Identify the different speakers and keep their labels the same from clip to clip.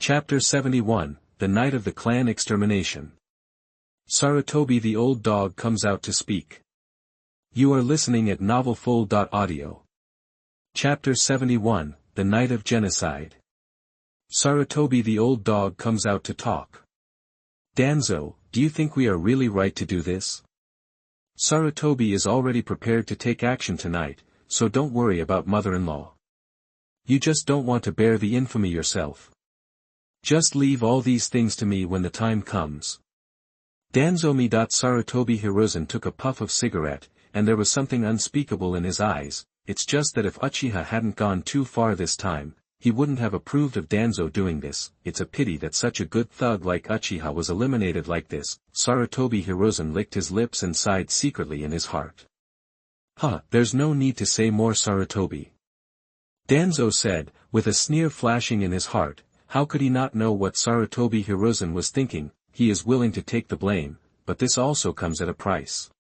Speaker 1: Chapter 71, The Night of the Clan Extermination. Sarutobi the old dog comes out to speak. You are listening at novelfull.audio. Chapter 71, The Night of Genocide. Sarutobi the old dog comes out to talk. Danzo, do you think we are really right to do this? Sarutobi is already prepared to take action tonight, so don't worry about mother-in-law. You just don't want to bear the infamy yourself. Just leave all these things to me when the time comes. Danzo me. Sarutobi Hiruzen took a puff of cigarette, and there was something unspeakable in his eyes. It's just that if Uchiha hadn't gone too far this time, he wouldn't have approved of Danzo doing this. It's a pity that such a good thug like Uchiha was eliminated like this. Sarutobi Hiruzen licked his lips and sighed secretly in his heart. There's no need to say more, Sarutobi. Danzo said, with a sneer flashing in his heart. How could he not know what Sarutobi Hiruzen was thinking? He is willing to take the blame, but this also comes at a price.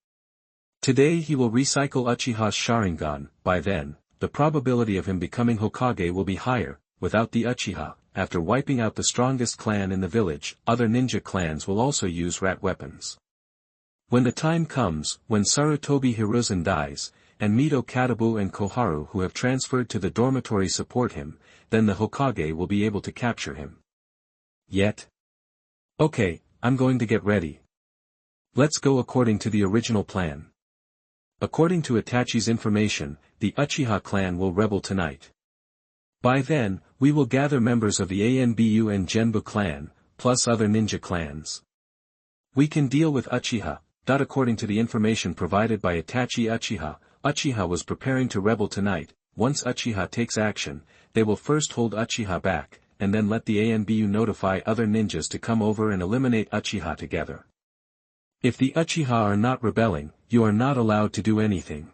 Speaker 1: Today he will recycle Uchiha's Sharingan. By then, the probability of him becoming Hokage will be higher. Without the Uchiha, after wiping out the strongest clan in the village, other ninja clans will also use rat weapons. When the time comes, when Sarutobi Hiruzen dies, and Mito Katabu and Koharu who have transferred to the dormitory support him, then the Hokage will be able to capture him. Yet? Okay, I'm going to get ready. Let's go according to the original plan. According to Itachi's information, the Uchiha clan will rebel tonight. By then, we will gather members of the Anbu and Genbu clan, plus other ninja clans. We can deal with Uchiha. According to the information provided by Itachi, Uchiha was preparing to rebel tonight. Once Uchiha takes action, they will first hold Uchiha back, and then let the Anbu notify other ninjas to come over and eliminate Uchiha together. If the Uchiha are not rebelling, you are not allowed to do anything.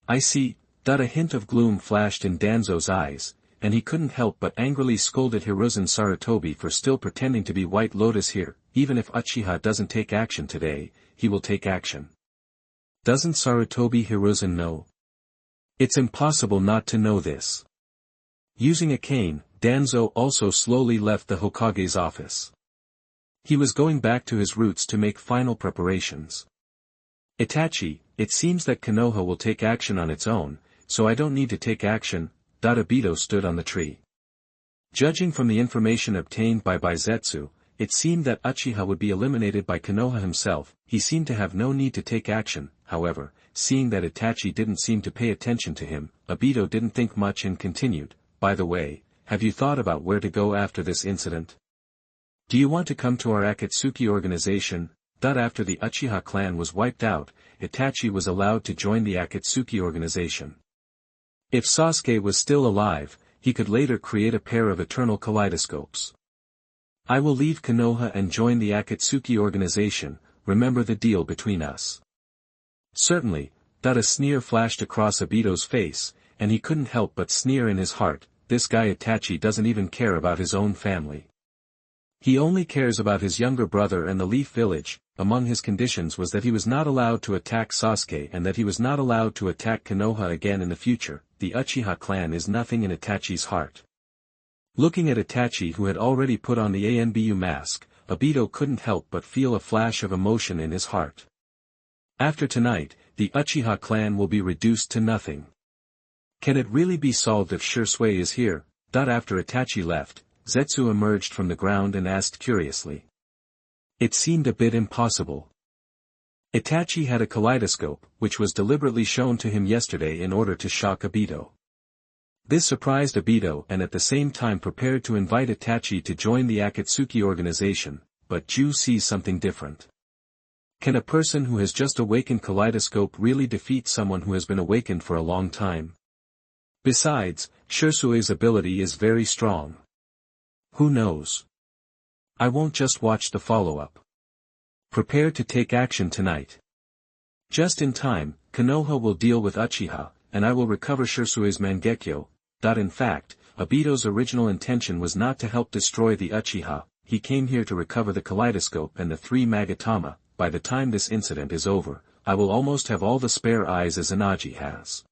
Speaker 1: I see. A hint of gloom flashed in Danzo's eyes, and he couldn't help but angrily scolded Hiruzen Sarutobi for still pretending to be White Lotus here. Even if Uchiha doesn't take action today, he will take action. Doesn't Sarutobi Hiruzen know? It's impossible not to know this. Using a cane, Danzo also slowly left the Hokage's office. He was going back to his roots to make final preparations. Itachi, it seems that Konoha will take action on its own, so I don't need to take action. Obito stood on the tree. Judging from the information obtained by Baizetsu, it seemed that Uchiha would be eliminated by Konoha himself. He seemed to have no need to take action. However, seeing that Itachi didn't seem to pay attention to him, Obito didn't think much and continued, by the way, have you thought about where to go after this incident? Do you want to come to our Akatsuki organization? After the Uchiha clan was wiped out, Itachi was allowed to join the Akatsuki organization. If Sasuke was still alive, he could later create a pair of eternal kaleidoscopes. I will leave Konoha and join the Akatsuki organization. Remember the deal between us. Certainly. A sneer flashed across Obito's face, and he couldn't help but sneer in his heart. This guy Itachi doesn't even care about his own family. He only cares about his younger brother and the Leaf Village. Among his conditions was that he was not allowed to attack Sasuke and that he was not allowed to attack Konoha again in the future. The Uchiha clan is nothing in Itachi's heart. Looking at Itachi who had already put on the Anbu mask, Obito couldn't help but feel a flash of emotion in his heart. After tonight, the Uchiha clan will be reduced to nothing. Can it really be solved if Shenwei is here? After Itachi left, Zetsu emerged from the ground and asked curiously. It seemed a bit impossible. Itachi had a kaleidoscope, which was deliberately shown to him yesterday in order to shock Obito. This surprised Obito and at the same time prepared to invite Itachi to join the Akatsuki organization, but Ju sees something different. Can a person who has just awakened kaleidoscope really defeat someone who has been awakened for a long time? Besides, Shenwei's ability is very strong. Who knows? I won't just watch the follow-up. Prepare to take action tonight. Just in time, Konoha will deal with Uchiha, and I will recover Shenwei's Mangekyo. In fact, Obito's original intention was not to help destroy the Uchiha. He came here to recover the kaleidoscope and the 3 Magatama. By the time this incident is over, I will almost have all the spare eyes as Anaji has.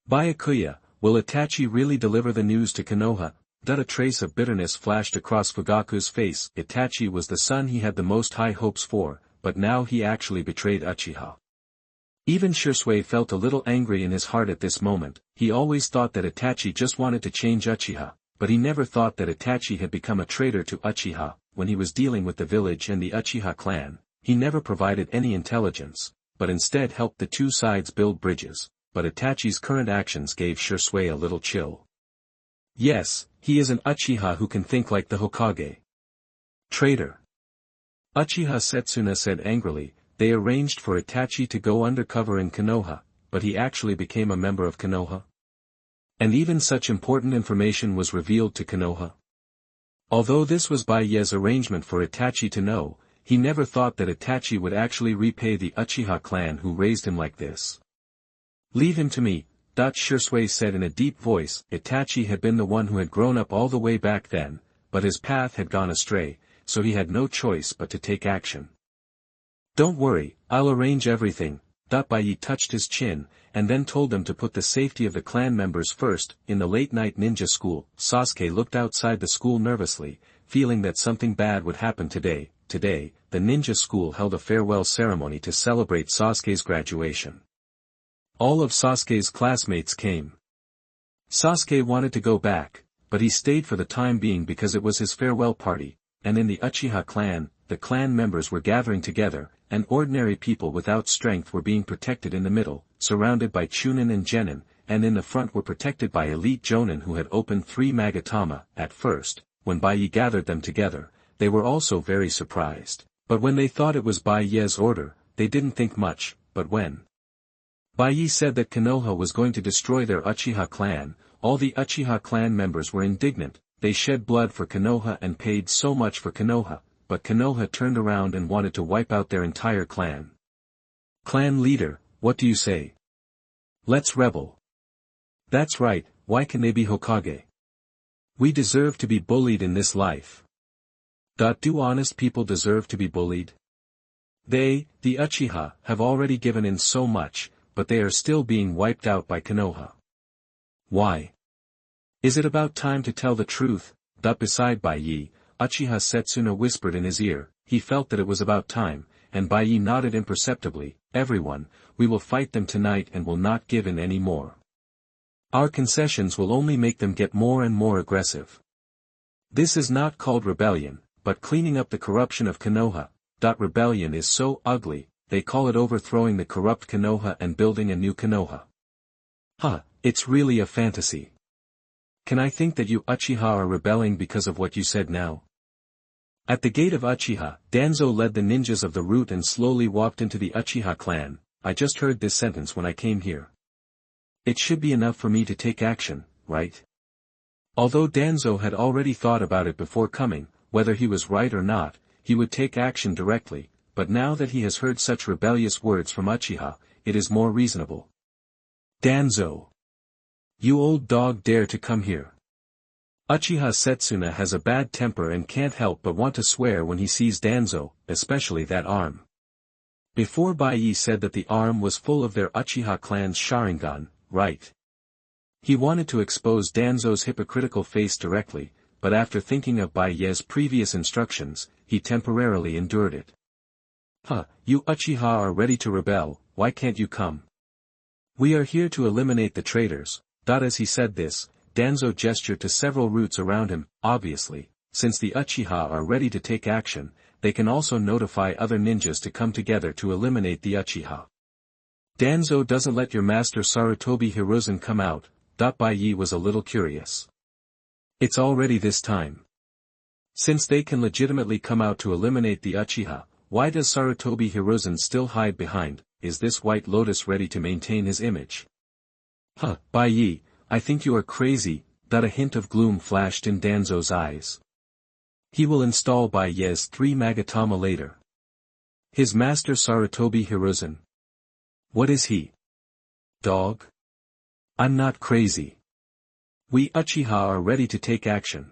Speaker 1: Byakuya, will Itachi really deliver the news to Konoha? A trace of bitterness flashed across Fugaku's face. Itachi was the son he had the most high hopes for, but now he actually betrayed Uchiha. Even Shenwei felt a little angry in his heart at this moment. He always thought that Itachi just wanted to change Uchiha, but he never thought that Itachi had become a traitor to Uchiha. When he was dealing with the village and the Uchiha clan, he never provided any intelligence, but instead helped the two sides build bridges. But Itachi's current actions gave Shenwei a little chill. Yes, he is an Uchiha who can think like the Hokage. Traitor. Uchiha Setsuna said angrily. They arranged for Itachi to go undercover in Konoha, but he actually became a member of Konoha. And even such important information was revealed to Konoha. Although this was Bai Ye's arrangement for Itachi to know, he never thought that Itachi would actually repay the Uchiha clan who raised him like this. Leave him to me, Shenwei said in a deep voice. Itachi had been the one who had grown up all the way back then, but his path had gone astray, so he had no choice but to take action. Don't worry, I'll arrange everything. Bai touched his chin, and then told them to put the safety of the clan members first. In the late-night ninja school, Sasuke looked outside the school nervously, feeling that something bad would happen today. Today, the ninja school held a farewell ceremony to celebrate Sasuke's graduation. All of Sasuke's classmates came. Sasuke wanted to go back, but he stayed for the time being because it was his farewell party, and in the Uchiha clan, the clan members were gathering together, and ordinary people without strength were being protected in the middle, surrounded by Chunin and Genin, and in the front were protected by elite Jonin who had opened 3 Magatama. At first, when Bai gathered them together, they were also very surprised, but when they thought it was Bai Ye's order, they didn't think much. But when Bai said that Konoha was going to destroy their Uchiha clan, all the Uchiha clan members were indignant. They shed blood for Konoha and paid so much for Konoha, but Konoha turned around and wanted to wipe out their entire clan. Clan leader, what do you say? Let's rebel. That's right, why can they be Hokage? We deserve to be bullied in this life. Do honest people deserve to be bullied? They, the Uchiha, have already given in so much, but they are still being wiped out by Konoha. Why? Is it about time to tell the truth? Beside Bai, Uchiha Setsuna whispered in his ear. He felt that it was about time, and Bai nodded imperceptibly. Everyone, we will fight them tonight and will not give in any more. Our concessions will only make them get more and more aggressive. This is not called rebellion, but cleaning up the corruption of Konoha. Rebellion is so ugly, they call it overthrowing the corrupt Konoha and building a new Konoha. It's really a fantasy. Can I think that you Uchiha are rebelling because of what you said now? At the gate of Uchiha, Danzo led the ninjas of the route and slowly walked into the Uchiha clan. I just heard this sentence when I came here. It should be enough for me to take action, right? Although Danzo had already thought about it before coming, whether he was right or not, he would take action directly, but now that he has heard such rebellious words from Uchiha, it is more reasonable. Danzo! You old dog dare to come here. Uchiha Setsuna has a bad temper and can't help but want to swear when he sees Danzo, especially that arm. Before Bai said that the arm was full of their Uchiha clan's Sharingan, right? He wanted to expose Danzo's hypocritical face directly, but after thinking of Bai's previous instructions, he temporarily endured it. You Uchiha are ready to rebel, why can't you come? We are here to eliminate the traitors. As he said this, Danzo gestured to several roots around him. Obviously, since the Uchiha are ready to take action, they can also notify other ninjas to come together to eliminate the Uchiha. Danzo doesn't let your master Sarutobi Hiruzen come out. Bai was a little curious. It's already this time. Since they can legitimately come out to eliminate the Uchiha, why does Sarutobi Hiruzen still hide behind? Is this White Lotus ready to maintain his image? Bai, I think you are crazy. A hint of gloom flashed in Danzo's eyes. He will install Bai's 3 Magatama later. His master Sarutobi Hiruzen. What is he? Dog? I'm not crazy. We Uchiha are ready to take action.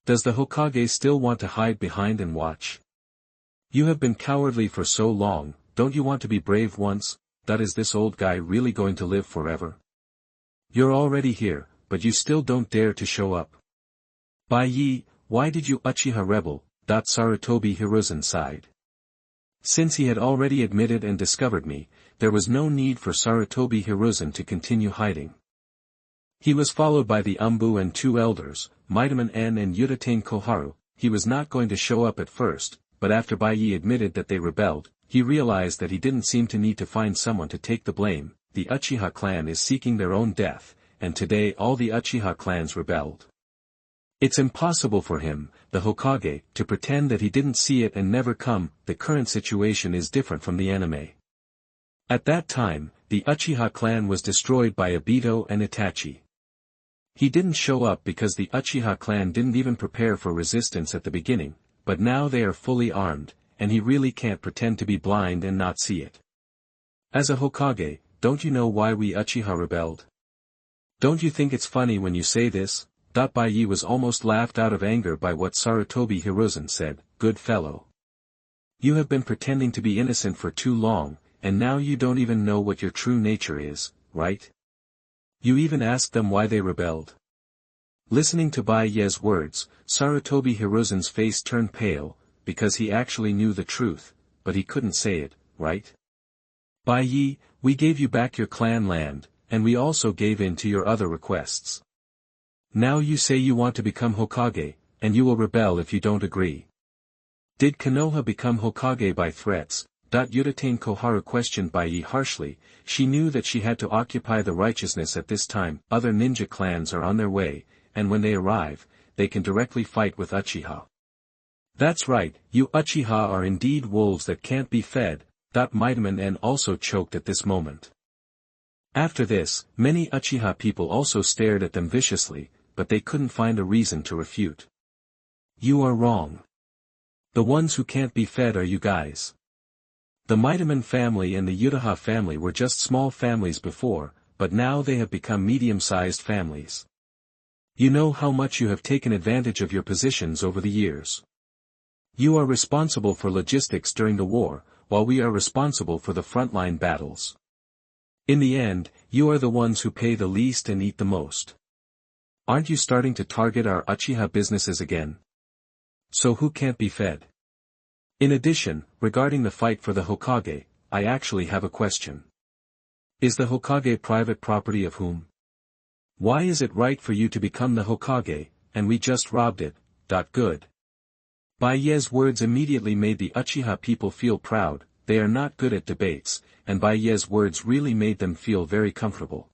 Speaker 1: Does the Hokage still want to hide behind and watch? You have been cowardly for so long, don't you want to be brave once? Is this old guy really going to live forever? You're already here, but you still don't dare to show up. Bai, why did you Uchiha rebel? Sarutobi Hiruzen sighed. Since he had already admitted and discovered me, there was no need for Sarutobi Hiruzen to continue hiding. He was followed by the Umbu and two elders, Mightyman N and Uchiha Koharu. He was not going to show up at first, but after Bai admitted that they rebelled, he realized that he didn't seem to need to find someone to take the blame. The Uchiha clan is seeking their own death, and today all the Uchiha clans rebelled. It's impossible for him, the Hokage, to pretend that he didn't see it and never come. The current situation is different from the anime. At that time, the Uchiha clan was destroyed by Obito and Itachi. He didn't show up because the Uchiha clan didn't even prepare for resistance at the beginning, but now they are fully armed, and he really can't pretend to be blind and not see it. As a Hokage, don't you know why we Uchiha rebelled? Don't you think it's funny when you say this? Bai was almost laughed out of anger by what Sarutobi Hiruzen said. Good fellow. You have been pretending to be innocent for too long, and now you don't even know what your true nature is, right? You even asked them why they rebelled. Listening to Bai's words, Sarutobi Hiruzen's face turned pale, because he actually knew the truth, but he couldn't say it, right? Bai, we gave you back your clan land, and we also gave in to your other requests. Now you say you want to become Hokage, and you will rebel if you don't agree. Did Konoha become Hokage by threats? Uchiha Koharu questioned Bai harshly. She knew that she had to occupy the righteousness at this time. Other ninja clans are on their way, and when they arrive, they can directly fight with Uchiha. That's right, you Uchiha are indeed wolves that can't be fed. Mightyman N also choked at this moment. After this, many Uchiha people also stared at them viciously, but they couldn't find a reason to refute. You are wrong. The ones who can't be fed are you guys. The Mightyman family and the Uchiha family were just small families before, but now they have become medium-sized families. You know how much you have taken advantage of your positions over the years. You are responsible for logistics during the war, while we are responsible for the frontline battles. In the end, you are the ones who pay the least and eat the most. Aren't you starting to target our Uchiha businesses again? So who can't be fed? In addition, regarding the fight for the Hokage, I actually have a question. Is the Hokage private property of whom? Why is it right for you to become the Hokage, and we just robbed it? Good. Bai's words immediately made the Uchiha people feel proud. They are not good at debates, and Bai's words really made them feel very comfortable.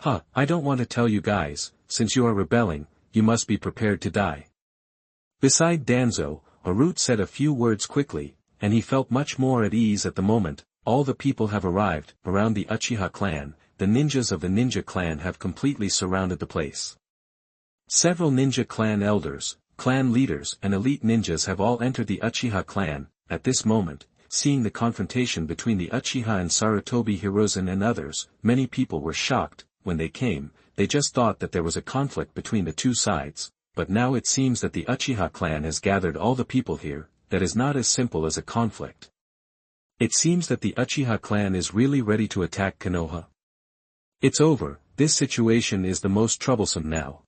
Speaker 1: I don't want to tell you guys, since you are rebelling, you must be prepared to die. Beside Danzo, Arut said a few words quickly, and he felt much more at ease at the moment. All the people have arrived. Around the Uchiha clan, the ninjas of the ninja clan have completely surrounded the place. Several ninja clan elders, clan leaders and elite ninjas have all entered the Uchiha clan. At this moment, seeing the confrontation between the Uchiha and Sarutobi Hiruzen and others, many people were shocked. When they came, they just thought that there was a conflict between the two sides, but now it seems that the Uchiha clan has gathered all the people here. That is not as simple as a conflict. It seems that the Uchiha clan is really ready to attack Konoha. It's over. This situation is the most troublesome now.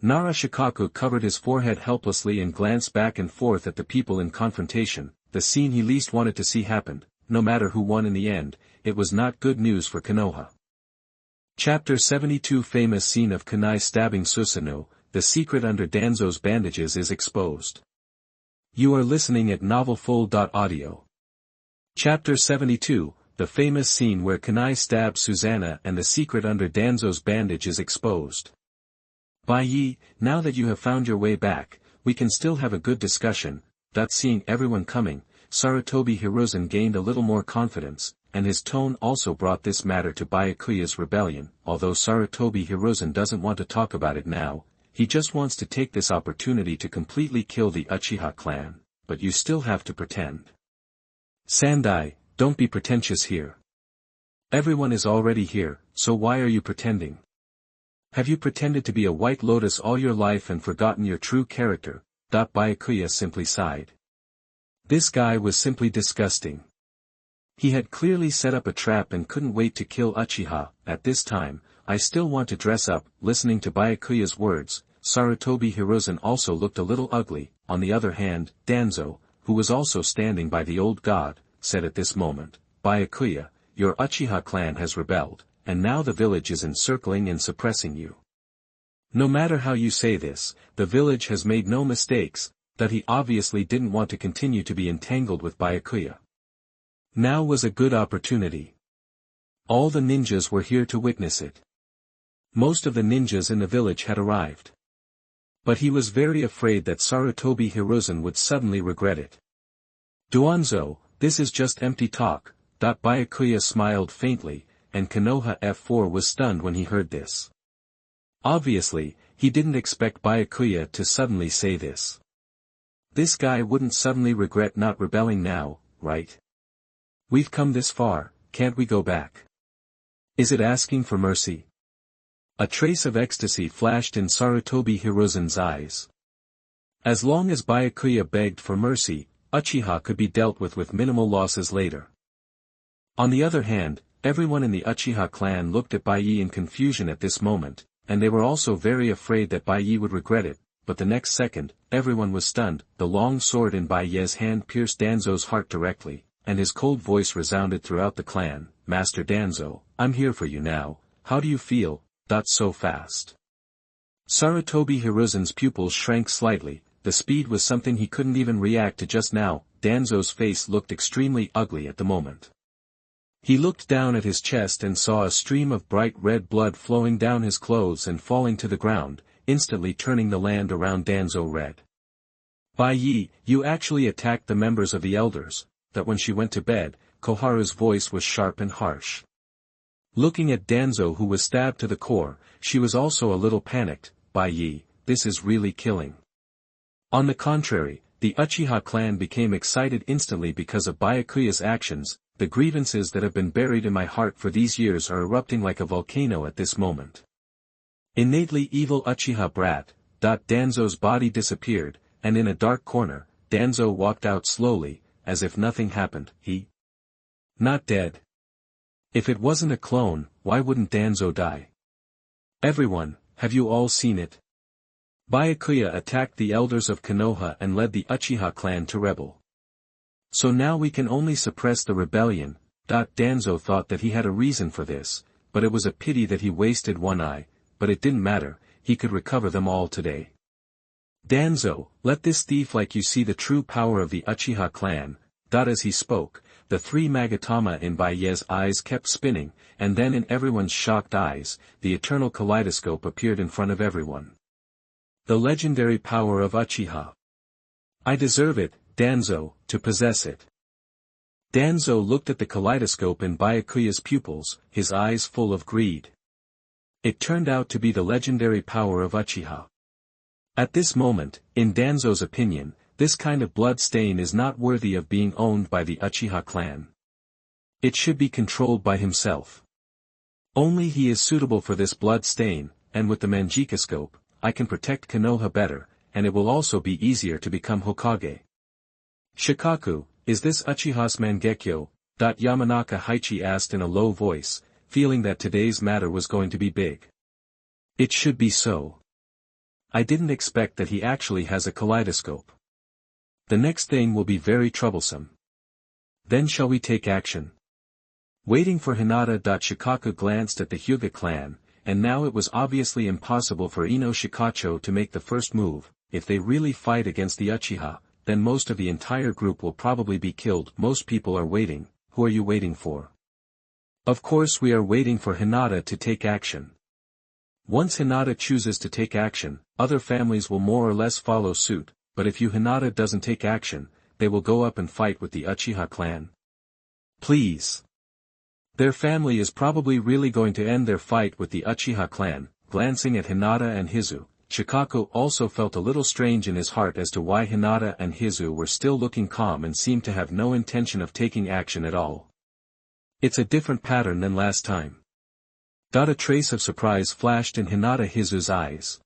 Speaker 1: Nara Shikaku covered his forehead helplessly and glanced back and forth at the people in confrontation. The scene he least wanted to see happened. No matter who won in the end, it was not good news for Konoha. Chapter 72 Famous scene of Kunai stabbing Susanoo. The secret under Danzo's bandages is exposed. You are listening at novelfull.audio. Chapter 72, the famous scene where Kunai stabs Susanoo and the secret under Danzo's bandage is exposed. Bai, now that you have found your way back, we can still have a good discussion. Seeing everyone coming, Sarutobi Hiruzen gained a little more confidence, and his tone also brought this matter to Byakuya's rebellion. Although Sarutobi Hiruzen doesn't want to talk about it now, he just wants to take this opportunity to completely kill the Uchiha clan, but you still have to pretend. Sandai, don't be pretentious here. Everyone is already here, so why are you pretending? Have you pretended to be a White Lotus all your life and forgotten your true character? Byakuya simply sighed. This guy was simply disgusting. He had clearly set up a trap and couldn't wait to kill Uchiha. At this time, I still want to dress up. Listening to Byakuya's words, Sarutobi Hiruzen also looked a little ugly. On the other hand, Danzo, who was also standing by the old god, said at this moment, "Byakuya, your Uchiha clan has rebelled, and now the village is encircling and suppressing you. No matter how you say this, the village has made no mistakes, that he obviously didn't want to continue to be entangled with Byakuya. Now was a good opportunity. All the ninjas were here to witness it. Most of the ninjas in the village had arrived. But he was very afraid that Sarutobi Hiruzen would suddenly regret it. Danzo, this is just empty talk." Byakuya smiled faintly, and Konoha F4 was stunned when he heard this. Obviously, he didn't expect Byakuya to suddenly say this. This guy wouldn't suddenly regret not rebelling now, right? We've come this far, can't we go back? Is it asking for mercy? A trace of ecstasy flashed in Sarutobi Hiruzen's eyes. As long as Byakuya begged for mercy, Uchiha could be dealt with minimal losses later. On the other hand, everyone in the Uchiha clan looked at Baiyi in confusion at this moment, and they were also very afraid that Baiyi would regret it, but the next second, everyone was stunned. The long sword in Baiyi's hand pierced Danzo's heart directly, and his cold voice resounded throughout the clan, "Master Danzo, I'm here for you now, how do you feel? So fast." Sarutobi Hiruzen's pupils shrank slightly. The speed was something he couldn't even react to just now. Danzo's face looked extremely ugly at the moment. He looked down at his chest and saw a stream of bright red blood flowing down his clothes and falling to the ground, instantly turning the land around Danzo red. "Baiyi, you actually attacked the members of the elders." That when she went to bed, Koharu's voice was sharp and harsh. Looking at Danzo, who was stabbed to the core, she was also a little panicked. "Baiyi, this is really killing." On the contrary, the Uchiha clan became excited instantly because of Byakuya's actions. "The grievances that have been buried in my heart for these years are erupting like a volcano at this moment. Innately evil Uchiha brat." Danzo's body disappeared, and in a dark corner, Danzo walked out slowly, as if nothing happened. He not dead. If it wasn't a clone, why wouldn't Danzo die? "Everyone, have you all seen it? Byakuya attacked the elders of Konoha and led the Uchiha clan to rebel. So now we can only suppress the rebellion." Danzo thought that he had a reason for this, but it was a pity that he wasted one eye, but it didn't matter, he could recover them all today. "Danzo, let this thief like you see the true power of the Uchiha clan." As he spoke, the three Magatama in Baiyi's eyes kept spinning, and then in everyone's shocked eyes, the eternal kaleidoscope appeared in front of everyone. The legendary power of Uchiha. "I deserve it, Danzo, to possess it." Danzo looked at the kaleidoscope in Byakuya's pupils, his eyes full of greed. It turned out to be the legendary power of Uchiha. At this moment, in Danzo's opinion, this kind of blood stain is not worthy of being owned by the Uchiha clan. It should be controlled by himself. Only he is suitable for this blood stain, and with the Manjikascope, I can protect Konoha better, and it will also be easier to become Hokage. "Shikaku, is this Uchiha's Mangekyo?" Yamanaka Haichi asked in a low voice, feeling that today's matter was going to be big. "It should be so. I didn't expect that he actually has a kaleidoscope. The next thing will be very troublesome. Then shall we take action?" Waiting for Hinata. Shikaku glanced at the Hyuga clan, and now it was obviously impossible for Ino Shikacho to make the first move. If they really fight against the Uchiha, then most of the entire group will probably be killed. Most people are waiting. Who are you waiting for? Of course we are waiting for Hinata to take action. Once Hinata chooses to take action, other families will more or less follow suit, but if Hinata doesn't take action, they will go up and fight with the Uchiha clan. Please. Their family is probably really going to end their fight with the Uchiha clan. Glancing at Hinata and Hizu, Shikaku also felt a little strange in his heart as to why Hinata and Hizu were still looking calm and seemed to have no intention of taking action at all. It's a different pattern than last time. A trace of surprise flashed in Hinata Hizu's eyes.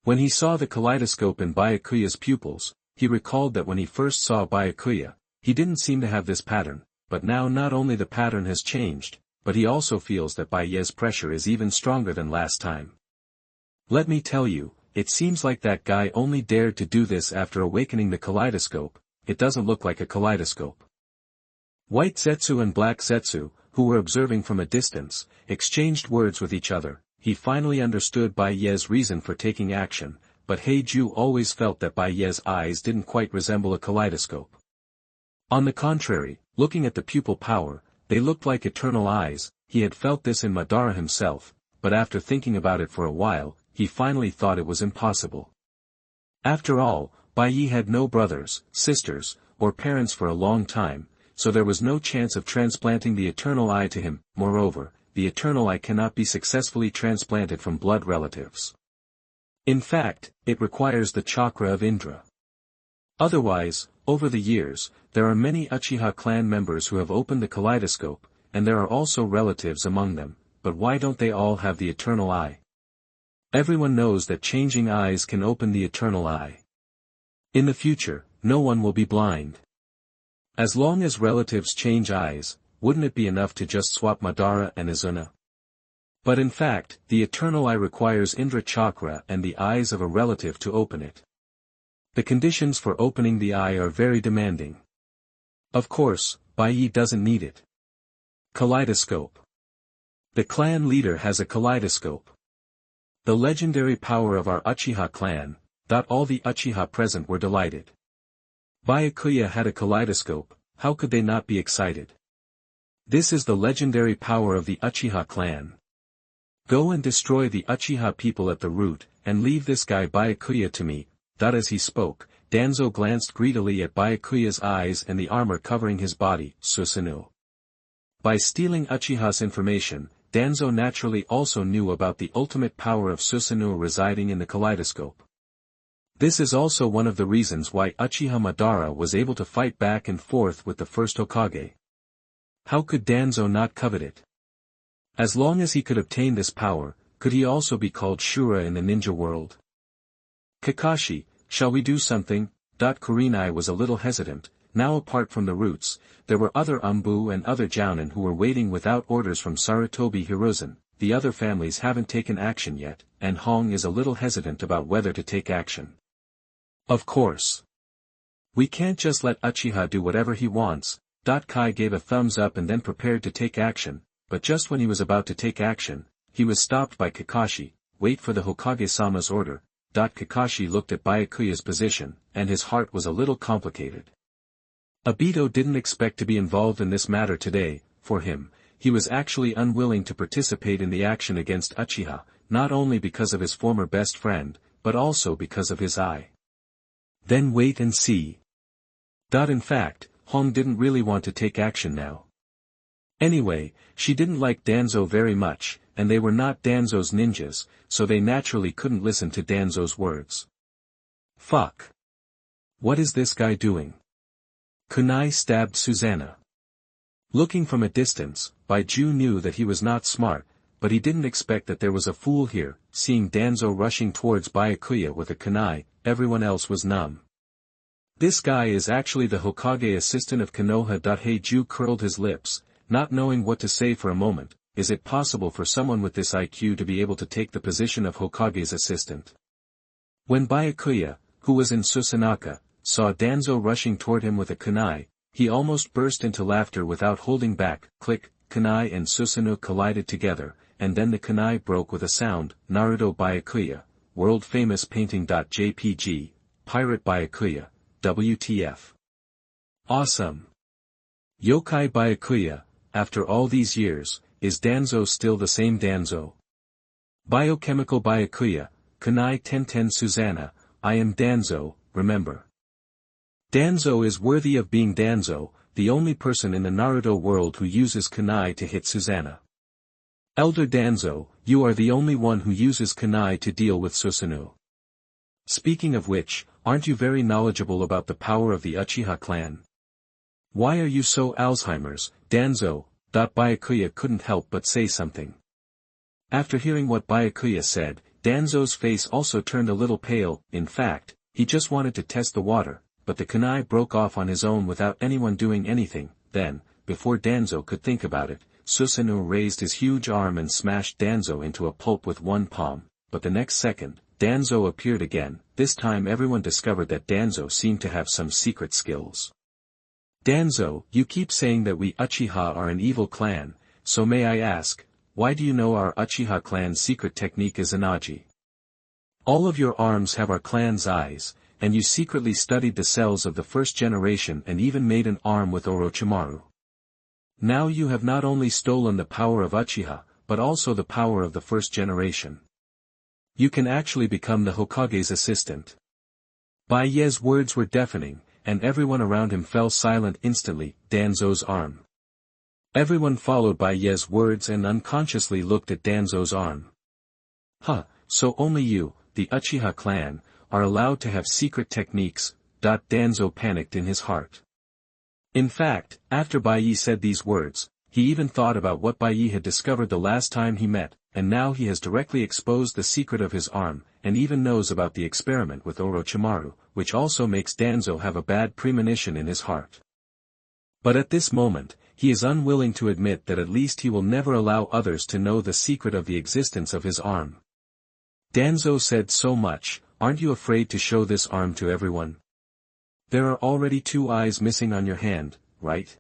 Speaker 1: When he saw the kaleidoscope in Byakuya's pupils, he recalled that when he first saw Byakuya, he didn't seem to have this pattern, but now not only the pattern has changed, but he also feels that Baiyi's pressure is even stronger than last time. Let me tell you, it seems like that guy only dared to do this after awakening the kaleidoscope. It doesn't look like a kaleidoscope. White Zetsu and Black Zetsu, who were observing from a distance, exchanged words with each other. He finally understood Bai Ye's reason for taking action, but Heiju always felt that Bai Ye's eyes didn't quite resemble a kaleidoscope. On the contrary, looking at the pupil power, they looked like eternal eyes. He had felt this in Madara himself, but after thinking about it for a while, he finally thought it was impossible. After all, Bai Ye had no brothers, sisters, or parents for a long time, so there was no chance of transplanting the eternal eye to him. Moreover, the eternal eye cannot be successfully transplanted from blood relatives. In fact, it requires the chakra of Indra. Otherwise, over the years, there are many Uchiha clan members who have opened the kaleidoscope, and there are also relatives among them, but why don't they all have the eternal eye? Everyone knows that changing eyes can open the eternal eye. In the future, no one will be blind. As long as relatives change eyes, wouldn't it be enough to just swap Madara and Izuna? But in fact, the eternal eye requires Indra chakra and the eyes of a relative to open it. The conditions for opening the eye are very demanding. Of course, Bai Ye doesn't need it. Kaleidoscope. The clan leader has a kaleidoscope. The legendary power of our Uchiha clan. All the Uchiha present were delighted. Byakuya had a kaleidoscope, how could they not be excited? This is the legendary power of the Uchiha clan. Go and destroy the Uchiha people at the root, and leave this guy Byakuya to me. As he spoke, Danzo glanced greedily at Byakuya's eyes and the armor covering his body, Susanoo. By stealing Uchiha's information, Danzo naturally also knew about the ultimate power of Susanoo residing in the kaleidoscope. This is also one of the reasons why Uchiha Madara was able to fight back and forth with the first Hokage. How could Danzo not covet it? As long as he could obtain this power, could he also be called Shura in the ninja world? Kakashi, shall we do something? Kunai was a little hesitant. Now apart from the roots, there were other Umbu and other Jounin who were waiting without orders from Sarutobi Hiruzen. The other families haven't taken action yet, and Hong is a little hesitant about whether to take action. Of course. We can't just let Uchiha do whatever he wants. Kai gave a thumbs up and then prepared to take action, but just when he was about to take action, he was stopped by Kakashi. Wait for the Hokage-sama's order. Kakashi looked at Byakuya's position, and his heart was a little complicated. Obito didn't expect to be involved in this matter today. For him, he was actually unwilling to participate in the action against Uchiha, not only because of his former best friend, but also because of his eye. Then wait and see. In fact, Hong didn't really want to take action now. Anyway, she didn't like Danzo very much, and they were not Danzo's ninjas, so they naturally couldn't listen to Danzo's words. Fuck. What is this guy doing? Kunai stabbed Susanoo. Looking from a distance, Baiju knew that he was not smart, but he didn't expect that there was a fool here. Seeing Danzo rushing towards Byakuya with a kunai, everyone else was numb. This guy is actually the Hokage assistant of Konoha. Heiju curled his lips, not knowing what to say for a moment. Is it possible for someone with this IQ to be able to take the position of Hokage's assistant? When Byakuya, who was in Susanaka, saw Danzo rushing toward him with a kunai, he almost burst into laughter without holding back. Click, kunai and Susanoo collided together, and then the kunai broke with a sound. Naruto Byakuya, world famous painting.jpg, pirate Byakuya, WTF. Awesome. Yokai Byakuya, after all these years, is Danzo still the same Danzo? Biochemical Byakuya, kunai Tenten Susanoo, I am Danzo, remember. Danzo is worthy of being Danzo, the only person in the Naruto world who uses kunai to hit Susanoo. Elder Danzo, you are the only one who uses kunai to deal with Susanoo. Speaking of which, aren't you very knowledgeable about the power of the Uchiha clan? Why are you so Alzheimer's, Danzo? Byakuya couldn't help but say something. After hearing what Byakuya said, Danzo's face also turned a little pale. In fact, he just wanted to test the water, but the kunai broke off on his own without anyone doing anything. Then, before Danzo could think about it, Susanoo raised his huge arm and smashed Danzo into a pulp with one palm, but the next second, Danzo appeared again. This time everyone discovered that Danzo seemed to have some secret skills. Danzo, you keep saying that we Uchiha are an evil clan, so may I ask, why do you know our Uchiha clan's secret technique is Anaji? All of your arms have our clan's eyes, and you secretly studied the cells of the first generation and even made an arm with Orochimaru. Now you have not only stolen the power of Uchiha, but also the power of the first generation. You can actually become the Hokage's assistant. Bai Ye's words were deafening, and everyone around him fell silent instantly. Danzo's arm. Everyone followed Bai Ye's words and unconsciously looked at Danzo's arm. Huh, so only you, the Uchiha clan, are allowed to have secret techniques. Danzo panicked in his heart. In fact, after Bai Ye said these words, he even thought about what Bai Ye had discovered the last time he met, and now he has directly exposed the secret of his arm, and even knows about the experiment with Orochimaru, which also makes Danzo have a bad premonition in his heart. But at this moment, he is unwilling to admit that at least he will never allow others to know the secret of the existence of his arm. Danzo said so much, aren't you afraid to show this arm to everyone? There are already 2 eyes missing on your hand, right?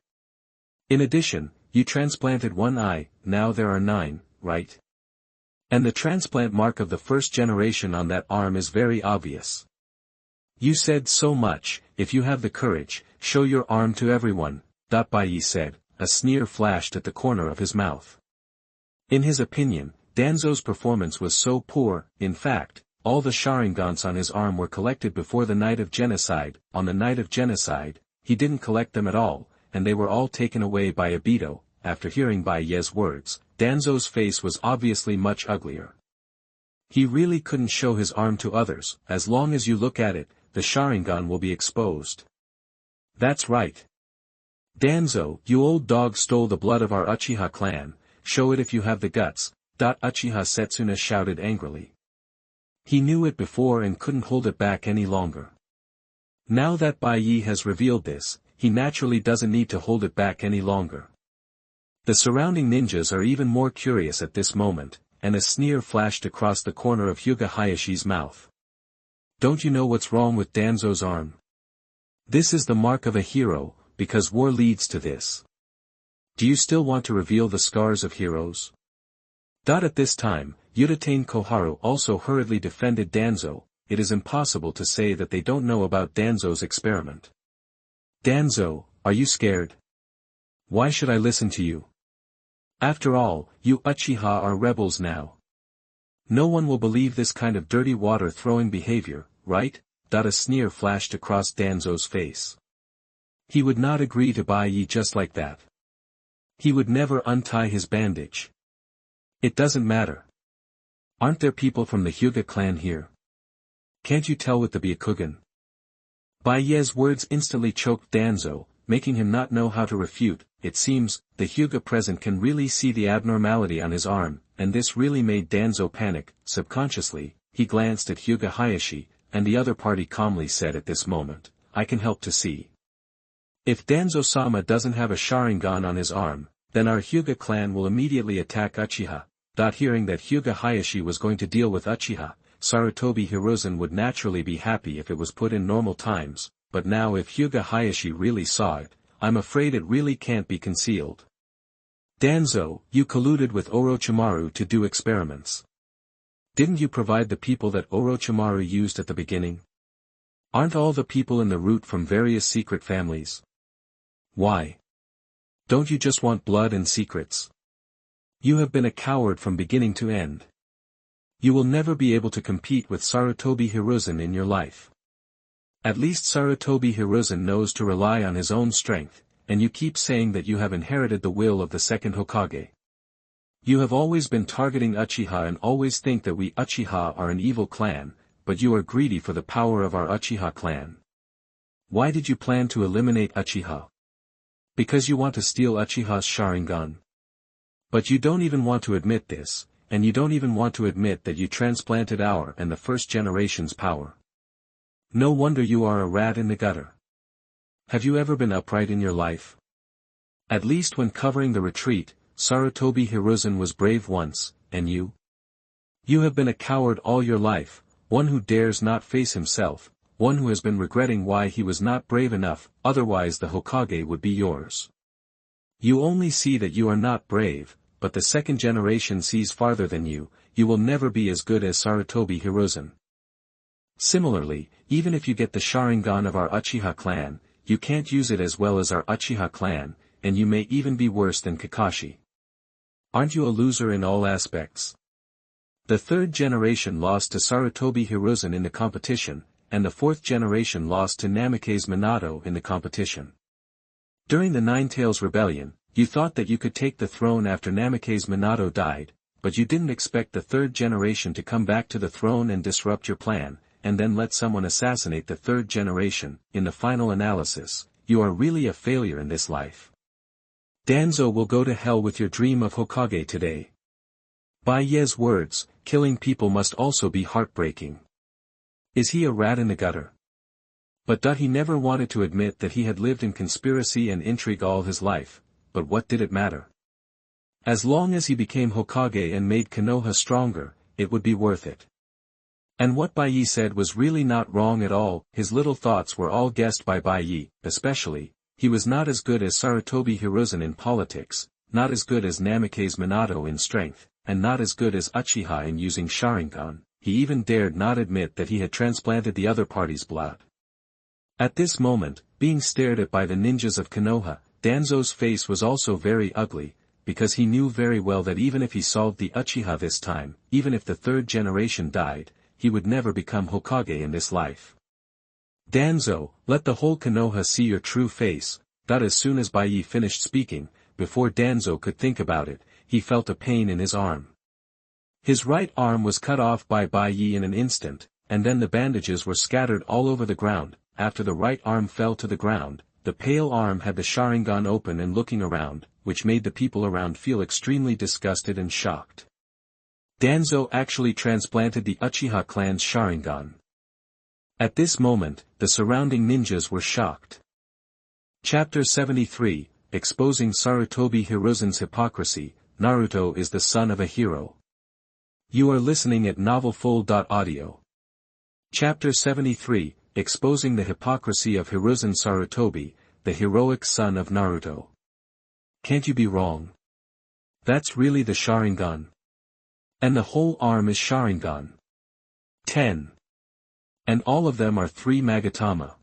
Speaker 1: In addition, you transplanted 1 eye, now there are 9, right? And the transplant mark of the first generation on that arm is very obvious. You said so much, if you have the courage, show your arm to everyone, Bai Ye said, a sneer flashed at the corner of his mouth. In his opinion, Danzo's performance was so poor. In fact, all the Sharingans on his arm were collected before the night of genocide. On the night of genocide, he didn't collect them at all, and they were all taken away by Obito. After hearing Bai Ye's words, Danzo's face was obviously much uglier. He really couldn't show his arm to others. As long as you look at it, the Sharingan will be exposed. That's right. Danzo, you old dog, stole the blood of our Uchiha clan, show it if you have the guts. Uchiha Setsuna shouted angrily. He knew it before and couldn't hold it back any longer. Now that Bai Ye has revealed this, he naturally doesn't need to hold it back any longer. The surrounding ninjas are even more curious at this moment, and a sneer flashed across the corner of Hyuga Hayashi's mouth. Don't you know what's wrong with Danzo's arm? This is the mark of a hero, because war leads to this. Do you still want to reveal the scars of heroes? At this time, Utatane Koharu also hurriedly defended Danzo. It is impossible to say that they don't know about Danzo's experiment. Danzo, are you scared? Why should I listen to you? After all, you Uchiha are rebels now. No one will believe this kind of dirty water-throwing behavior, right? A sneer flashed across Danzo's face. He would not agree to Bai Ye just like that. He would never untie his bandage. It doesn't matter. Aren't there people from the Hyuga clan here? Can't you tell with the Byakugan? Bai Ye's words instantly choked Danzo, making him not know how to refute. It seems, the Hyuga present can really see the abnormality on his arm, and this really made Danzo panic. Subconsciously, he glanced at Hyuga Hayashi, and the other party calmly said at this moment, I can help to see. If Danzo-sama doesn't have a Sharingan on his arm, then our Hyuga clan will immediately attack Uchiha. Hearing that Hyuga Hayashi was going to deal with Uchiha, Sarutobi Hiruzen would naturally be happy if it was put in normal times, but now if Hyuga Hayashi really saw it, I'm afraid it really can't be concealed. Danzo, you colluded with Orochimaru to do experiments. Didn't you provide the people that Orochimaru used at the beginning? Aren't all the people in the route from various secret families? Why? Don't you just want blood and secrets? You have been a coward from beginning to end. You will never be able to compete with Sarutobi Hiruzen in your life. At least Sarutobi Hiruzen knows to rely on his own strength, and you keep saying that you have inherited the will of the second Hokage. You have always been targeting Uchiha and always think that we Uchiha are an evil clan, but you are greedy for the power of our Uchiha clan. Why did you plan to eliminate Uchiha? Because you want to steal Uchiha's Sharingan. But you don't even want to admit this, and you don't even want to admit that you transplanted our and the first generation's power. No wonder you are a rat in the gutter. Have you ever been upright in your life? At least when covering the retreat, Sarutobi Hiruzen was brave once, and you? You have been a coward all your life. one who dares not face himself, one who has been regretting why he was not brave enough, otherwise the Hokage would be yours. You only see that you are not brave, but the second generation sees farther than you will never be as good as Sarutobi Hiruzen. Similarly, even if you get the Sharingan of our Uchiha clan, you can't use it as well as our Uchiha clan, and you may even be worse than Kakashi. Aren't you a loser in all aspects? The third generation lost to Sarutobi Hiruzen in the competition, and the fourth generation lost to Namake's Minato in the competition. During the Nine-Tails Rebellion, you thought that you could take the throne after Namake's Minato died, but you didn't expect the third generation to come back to the throne and disrupt your plan, and then let someone assassinate the third generation. In the final analysis, you are really a failure in this life. Danzo will go to hell with your dream of Hokage today. By Ye's words, killing people must also be heartbreaking. Is he a rat in the gutter? But he never wanted to admit that he had lived in conspiracy and intrigue all his life, but what did it matter? As long as he became Hokage and made Konoha stronger, it would be worth it. And what Bai Yi said was really not wrong at all. His little thoughts were all guessed by Bai Yi, especially, he was not as good as Sarutobi Hiruzen in politics, not as good as Namake's Minato in strength, and not as good as Uchiha in using Sharingan. He even dared not admit that he had transplanted the other party's blood. At this moment, being stared at by the ninjas of Konoha, Danzo's face was also very ugly, because he knew very well that even if he solved the Uchiha this time, even if the third generation died, he would never become Hokage in this life. Danzo, let the whole Konoha see your true face. As soon as Bai Yi finished speaking, before Danzo could think about it, he felt a pain in his arm. His right arm was cut off by Bai Yi in an instant, and then the bandages were scattered all over the ground. After the right arm fell to the ground, the pale arm had the Sharingan open and looking around, which made the people around feel extremely disgusted and shocked. Danzo actually transplanted the Uchiha clan's Sharingan. At this moment, the surrounding ninjas were shocked. Chapter 73, Exposing Sarutobi Hiruzen's Hypocrisy. Naruto is the son of a hero. You are listening at novelfull.audio. Chapter 73, Exposing the Hypocrisy of Hiruzen. Sarutobi, the heroic son of Naruto. Can't you be wrong? That's really the Sharingan. And the whole arm is Sharingan. 10. And all of them are 3 Magatama.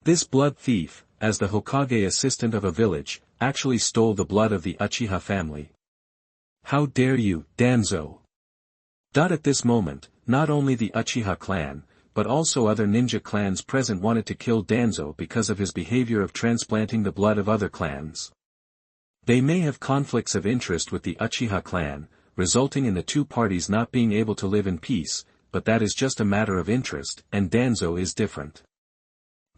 Speaker 1: This blood thief, as the Hokage assistant of a village, actually stole the blood of the Uchiha family. How dare you, Danzo? At this moment, not only the Uchiha clan, but also other ninja clans present wanted to kill Danzo because of his behavior of transplanting the blood of other clans. They may have conflicts of interest with the Uchiha clan, resulting in the two parties not being able to live in peace, but that is just a matter of interest, and Danzo is different.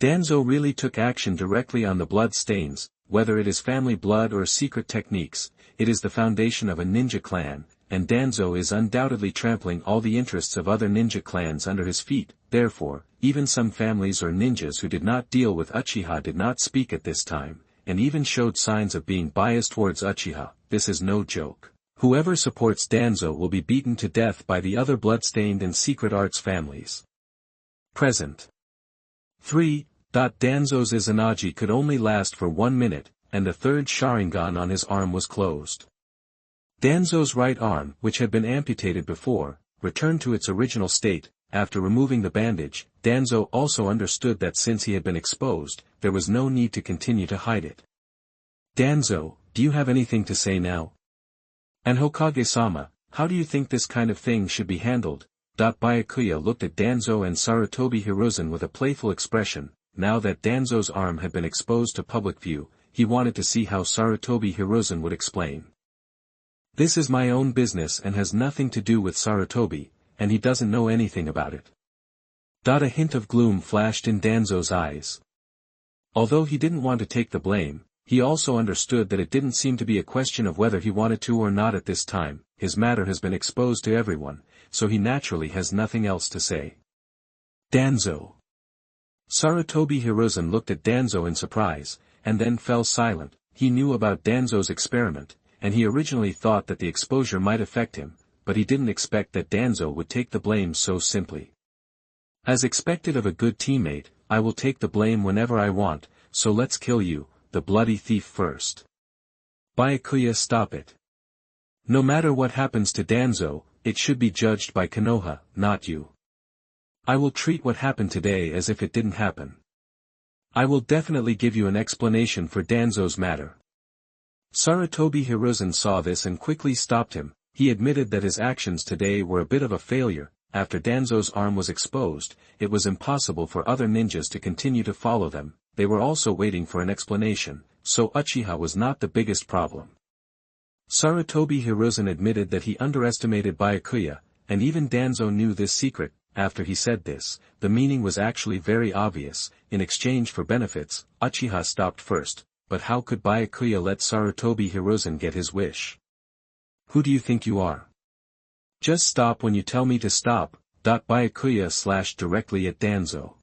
Speaker 1: Danzo really took action directly on the blood stains, whether it is family blood or secret techniques, it is the foundation of a ninja clan, and Danzo is undoubtedly trampling all the interests of other ninja clans under his feet. Therefore, even some families or ninjas who did not deal with Uchiha did not speak at this time, and even showed signs of being biased towards Uchiha. This is no joke. Whoever supports Danzo will be beaten to death by the other bloodstained and secret arts families. Present. 3. Danzo's Izanagi could only last for 1 minute, and the third Sharingan on his arm was closed. Danzo's right arm, which had been amputated before, returned to its original state. After removing the bandage, Danzo also understood that since he had been exposed, there was no need to continue to hide it. Danzo, do you have anything to say now? And Hokage-sama, how do you think this kind of thing should be handled? Byakuya looked at Danzo and Sarutobi Hiruzen with a playful expression. Now that Danzo's arm had been exposed to public view, he wanted to see how Sarutobi Hiruzen would explain. This is my own business and has nothing to do with Sarutobi, and he doesn't know anything about it. A hint of gloom flashed in Danzo's eyes. Although he didn't want to take the blame, he also understood that it didn't seem to be a question of whether he wanted to or not at this time. His matter has been exposed to everyone, so he naturally has nothing else to say. Danzo. Sarutobi Hiruzen looked at Danzo in surprise, and then fell silent. He knew about Danzo's experiment, and he originally thought that the exposure might affect him, but he didn't expect that Danzo would take the blame so simply. As expected of a good teammate, I will take the blame whenever I want, so let's kill you, the bloody thief first. Byakuya, stop it. No matter what happens to Danzo, it should be judged by Konoha, not you. I will treat what happened today as if it didn't happen. I will definitely give you an explanation for Danzo's matter. Sarutobi Hiruzen saw this and quickly stopped him. He admitted that his actions today were a bit of a failure. After Danzo's arm was exposed, it was impossible for other ninjas to continue to follow them. They were also waiting for an explanation, so Uchiha was not the biggest problem. Sarutobi Hiruzen admitted that he underestimated Byakuya, and even Danzo knew this secret. After he said this, the meaning was actually very obvious. In exchange for benefits, Uchiha stopped first, but how could Byakuya let Sarutobi Hiruzen get his wish? Who do you think you are? Just stop when you tell me to stop. Byakuya slashed directly at Danzo.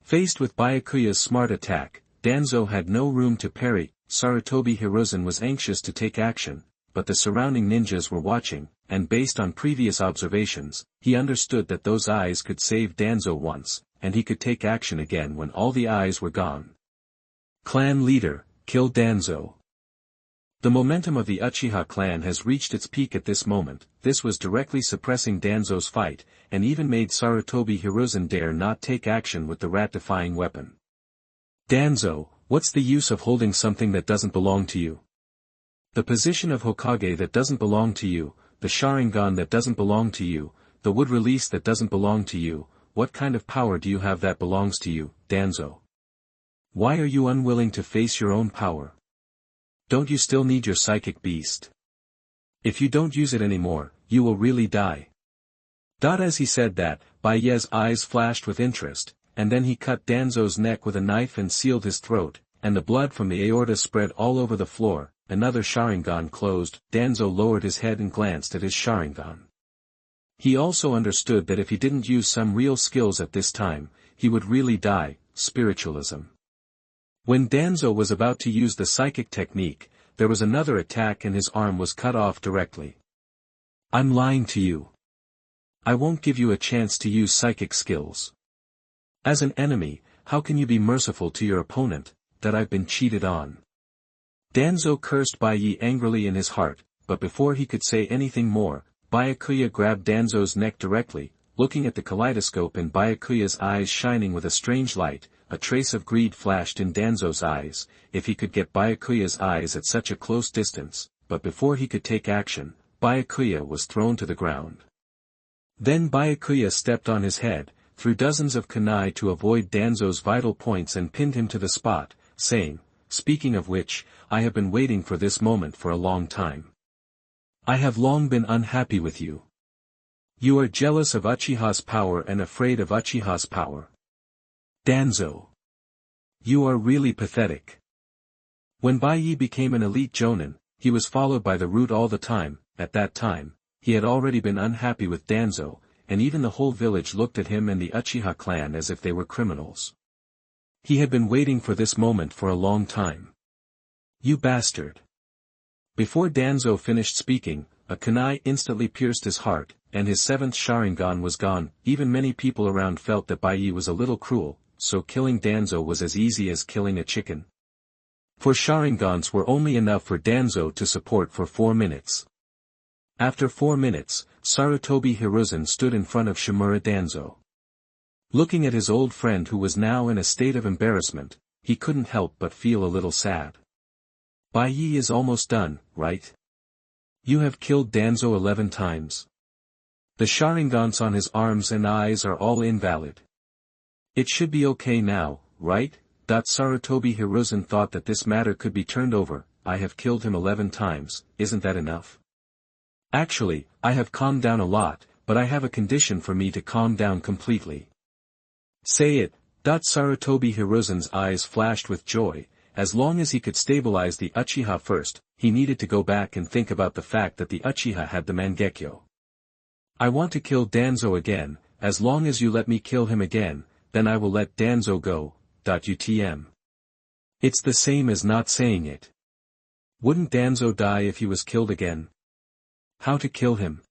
Speaker 1: Faced with Byakuya's smart attack, Danzo had no room to parry. Sarutobi Hiruzen was anxious to take action, but the surrounding ninjas were watching, and based on previous observations, he understood that those eyes could save Danzo once, and he could take action again when all the eyes were gone. Clan leader, kill Danzo. The momentum of the Uchiha clan has reached its peak at this moment. This was directly suppressing Danzo's fight, and even made Sarutobi Hiruzen dare not take action with the rat-defying weapon. Danzo, what's the use of holding something that doesn't belong to you? The position of Hokage that doesn't belong to you, the Sharingan that doesn't belong to you, the wood release that doesn't belong to you, what kind of power do you have that belongs to you, Danzo? Why are you unwilling to face your own power? Don't you still need your psychic beast? If you don't use it anymore, you will really die. As he said that, Byakuya's eyes flashed with interest, and then he cut Danzo's neck with a knife and sealed his throat, and the blood from the aorta spread all over the floor. Another Sharingan closed. Danzo lowered his head and glanced at his Sharingan. He also understood that if he didn't use some real skills at this time, he would really die. Spiritualism. When Danzo was about to use the psychic technique, there was another attack and his arm was cut off directly. I'm lying to you. I won't give you a chance to use psychic skills. As an enemy, how can you be merciful to your opponent? That I've been cheated on. Danzo cursed Byakuya angrily in his heart, but before he could say anything more, Byakuya grabbed Danzo's neck directly. Looking at the kaleidoscope in Byakuya's eyes shining with a strange light, a trace of greed flashed in Danzo's eyes. If he could get Byakuya's eyes at such a close distance, but before he could take action, Byakuya was thrown to the ground. Then Byakuya stepped on his head, threw dozens of kunai to avoid Danzo's vital points and pinned him to the spot, saying, "Speaking of which, I have been waiting for this moment for a long time. I have long been unhappy with you. You are jealous of Uchiha's power and afraid of Uchiha's power. Danzo. You are really pathetic." When Byakuya became an elite jonin, he was followed by the root all the time. At that time, he had already been unhappy with Danzo, and even the whole village looked at him and the Uchiha clan as if they were criminals. He had been waiting for this moment for a long time. You bastard. Before Danzo finished speaking, a kunai instantly pierced his heart, and his seventh Sharingan was gone. Even many people around felt that Byakuya was a little cruel, so killing Danzo was as easy as killing a chicken. 4 Sharingans were only enough for Danzo to support for 4 minutes. After 4 minutes, Sarutobi Hiruzen stood in front of Shimura Danzo. Looking at his old friend who was now in a state of embarrassment, he couldn't help but feel a little sad. Byakuya is almost done, right? You have killed Danzo 11 times. The Sharingans on his arms and eyes are all invalid. It should be okay now, right? Sarutobi Hiruzen thought that this matter could be turned over. I have killed him 11 times, isn't that enough? Actually, I have calmed down a lot, but I have a condition for me to calm down completely. Say it. Sarutobi Hiruzen's eyes flashed with joy. As long as he could stabilize the Uchiha first, he needed to go back and think about the fact that the Uchiha had the Mangekyo. I want to kill Danzo again. As long as you let me kill him again, then I will let Danzo go. UTM. It's the same as not saying it. Wouldn't Danzo die if he was killed again? How to kill him?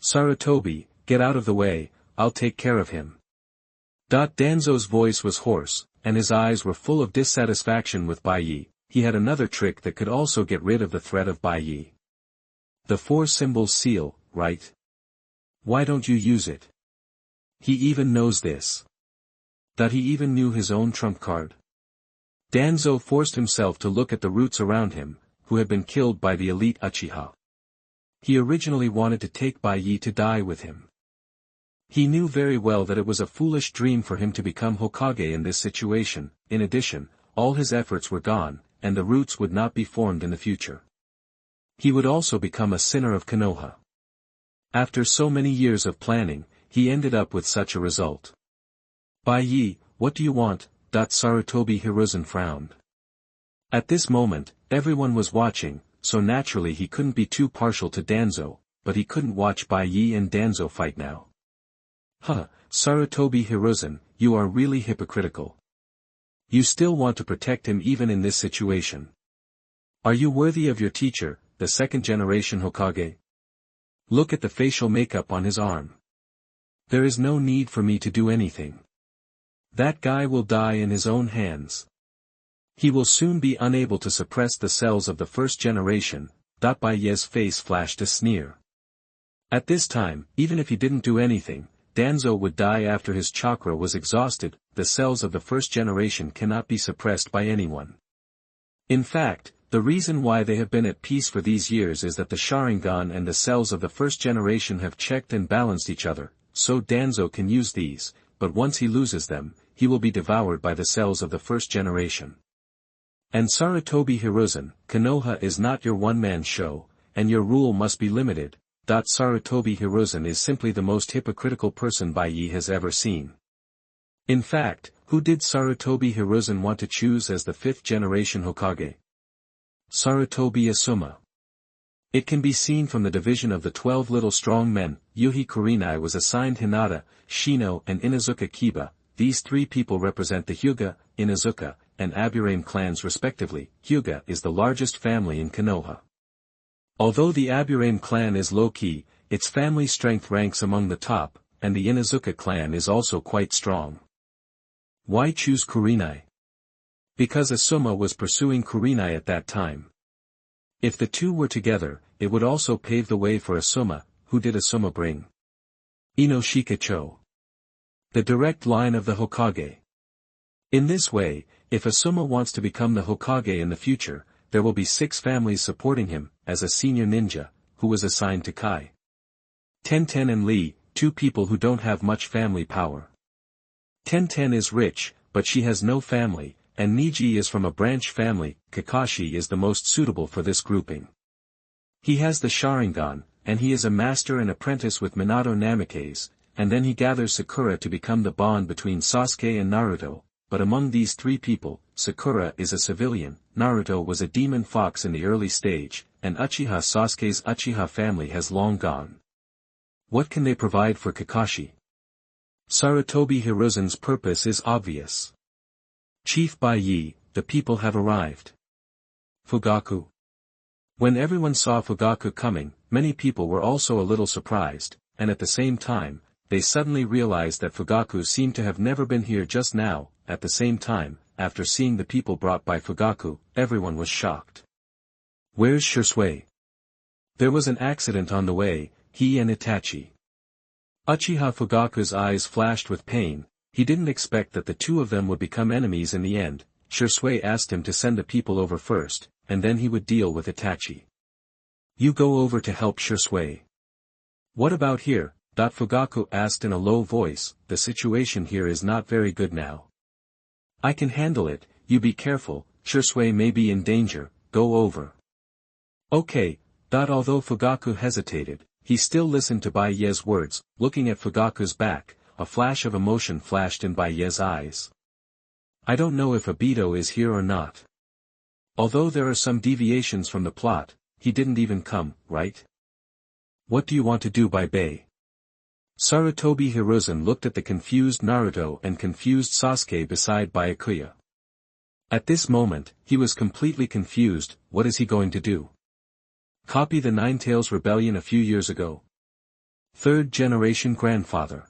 Speaker 1: Sarutobi, get out of the way, I'll take care of him. Danzo's voice was hoarse, and his eyes were full of dissatisfaction with Bai Yi. He had another trick that could also get rid of the threat of Bai Yi. The 4 symbols seal, right? Why don't you use it? He even knows this. That he even knew his own trump card. Danzo forced himself to look at the roots around him, who had been killed by the elite Uchiha. He originally wanted to take Bai Yi to die with him. He knew very well that it was a foolish dream for him to become Hokage in this situation. In addition, all his efforts were gone, and the roots would not be formed in the future. He would also become a sinner of Konoha. After so many years of planning, he ended up with such a result. Bai Yi, what do you want? Sarutobi Hiruzen frowned. At this moment, everyone was watching, so naturally he couldn't be too partial to Danzo, but he couldn't watch Bai Yi and Danzo fight now. Sarutobi Hiruzen, you are really hypocritical. You still want to protect him even in this situation. Are you worthy of your teacher, the second-generation Hokage? Look at the facial makeup on his arm. There is no need for me to do anything. That guy will die in his own hands. He will soon be unable to suppress the cells of the first generation. Bai Yi's face flashed a sneer. At this time, even if he didn't do anything, Danzo would die after his chakra was exhausted. The cells of the first generation cannot be suppressed by anyone. In fact, the reason why they have been at peace for these years is that the Sharingan and the cells of the first generation have checked and balanced each other, so Danzo can use these, but once he loses them, he will be devoured by the cells of the first generation. And Sarutobi Hiruzen, Konoha is not your one-man show, and your rule must be limited. Sarutobi Hiruzen is simply the most hypocritical person Bai Yi has ever seen. In fact, who did Sarutobi Hiruzen want to choose as the 5th generation Hokage? Sarutobi Asuma. It can be seen from the division of the 12 little strong men. Yuhi Kurenai was assigned Hinata, Shino and Inazuka Kiba. These 3 people represent the Hyuga, Inazuka, and Aburame clans respectively. Hyuga is the largest family in Konoha. Although the Aburame clan is low-key, its family strength ranks among the top, and the Inazuka clan is also quite strong. Why choose Kurenai? Because Asuma was pursuing Kurenai at that time. If the two were together, it would also pave the way for Asuma. Who did Asuma bring? Inoshika-cho. The direct line of the Hokage. In this way, if Asuma wants to become the Hokage in the future, there will be 6 families supporting him, as a senior ninja, who was assigned to Kai. Tenten and Lee, 2 people who don't have much family power. Tenten is rich, but she has no family, and Niji is from a branch family. Kakashi is the most suitable for this grouping. He has the Sharingan, and he is a master and apprentice with Minato Namikaze, and then he gathers Sakura to become the bond between Sasuke and Naruto. But among these 3 people, Sakura is a civilian, Naruto was a demon fox in the early stage, and Uchiha Sasuke's Uchiha family has long gone. What can they provide for Kakashi? Sarutobi Hiruzen's purpose is obvious. Chief Bai Yi, the people have arrived. Fugaku. When everyone saw Fugaku coming, many people were also a little surprised, and at the same time, they suddenly realized that Fugaku seemed to have never been here just now. At the same time, after seeing the people brought by Fugaku, everyone was shocked. Where's Shenwei? There was an accident on the way, he and Itachi. Uchiha Fugaku's eyes flashed with pain. He didn't expect that the 2 of them would become enemies in the end. Shenwei asked him to send the people over first, and then he would deal with Itachi. You go over to help Shenwei. What about here? Fugaku asked in a low voice. The situation here is not very good now. I can handle it, you be careful, Shenwei may be in danger, go over. Okay. Although Fugaku hesitated, he still listened to Bai Yi's words. Looking at Fugaku's back, a flash of emotion flashed in Bai Yi's eyes. I don't know if Obito is here or not. Although there are some deviations from the plot, he didn't even come, right? What do you want to do, Bai Bei? Sarutobi Hiruzen looked at the confused Naruto and confused Sasuke beside Byakuya. At this moment, he was completely confused. What is he going to do? Copy the Nine Tails Rebellion a few years ago? 3rd generation grandfather.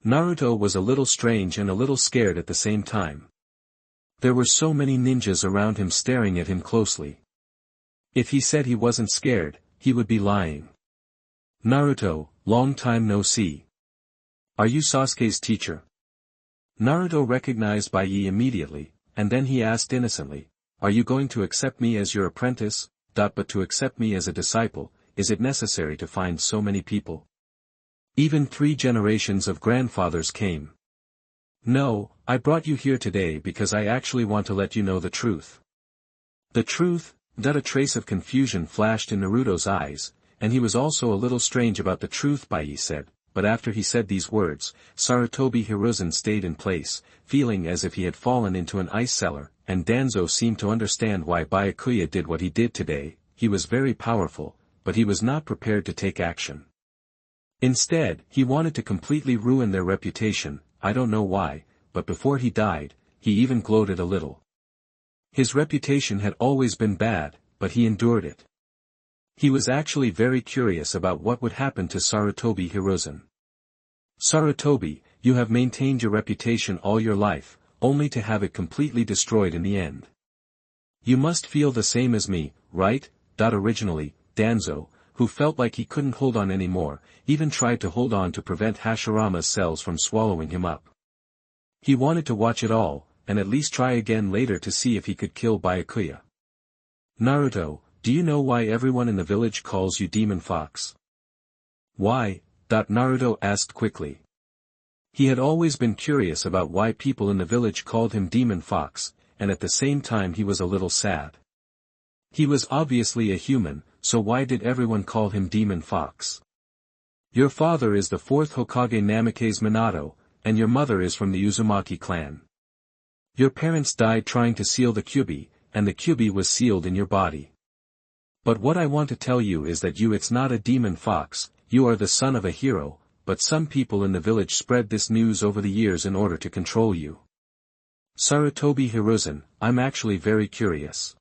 Speaker 1: Naruto was a little strange and a little scared at the same time. There were so many ninjas around him staring at him closely. If he said he wasn't scared, he would be lying. Naruto, long time no see. Are you Sasuke's teacher? Naruto recognized Bai immediately, and then he asked innocently, are you going to accept me as your apprentice? But to accept me as a disciple, is it necessary to find so many people? Even 3 generations of grandfathers came. No, I brought you here today because I actually want to let you know the truth. The truth? A trace of confusion flashed in Naruto's eyes, and he was also a little strange about the truth Bai said, but after he said these words, Sarutobi Hiruzen stayed in place, feeling as if he had fallen into an ice cellar, and Danzo seemed to understand why Byakuya did what he did today. He was very powerful, but he was not prepared to take action. Instead, he wanted to completely ruin their reputation, I don't know why, but before he died, he even gloated a little. His reputation had always been bad, but he endured it. He was actually very curious about what would happen to Sarutobi Hiruzen. Sarutobi, you have maintained your reputation all your life, only to have it completely destroyed in the end. You must feel the same as me, right? Originally, Danzo, who felt like he couldn't hold on anymore, even tried to hold on to prevent Hashirama's cells from swallowing him up. He wanted to watch it all, and at least try again later to see if he could kill Byakuya. Naruto, do you know why everyone in the village calls you Demon Fox? Why? Naruto asked quickly. He had always been curious about why people in the village called him Demon Fox, and at the same time he was a little sad. He was obviously a human, so why did everyone call him Demon Fox? Your father is the 4th Hokage Namikaze Minato, and your mother is from the Uzumaki clan. Your parents died trying to seal the Kyuubi, and the Kyuubi was sealed in your body. But what I want to tell you is that it's not a demon fox, you are the son of a hero, but some people in the village spread this news over the years in order to control you. Sarutobi Hiruzen, I'm actually very curious.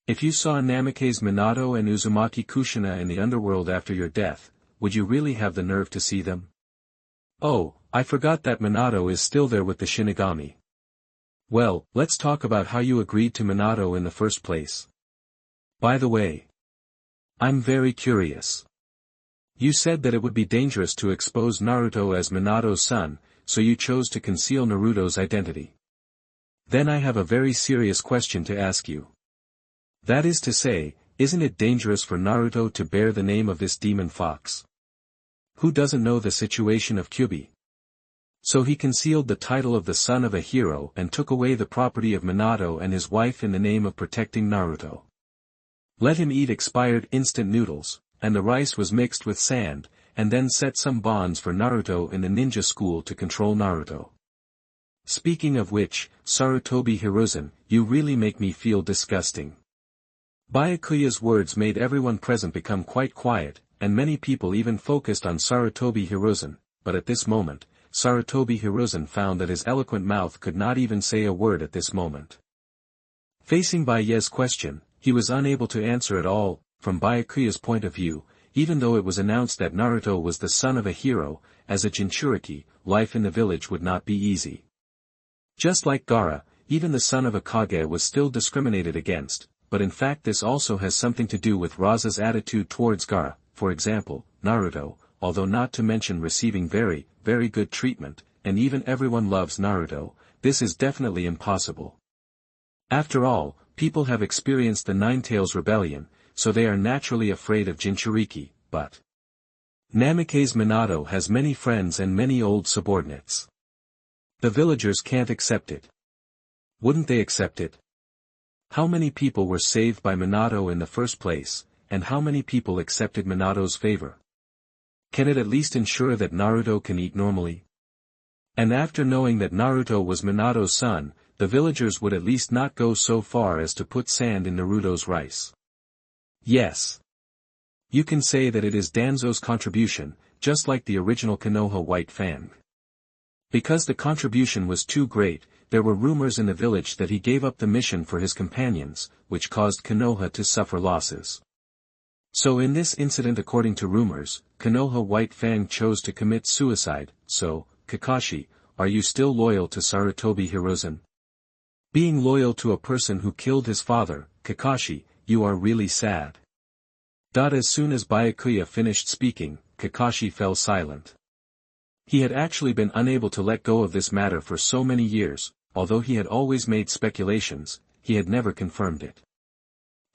Speaker 1: If you saw Namikaze Minato and Uzumaki Kushina in the underworld after your death, would you really have the nerve to see them? Oh, I forgot that Minato is still there with the Shinigami. Well, let's talk about how you agreed to Minato in the first place. By the way, I'm very curious. You said that it would be dangerous to expose Naruto as Minato's son, so you chose to conceal Naruto's identity. Then I have a very serious question to ask you. That is to say, isn't it dangerous for Naruto to bear the name of this demon fox? Who doesn't know the situation of Kyuubi? So he concealed the title of the son of a hero and took away the property of Minato and his wife in the name of protecting Naruto. Let him eat expired instant noodles, and the rice was mixed with sand, and then set some bonds for Naruto in the ninja school to control Naruto. Speaking of which, Sarutobi Hiruzen, you really make me feel disgusting. Byakuya's words made everyone present become quite quiet, and many people even focused on Sarutobi Hiruzen, but at this moment, Sarutobi Hiruzen found that his eloquent mouth could not even say a word at this moment. Facing Baiye's question, he was unable to answer at all. From Byakuya's point of view, even though it was announced that Naruto was the son of a hero, as a Jinchuriki, life in the village would not be easy. Just like Gaara, even the son of a Kage was still discriminated against, but in fact this also has something to do with Raza's attitude towards Gaara. For example, Naruto, although not to mention receiving very, very good treatment, and even everyone loves Naruto, this is definitely impossible. After all, people have experienced the Nine-Tails Rebellion, so they are naturally afraid of Jinchuriki, but Namikaze Minato has many friends and many old subordinates. The villagers can't accept it. Wouldn't they accept it? How many people were saved by Minato in the first place, and how many people accepted Minato's favor? Can it at least ensure that Naruto can eat normally? And after knowing that Naruto was Minato's son, the villagers would at least not go so far as to put sand in Naruto's rice. Yes. You can say that it is Danzo's contribution, just like the original Konoha White Fang. Because the contribution was too great, there were rumors in the village that he gave up the mission for his companions, which caused Konoha to suffer losses. So in this incident, according to rumors, Konoha White Fang chose to commit suicide, so Kakashi, are you still loyal to Sarutobi Hiruzen? Being loyal to a person who killed his father, Kakashi, you are really sad. As soon as Byakuya finished speaking, Kakashi fell silent. He had actually been unable to let go of this matter for so many years, although he had always made speculations, he had never confirmed it.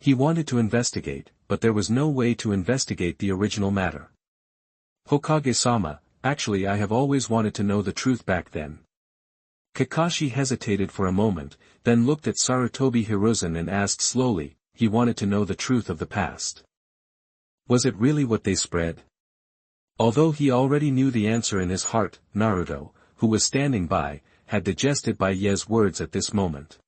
Speaker 1: He wanted to investigate, but there was no way to investigate the original matter. Hokage-sama, actually I have always wanted to know the truth back then. Kakashi hesitated for a moment, then looked at Sarutobi Hiruzen and asked slowly, he wanted to know the truth of the past. Was it really what they spread? Although he already knew the answer in his heart, Naruto, who was standing by, had digested Byakuya's words at this moment.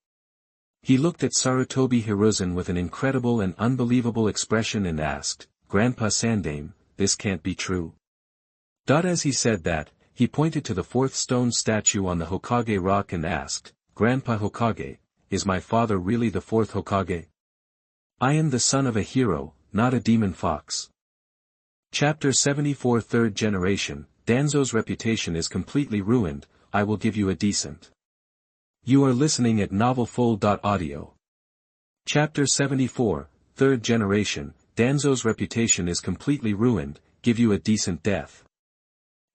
Speaker 1: He looked at Sarutobi Hiruzen with an incredible and unbelievable expression and asked, Grandpa Sandame, this can't be true. As he said that, he pointed to the fourth stone statue on the Hokage rock and asked, Grandpa Hokage, is my father really the fourth Hokage? I am the son of a hero, not a demon fox. Chapter 74 Third Generation, Danzo's reputation is completely ruined, I will give you a decent. You are listening at novelfull.audio. Chapter 74, Third Generation, Danzo's reputation is completely ruined, give you a decent death.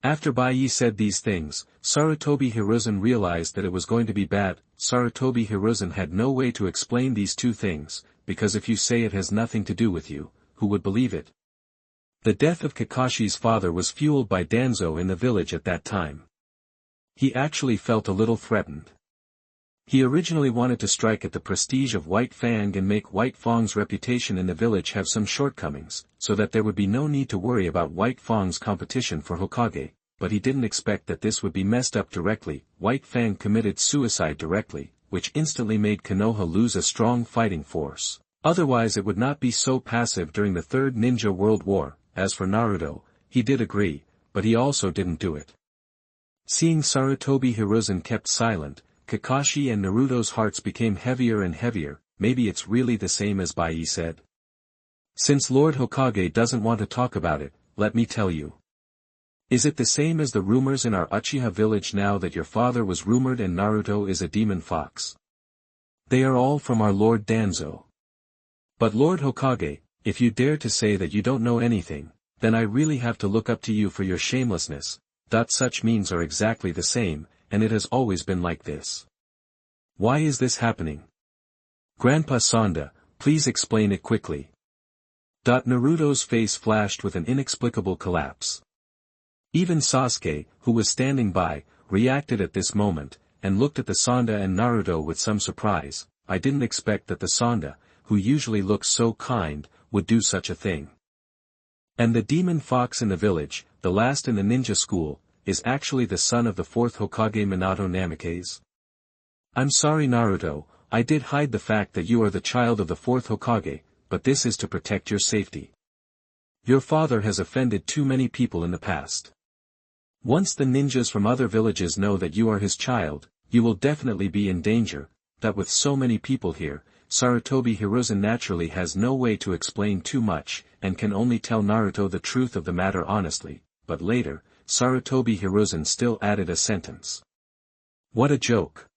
Speaker 1: After Byakuya said these things, Sarutobi Hiruzen realized that it was going to be bad. Sarutobi Hiruzen had no way to explain these two things, because if you say it has nothing to do with you, who would believe it? The death of Kakashi's father was fueled by Danzo in the village at that time. He actually felt a little threatened. He originally wanted to strike at the prestige of White Fang and make White Fang's reputation in the village have some shortcomings, so that there would be no need to worry about White Fang's competition for Hokage, but he didn't expect that this would be messed up directly. White Fang committed suicide directly, which instantly made Konoha lose a strong fighting force. Otherwise it would not be so passive during the Third Ninja World War. As for Naruto, he did agree, but he also didn't do it. Seeing Sarutobi Hiruzen kept silent, Kakashi and Naruto's hearts became heavier and heavier. Maybe it's really the same as Byakuya said. Since Lord Hokage doesn't want to talk about it, let me tell you. Is it the same as the rumors in our Uchiha village now that your father was rumored and Naruto is a demon fox? They are all from our Lord Danzo. But Lord Hokage, if you dare to say that you don't know anything, then I really have to look up to you for your shamelessness. Such means are exactly the same, and it has always been like this. Why is this happening? Grandpa Sanda, please explain it quickly. Naruto's face flashed with an inexplicable collapse. Even Sasuke, who was standing by, reacted at this moment, and looked at the Sanda and Naruto with some surprise. I didn't expect that the Sanda, who usually looks so kind, would do such a thing. And the demon fox in the village, the last in the ninja school, is actually the son of the fourth Hokage Minato Namikaze? I'm sorry Naruto, I did hide the fact that you are the child of the fourth Hokage, but this is to protect your safety. Your father has offended too many people in the past. Once the ninjas from other villages know that you are his child, you will definitely be in danger. With so many people here, Sarutobi Hiruzen naturally has no way to explain too much, and can only tell Naruto the truth of the matter honestly, but later, Sarutobi Hiruzen still added a sentence. What a joke.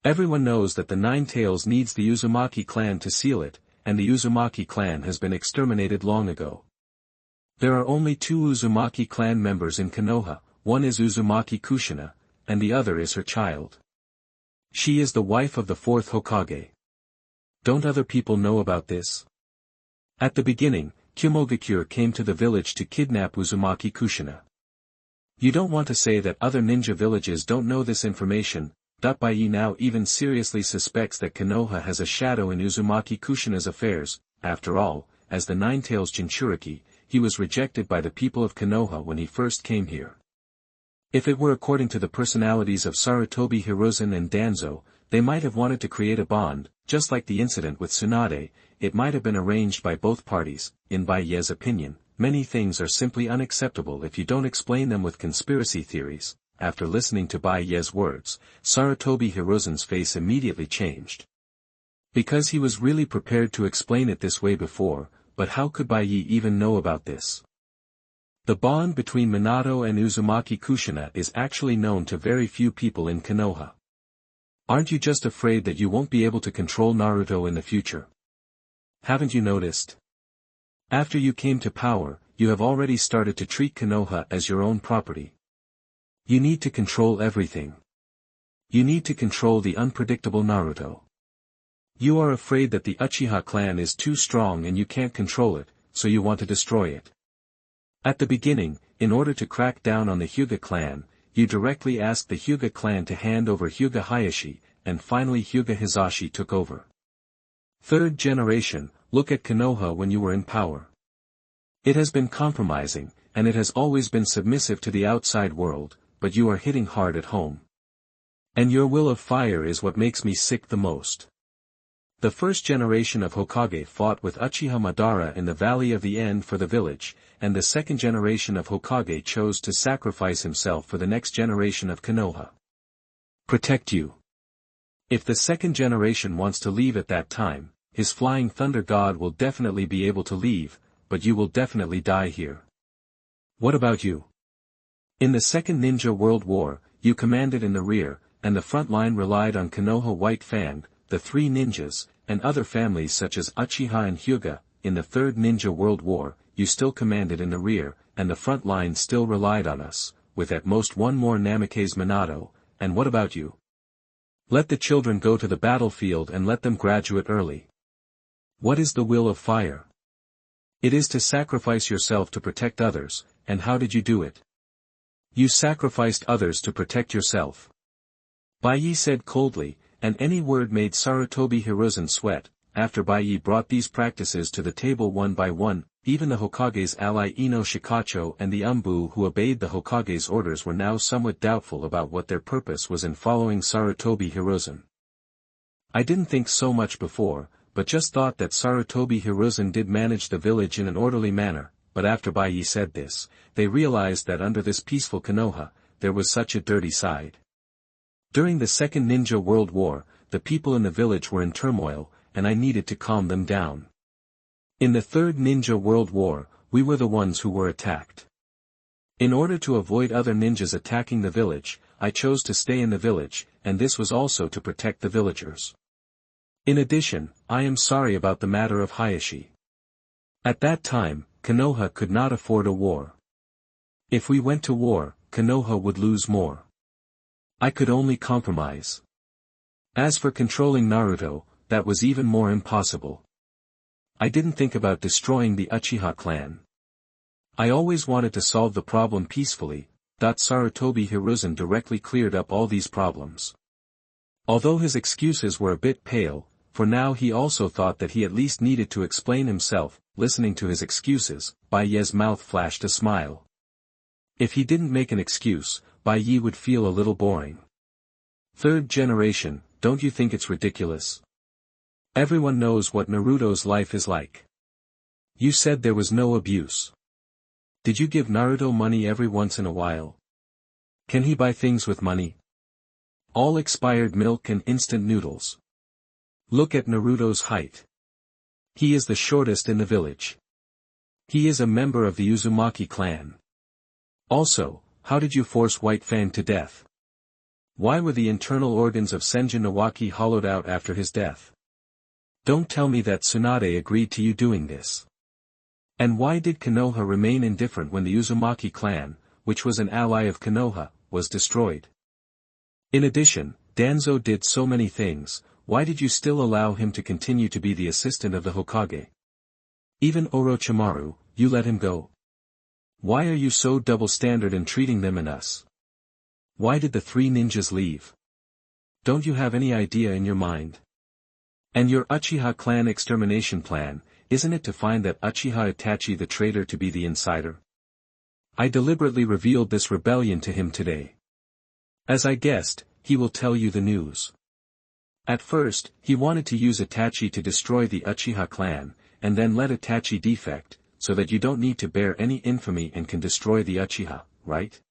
Speaker 1: Everyone knows that the Nine Tails needs the Uzumaki clan to seal it, and the Uzumaki clan has been exterminated long ago. There are only two Uzumaki clan members in Konoha, one is Uzumaki Kushina, and the other is her child. She is the wife of the fourth Hokage. Don't other people know about this? At the beginning, Kumogakure came to the village to kidnap Uzumaki Kushina. You don't want to say that other ninja villages don't know this information. Byakuya now even seriously suspects that Konoha has a shadow in Uzumaki Kushina's affairs. After all, as the Nine-Tails Jinchuriki, he was rejected by the people of Konoha when he first came here. If it were according to the personalities of Sarutobi Hiruzen and Danzo, they might have wanted to create a bond, just like the incident with Tsunade. It might have been arranged by both parties. In Byakuya's opinion, many things are simply unacceptable if you don't explain them with conspiracy theories. After listening to Byakuya's words, Sarutobi Hiruzen's face immediately changed. Because he was really prepared to explain it this way before, but how could Byakuya even know about this? The bond between Minato and Uzumaki Kushina is actually known to very few people in Konoha. Aren't you just afraid that you won't be able to control Naruto in the future? Haven't you noticed? After you came to power, you have already started to treat Konoha as your own property. You need to control everything. You need to control the unpredictable Naruto. You are afraid that the Uchiha clan is too strong and you can't control it, so you want to destroy it. At the beginning, in order to crack down on the Hyuga clan, you directly asked the Hyuga clan to hand over Hyuga Hayashi, and finally Hyuga Hizashi took over. Third generation, look at Konoha when you were in power. It has been compromising, and it has always been submissive to the outside world, but you are hitting hard at home. And your will of fire is what makes me sick the most. The first generation of Hokage fought with Uchiha Madara in the Valley of the End for the village, and the second generation of Hokage chose to sacrifice himself for the next generation of Konoha. Protect you. If the second generation wants to leave at that time, his flying thunder god will definitely be able to leave, but you will definitely die here. What about you? In the Second Ninja World War, you commanded in the rear, and the front line relied on Konoha White Fang, the Three Ninjas, and other families such as Uchiha and Hyuga. In the Third Ninja World War, you still commanded in the rear, and the front line still relied on us, with at most one more Namikaze Minato, and what about you? Let the children go to the battlefield and let them graduate early. What is the will of fire? It is to sacrifice yourself to protect others, and how did you do it? You sacrificed others to protect yourself. Baiyi said coldly, and any word made Sarutobi Hiruzen sweat. After Baiyi brought these practices to the table one by one, even the Hokage's ally Ino Shikacho and the Umbu who obeyed the Hokage's orders were now somewhat doubtful about what their purpose was in following Sarutobi Hiruzen. I didn't think so much before, but just thought that Sarutobi Hiruzen did manage the village in an orderly manner, but after Baiyi said this, they realized that under this peaceful Konoha, there was such a dirty side. During the Second Ninja World War, the people in the village were in turmoil, and I needed to calm them down. In the Third Ninja World War, we were the ones who were attacked. In order to avoid other ninjas attacking the village, I chose to stay in the village, and this was also to protect the villagers. In addition, I am sorry about the matter of Hayashi. At that time, Konoha could not afford a war. If we went to war, Konoha would lose more. I could only compromise. As for controlling Naruto, that was even more impossible. I didn't think about destroying the Uchiha clan. I always wanted to solve the problem peacefully. Sarutobi Hiruzen directly cleared up all these problems. Although his excuses were a bit pale, for now he also thought that he at least needed to explain himself. Listening to his excuses, Baiyi's mouth flashed a smile. If he didn't make an excuse, Baiyi would feel a little boring. Third generation, don't you think it's ridiculous? Everyone knows what Naruto's life is like. You said there was no abuse. Did you give Naruto money every once in a while? Can he buy things with money? All expired milk and instant noodles. Look at Naruto's height. He is the shortest in the village. He is a member of the Uzumaki clan. Also, how did you force White Fang to death? Why were the internal organs of Senjin Nawaki hollowed out after his death? Don't tell me that Tsunade agreed to you doing this. And why did Konoha remain indifferent when the Uzumaki clan, which was an ally of Konoha, was destroyed? In addition, Danzo did so many things. Why did you still allow him to continue to be the assistant of the Hokage? Even Orochimaru, you let him go. Why are you so double-standard in treating them and us? Why did the three ninjas leave? Don't you have any idea in your mind? And your Uchiha clan extermination plan, isn't it to find that Uchiha Itachi the traitor to be the insider? I deliberately revealed this rebellion to him today. As I guessed, he will tell you the news. At first, he wanted to use Itachi to destroy the Uchiha clan, and then let Itachi defect, so that you don't need to bear any infamy and can destroy the Uchiha, right?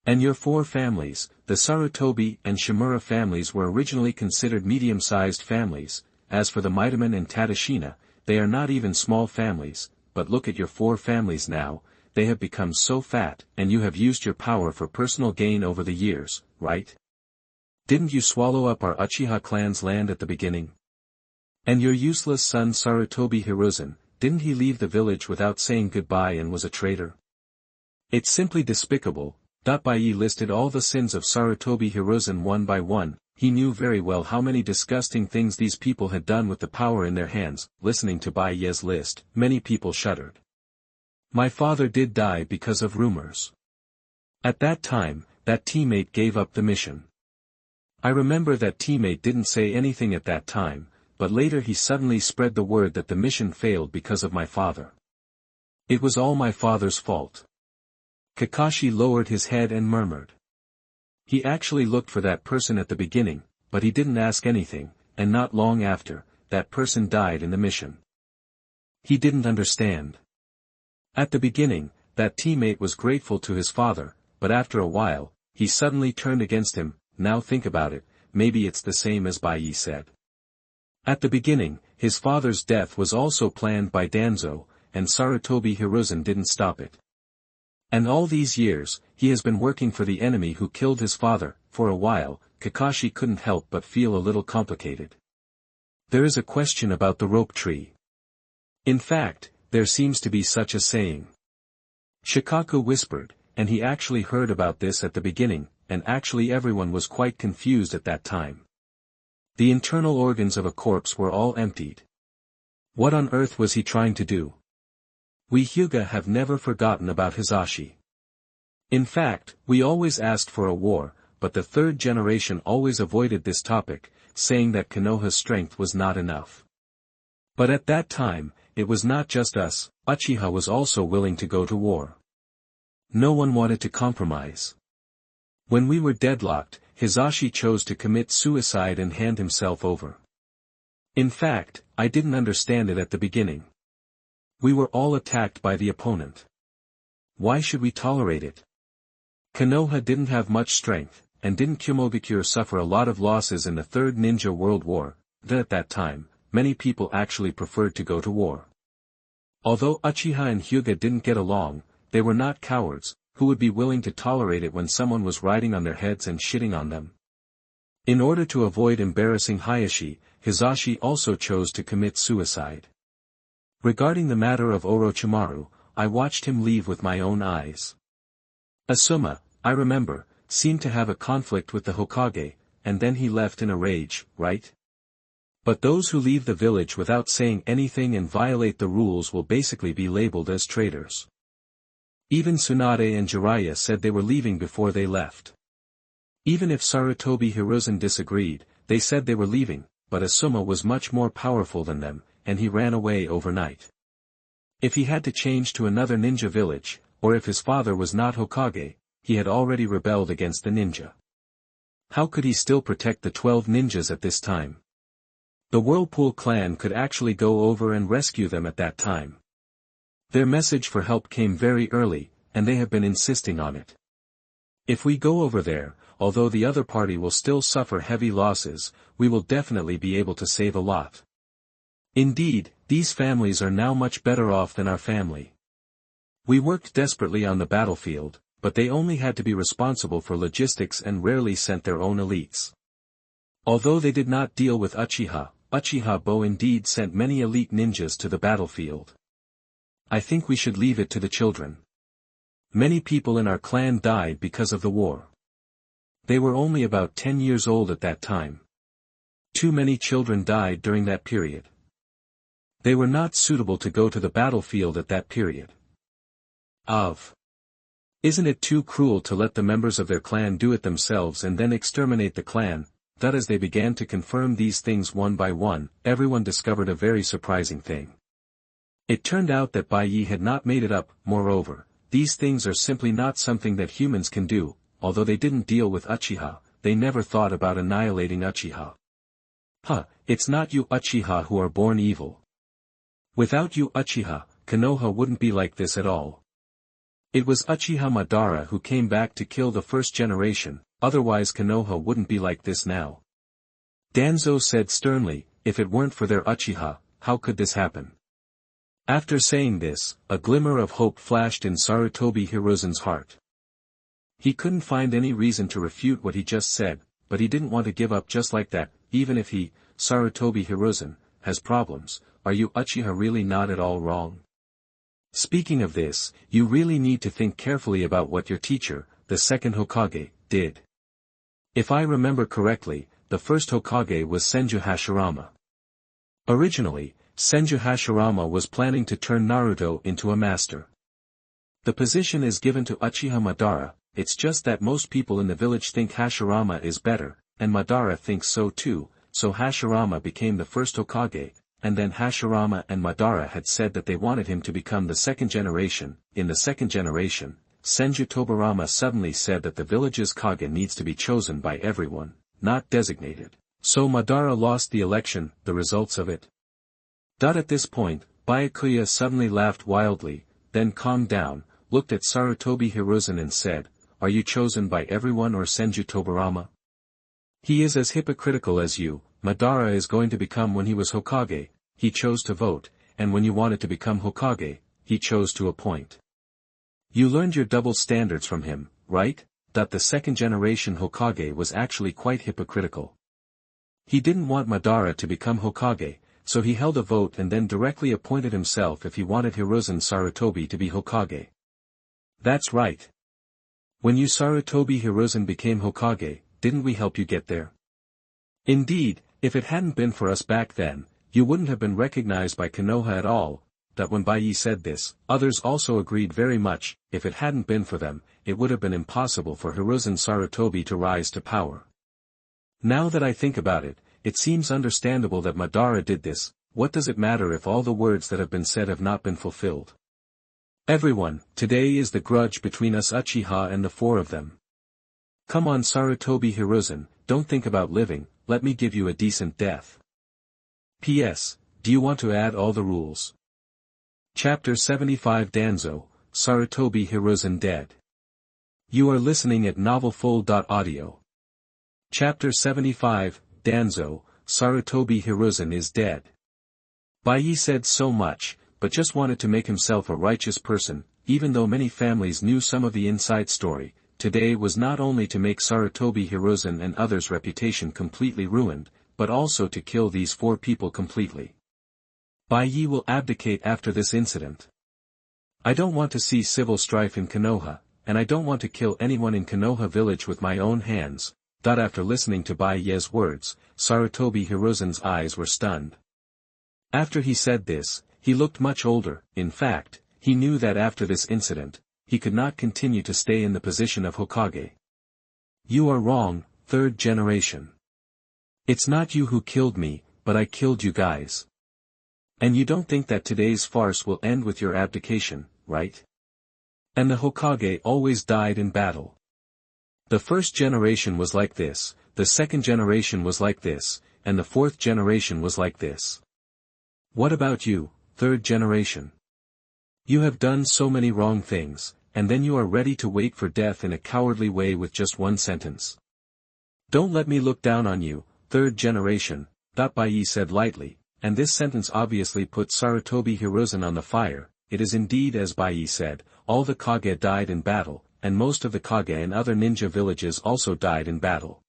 Speaker 1: And your four families, the Sarutobi and Shimura families were originally considered medium-sized families. As for the Midaman and Tadashina, they are not even small families, but look at your four families now. they have become so fat, and you have used your power for personal gain over the years, right? Didn't you swallow up our Uchiha clan's land at the beginning? And your useless son Sarutobi Hiruzen, didn't he leave the village without saying goodbye and was a traitor? It's simply despicable. Bai listed all the sins of Sarutobi Hiruzen one by one. He knew very well how many disgusting things these people had done with the power in their hands. Listening to Bai Ye's list, many people shuddered. My father did die because of rumors. At that time, that teammate gave up the mission. I remember that teammate didn't say anything at that time, but later he suddenly spread the word that the mission failed because of my father. It was all my father's fault. Kakashi lowered his head and murmured. He actually looked for that person at the beginning, but he didn't ask anything, and not long after, that person died in the mission. He didn't understand. At the beginning, that teammate was grateful to his father, but after a while, he suddenly turned against him. Now think about it, maybe it's the same as Bai Yi said. At the beginning, his father's death was also planned by Danzo, and Sarutobi Hiruzen didn't stop it. And all these years, he has been working for the enemy who killed his father. For a while, Kakashi couldn't help but feel a little complicated. There is a question about the rope tree. In fact, there seems to be such a saying. Shikaku whispered, and he actually heard about this at the beginning, and actually everyone was quite confused at that time. The internal organs of a corpse were all emptied. What on earth was he trying to do? We Hyuga have never forgotten about Hisashi. In fact, we always asked for a war, but the third generation always avoided this topic, saying that Konoha's strength was not enough. But at that time, it was not just us, Uchiha was also willing to go to war. No one wanted to compromise. When we were deadlocked, Hisashi chose to commit suicide and hand himself over. In fact, I didn't understand it at the beginning. We were all attacked by the opponent. Why should we tolerate it? Konoha didn't have much strength, and didn't Kumogakure suffer a lot of losses in the Third Ninja World War, that at that time, many people actually preferred to go to war. Although Uchiha and Hyuga didn't get along, they were not cowards, who would be willing to tolerate it when someone was riding on their heads and shitting on them. In order to avoid embarrassing Hayashi, Hisashi also chose to commit suicide. Regarding the matter of Orochimaru, I watched him leave with my own eyes. Asuma, I remember, seemed to have a conflict with the Hokage, and then he left in a rage, right? But those who leave the village without saying anything and violate the rules will basically be labeled as traitors. Even Tsunade and Jiraiya said they were leaving before they left. Even if Sarutobi Hiruzen disagreed, they said they were leaving, but Asuma was much more powerful than them, and he ran away overnight. If he had to change to another ninja village, or if his father was not Hokage, he had already rebelled against the ninja. How could he still protect the 12 ninjas at this time? The Whirlpool clan could actually go over and rescue them at that time. Their message for help came very early, and they have been insisting on it. If we go over there, although the other party will still suffer heavy losses, we will definitely be able to save a lot. Indeed, these families are now much better off than our family. We worked desperately on the battlefield, but they only had to be responsible for logistics and rarely sent their own elites. Although they did not deal with Uchiha, Uchiha Bo indeed sent many elite ninjas to the battlefield. I think we should leave it to the children. Many people in our clan died because of the war. They were only about 10 years old at that time. Too many children died during that period. They were not suitable to go to the battlefield at that period. Isn't it too cruel to let the members of their clan do it themselves and then exterminate the clan? That as they began to confirm these things one by one, everyone discovered a very surprising thing. It turned out that Bai Yi had not made it up. Moreover, these things are simply not something that humans can do. Although they didn't deal with Uchiha, they never thought about annihilating Uchiha. It's not you Uchiha who are born evil. Without you Uchiha, Konoha wouldn't be like this at all. It was Uchiha Madara who came back to kill the first generation, otherwise Konoha wouldn't be like this now. Danzo said sternly, if it weren't for their Uchiha, how could this happen? After saying this, a glimmer of hope flashed in Sarutobi Hiruzen's heart. He couldn't find any reason to refute what he just said, but he didn't want to give up just like that, even if he, Sarutobi Hiruzen, has problems. Are you Uchiha really not at all wrong? Speaking of this, you really need to think carefully about what your teacher, the second Hokage, did. If I remember correctly, the first Hokage was Senju Hashirama. Originally, Senju Hashirama was planning to turn Naruto into a master. The position is given to Uchiha Madara. It's just that most people in the village think Hashirama is better, and Madara thinks so too, so Hashirama became the first Hokage, and then Hashirama and Madara had said that they wanted him to become the second generation. In the second generation, Senju Tobirama suddenly said that the village's Kage needs to be chosen by everyone, not designated, so Madara lost the election, the results of it. At this point, Byakuya suddenly laughed wildly, then calmed down, looked at Sarutobi Hiruzen and said, "Are you chosen by everyone or Senju Tobirama? He is as hypocritical as you. Madara is going to become when he was Hokage, he chose to vote, and when you wanted to become Hokage, he chose to appoint. You learned your double standards from him, right?" The second generation Hokage was actually quite hypocritical. He didn't want Madara to become Hokage, so he held a vote and then directly appointed himself if he wanted Hiruzen Sarutobi to be Hokage. That's right. When you Sarutobi Hiruzen became Hokage, didn't we help you get there? Indeed, if it hadn't been for us back then, you wouldn't have been recognized by Konoha at all. When Bai said this, others also agreed very much. If it hadn't been for them, it would have been impossible for Hiruzen Sarutobi to rise to power. Now that I think about it, it seems understandable that Madara did this. What does it matter if all the words that have been said have not been fulfilled? Everyone, today is the grudge between us Uchiha and the four of them. Come on Sarutobi Hiruzen, don't think about living, let me give you a decent death. P.S. Do you want to add all the rules? Chapter 75 Danzo, Sarutobi Hiruzen dead. You are listening at novelfull.audio. Chapter 75, Danzo, Sarutobi Hiruzen is dead. Bai said so much, but just wanted to make himself a righteous person, even though many families knew some of the inside story. Today was not only to make Sarutobi Hiruzen and others' reputation completely ruined, but also to kill these four people completely. Bai will abdicate after this incident. I don't want to see civil strife in Konoha, and I don't want to kill anyone in Konoha village with my own hands. After listening to Bai's words, Sarutobi Hiruzen's eyes were stunned. After he said this, he looked much older. In fact, he knew that after this incident, he could not continue to stay in the position of Hokage. You are wrong, third generation. It's not you who killed me, but I killed you guys. And you don't think that today's farce will end with your abdication, right? And the Hokage always died in battle. The first generation was like this, the second generation was like this, and the fourth generation was like this. What about you, third generation? You have done so many wrong things, and then you are ready to wait for death in a cowardly way with just one sentence. Don't let me look down on you, third generation, Bai said lightly, and this sentence obviously put Sarutobi Hiruzen on the fire. It is indeed as Bai said, all the Kage died in battle, and most of the Kage and other ninja villages also died in battle.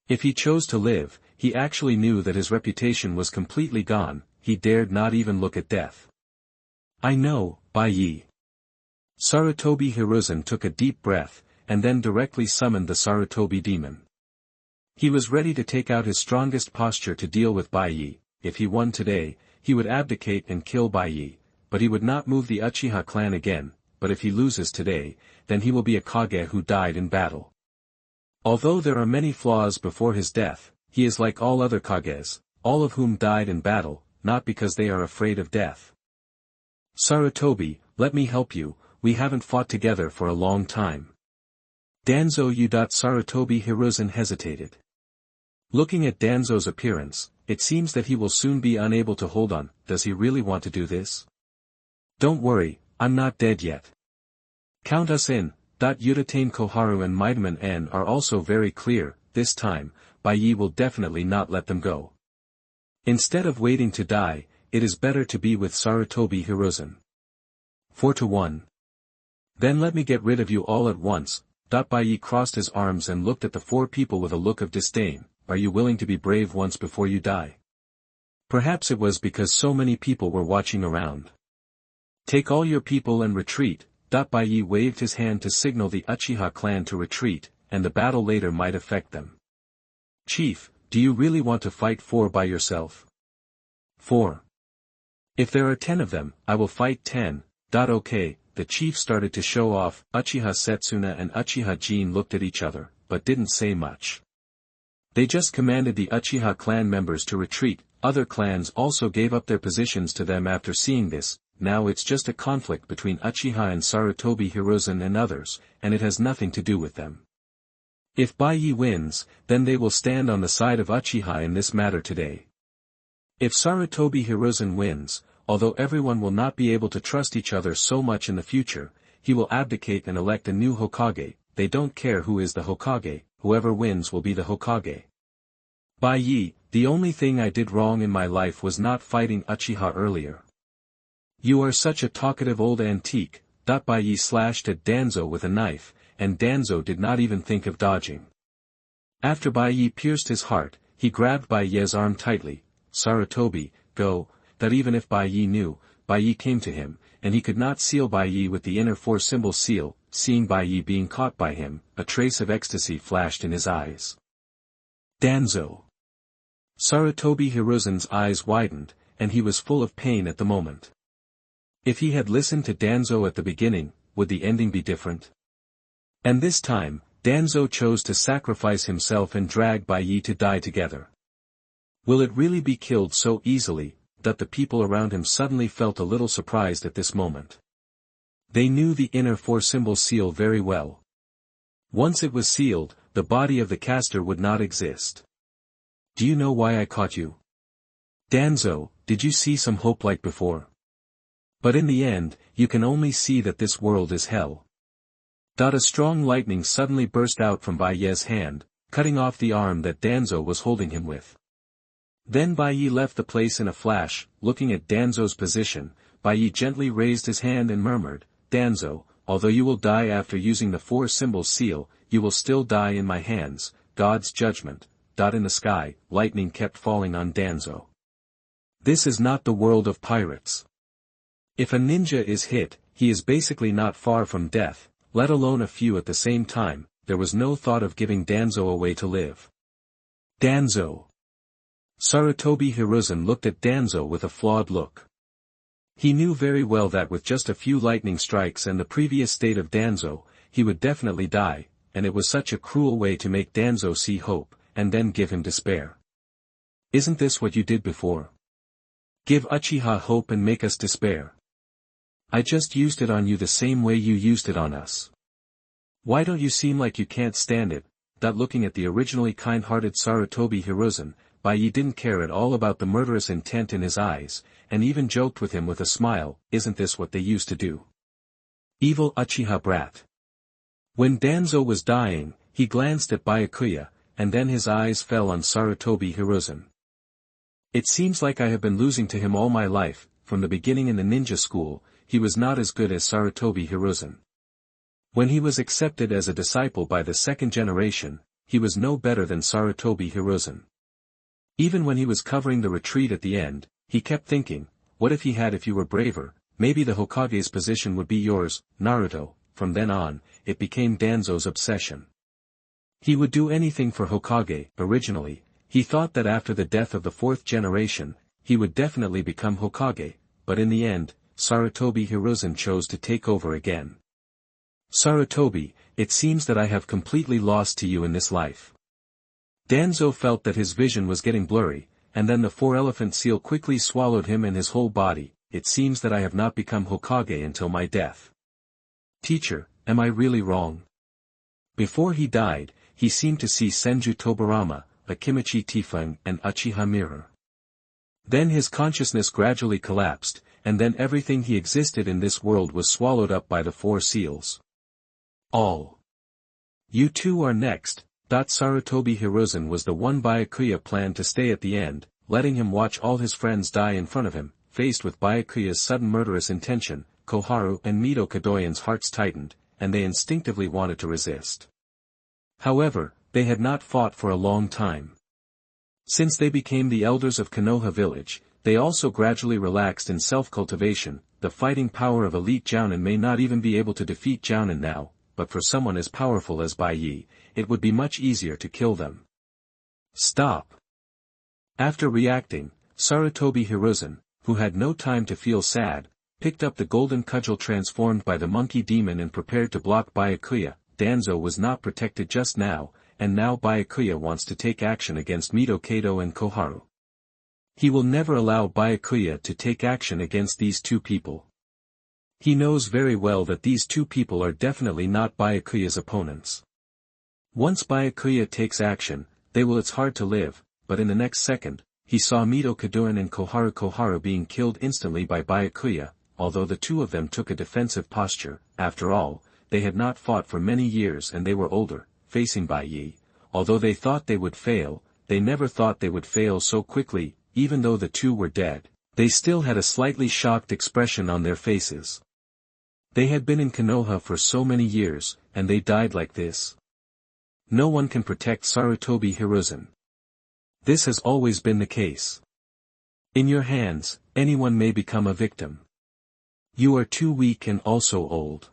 Speaker 1: If he chose to live, he actually knew that his reputation was completely gone, he dared not even look at death. I know, Bai. Sarutobi Hiruzen took a deep breath, and then directly summoned the Sarutobi demon. He was ready to take out his strongest posture to deal with Bai. If he won today, he would abdicate and kill Bai, but he would not move the Uchiha clan again. But if he loses today, then he will be a Kage who died in battle. Although there are many flaws before his death, he is like all other Kages, all of whom died in battle, not because they are afraid of death. Sarutobi, let me help you, we haven't fought together for a long time. Danzo you. Sarutobi Hiruzen hesitated. Looking at Danzo's appearance, it seems that he will soon be unable to hold on. Does he really want to do this? Don't worry, I'm not dead yet. Count us in. Utatane Koharu and Mightyman N are also very clear. This time, Bai will definitely not let them go. Instead of waiting to die, it is better to be with Sarutobi Hiruzen. 4-1. Then let me get rid of you all at once. Bai crossed his arms and looked at the 4 people with a look of disdain. Are you willing to be brave once before you die? Perhaps it was because so many people were watching around. Take all your people and retreat. Bai waved his hand to signal the Uchiha clan to retreat, and the battle later might affect them. Chief, do you really want to fight 4 by yourself? 4. If there are 10 of them, I will fight 10. Okay, the chief started to show off. Uchiha Setsuna and Uchiha Jin looked at each other, but didn't say much. They just commanded the Uchiha clan members to retreat. Other clans also gave up their positions to them after seeing this. Now it's just a conflict between Uchiha and Sarutobi Hiruzen and others, and it has nothing to do with them. If Bai wins, then they will stand on the side of Uchiha in this matter today. If Sarutobi Hiruzen wins, although everyone will not be able to trust each other so much in the future, he will abdicate and elect a new Hokage. They don't care who is the Hokage, whoever wins will be the Hokage. Bai, the only thing I did wrong in my life was not fighting Uchiha earlier. You are such a talkative old antique. Bai slashed at Danzo with a knife, and Danzo did not even think of dodging. After Bai pierced his heart, he grabbed Bai's arm tightly. Sarutobi, go. That even if Bai knew, Bai came to him, and he could not seal Bai with the inner 4 symbol seal. Seeing Bai being caught by him, a trace of ecstasy flashed in his eyes. Danzo. Sarutobi Hiruzen's eyes widened, and he was full of pain at the moment. If he had listened to Danzo at the beginning, would the ending be different? And this time, Danzo chose to sacrifice himself and drag Bai to die together. Will it really be killed so easily? That the people around him suddenly felt a little surprised at this moment. They knew the inner 4 symbol seal very well. Once it was sealed, the body of the caster would not exist. Do you know why I caught you? Danzo, did you see some hope like before? But in the end, you can only see that this world is hell. A strong lightning suddenly burst out from Bai's hand, cutting off the arm that Danzo was holding him with. Then Bai left the place in a flash. Looking at Danzo's position, Bai gently raised his hand and murmured, Danzo, although you will die after using the 4 symbol seal, you will still die in my hands. God's judgment. In the sky, lightning kept falling on Danzo. This is not the world of pirates. If a ninja is hit, he is basically not far from death, let alone a few at the same time. There was no thought of giving Danzo away to live. Danzo. Sarutobi Hiruzen looked at Danzo with a flawed look. He knew very well that with just a few lightning strikes and the previous state of Danzo, he would definitely die, and it was such a cruel way to make Danzo see hope, and then give him despair. Isn't this what you did before? Give Uchiha hope and make us despair. I just used it on you the same way you used it on us. Why don't you seem like you can't stand it? Looking at the originally kind-hearted Sarutobi Hiruzen, Bai didn't care at all about the murderous intent in his eyes, and even joked with him with a smile. Isn't this what they used to do? Evil Uchiha brat. When Danzo was dying, he glanced at Byakuya, and then his eyes fell on Sarutobi Hiruzen. It seems like I have been losing to him all my life. From the beginning in the ninja school, he was not as good as Sarutobi Hiruzen. When he was accepted as a disciple by the 2nd generation, he was no better than Sarutobi Hiruzen. Even when he was covering the retreat at the end, he kept thinking, what if you were braver, maybe the Hokage's position would be yours, Naruto. From then on, it became Danzo's obsession. He would do anything for Hokage. Originally, he thought that after the death of the 4th generation, he would definitely become Hokage, but in the end, Sarutobi Hiruzen chose to take over again. Sarutobi, it seems that I have completely lost to you in this life. Danzo felt that his vision was getting blurry, and then the 4-elephant seal quickly swallowed him and his whole body. It seems that I have not become Hokage until my death. Teacher, am I really wrong? Before he died, he seemed to see Senju Tobarama, Akimichi Tifeng and Uchiha Mirror. Then his consciousness gradually collapsed, and then everything he existed in this world was swallowed up by the 4 seals. All. You two are next. Sarutobi Hiruzen was the one Byakuya planned to stay at the end, letting him watch all his friends die in front of him. faced with Byakuya's sudden murderous intention, Koharu and Mito Kadoyan's hearts tightened, and they instinctively wanted to resist. However, they had not fought for a long time. Since they became the elders of Konoha village, they also gradually relaxed in self-cultivation. The fighting power of elite Jounin may not even be able to defeat Jounin now, but for someone as powerful as Bai Yi, it would be much easier to kill them. Stop! After reacting, Sarutobi Hiruzen, who had no time to feel sad, picked up the golden cudgel transformed by the monkey demon and prepared to block Byakuya. Danzo was not protected just now, and now Byakuya wants to take action against Mito Kato and Koharu. He will never allow Byakuya to take action against these two people. He knows very well that these two people are definitely not Byakuya's opponents. Once Byakuya takes action, it's hard to live, but in the next second, he saw Mito Kadoyan and Koharu being killed instantly by Byakuya, although the two of them took a defensive posture. After all, they had not fought for many years and they were older, facing Bai Yi. Although they thought they would fail, they never thought they would fail so quickly. Even though the two were dead, they still had a slightly shocked expression on their faces. They had been in Konoha for so many years, and they died like this. No one can protect Sarutobi Hiruzen. This has always been the case. In your hands, anyone may become a victim. You are too weak and also old.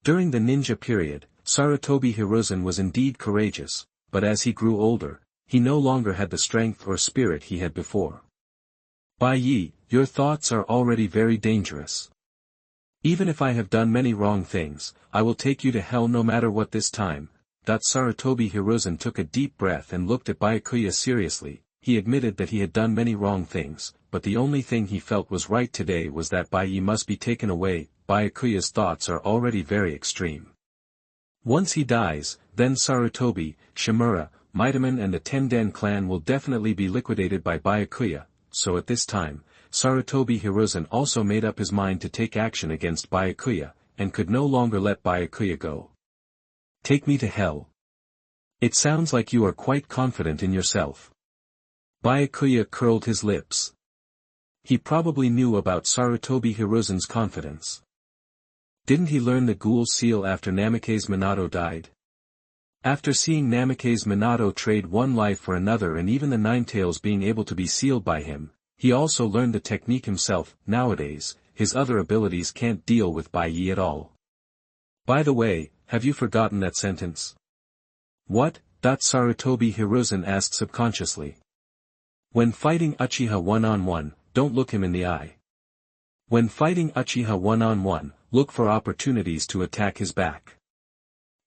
Speaker 1: During the ninja period, Sarutobi Hiruzen was indeed courageous, but as he grew older, he no longer had the strength or spirit he had before. Bai Yi, your thoughts are already very dangerous. Even if I have done many wrong things, I will take you to hell no matter what this time. Sarutobi Hiruzen took a deep breath and looked at Byakuya seriously. He admitted that he had done many wrong things, but the only thing he felt was right today was that Bai Yi must be taken away. Byakuya's thoughts are already very extreme. Once he dies, then Sarutobi, Shimura, Mitaman and the Tenden clan will definitely be liquidated by Byakuya, so at this time, Sarutobi Hiruzen also made up his mind to take action against Byakuya, and could no longer let Byakuya go. Take me to hell. It sounds like you are quite confident in yourself. Byakuya curled his lips. He probably knew about Sarutobi Hiruzen's confidence. Didn't he learn the ghoul seal after Namake's Minato died? After seeing Namake's Minato trade one life for another and even the Ninetales being able to be sealed by him, he also learned the technique himself. Nowadays, his other abilities can't deal with Bai Yi at all. By the way, have you forgotten that sentence? What? Sarutobi Hiruzen asked subconsciously. When fighting Uchiha one-on-one, don't look him in the eye. When fighting Uchiha one-on-one, look for opportunities to attack his back.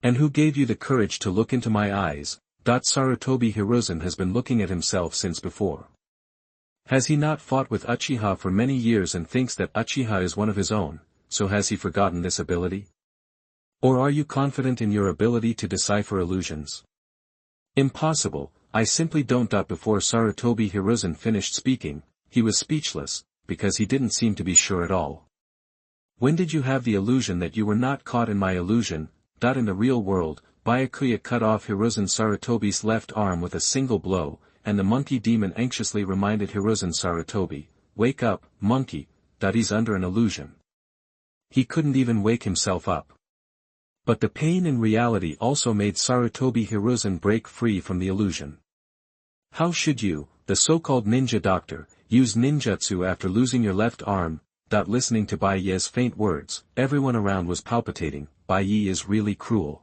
Speaker 1: And who gave you the courage to look into my eyes? Sarutobi Hiruzen has been looking at himself since before. Has he not fought with Uchiha for many years and thinks that Uchiha is one of his own, so has he forgotten this ability? Or are you confident in your ability to decipher illusions? Impossible, I simply don't. Before Sarutobi Hiruzen finished speaking, he was speechless, because he didn't seem to be sure at all. When did you have the illusion that you were not caught in my illusion? In the real world, Byakuya cut off Hiruzen Sarutobi's left arm with a single blow, and the monkey demon anxiously reminded Hiruzen Sarutobi, "Wake up, monkey, he's under an illusion." He couldn't even wake himself up. But the pain in reality also made Sarutobi Hiruzen break free from the illusion. How should you, the so-called ninja doctor, use ninjutsu after losing your left arm? Listening to Bai Yi's faint words, everyone around was palpitating. Bai Yi is really cruel.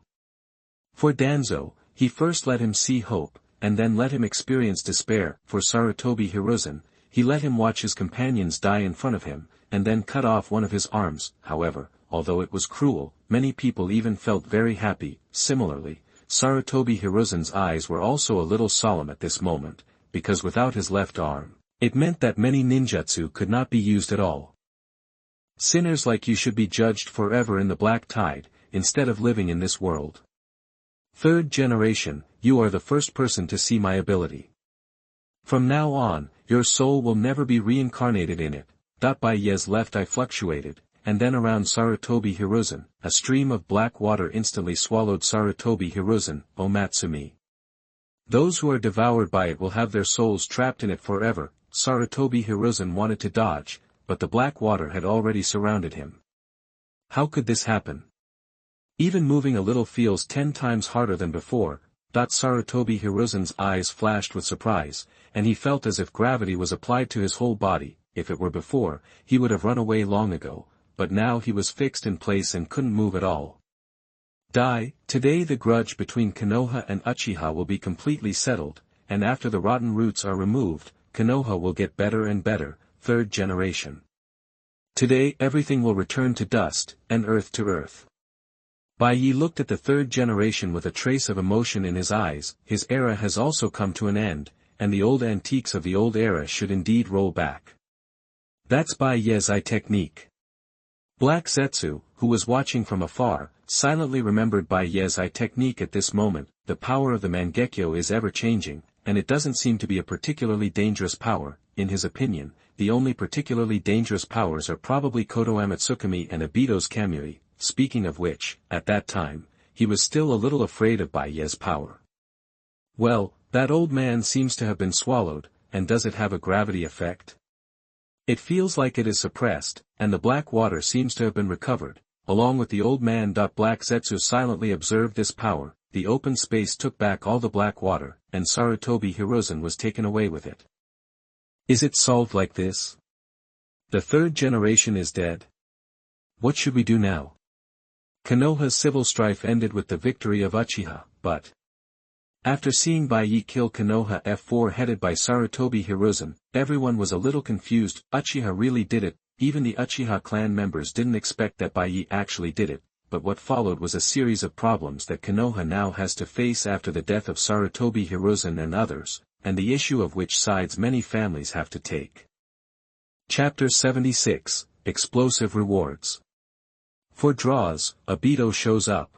Speaker 1: For Danzo, he first let him see hope, and then let him experience despair. For Sarutobi Hiruzen, he let him watch his companions die in front of him, and then cut off one of his arms. However, although it was cruel, many people even felt very happy. Similarly, Sarutobi Hiruzen's eyes were also a little solemn at this moment, because without his left arm, it meant that many ninjutsu could not be used at all. Sinners like you should be judged forever in the black tide, instead of living in this world. Third generation, you are the first person to see my ability. From now on, your soul will never be reincarnated in it. Bai Yi's left eye fluctuated, and then around Sarutobi Hiruzen, a stream of black water instantly swallowed Sarutobi Hiruzen. O Matsumi. Those who are devoured by it will have their souls trapped in it forever. Sarutobi Hiruzen wanted to dodge, but the black water had already surrounded him. How could this happen? Even moving a little feels 10 times harder than before. Sarutobi Hiruzen's eyes flashed with surprise, and he felt as if gravity was applied to his whole body. If it were before, he would have run away long ago, but now he was fixed in place and couldn't move at all. Today the grudge between Konoha and Uchiha will be completely settled, and after the rotten roots are removed, Konoha will get better and better, third generation. Today everything will return to dust, and earth to earth. Bai looked at the third generation with a trace of emotion in his eyes. His era has also come to an end, and the old antiques of the old era should indeed roll back. That's Bai's eye technique. Black Zetsu, who was watching from afar, silently remembered Bai's eye technique at this moment. The power of the Mangekyo is ever-changing, and it doesn't seem to be a particularly dangerous power. In his opinion, the only particularly dangerous powers are probably Koto Amatsukami and Obito's Kamui. Speaking of which, at that time, he was still a little afraid of Bai's power. Well, that old man seems to have been swallowed, and does it have a gravity effect? It feels like it is suppressed, and the black water seems to have been recovered, along with the old man. Black Zetsu silently observed this power. The open space took back all the black water, and Sarutobi Hiruzen was taken away with it. Is it solved like this? The third generation is dead. What should we do now? Konoha's civil strife ended with the victory of Uchiha, but after seeing Bai kill Konoha F4 headed by Sarutobi Hiruzen, everyone was a little confused. Uchiha really did it. Even the Uchiha clan members didn't expect that Bai actually did it, but what followed was a series of problems that Konoha now has to face after the death of Sarutobi Hiruzen and others, and the issue of which sides many families have to take. Chapter 76, Explosive Rewards. For draws, Obito shows up.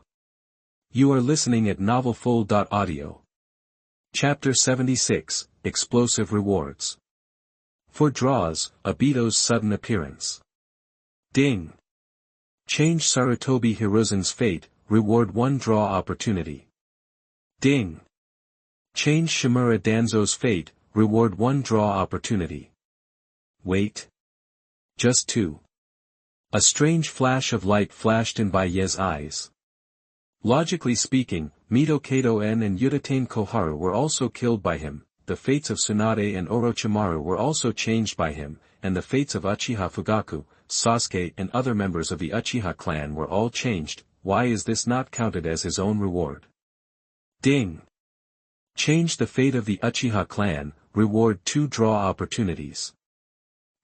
Speaker 1: You are listening at novelfull.audio. Chapter 76, Explosive Rewards. For draws, Obito's sudden appearance. Ding! Change Sarutobi Hiruzen's fate, reward 1 draw opportunity. Ding! Change Shimura Danzo's fate, reward 1 draw opportunity. Wait. Just 2. A strange flash of light flashed in Bai's eyes. Logically speaking, Mito Kato-en and Udatane Koharu were also killed by him, the fates of Tsunade and Orochimaru were also changed by him, and the fates of Uchiha Fugaku, Sasuke and other members of the Uchiha clan were all changed. Why is this not counted as his own reward? Ding! Change the fate of the Uchiha clan, reward 2 draw opportunities.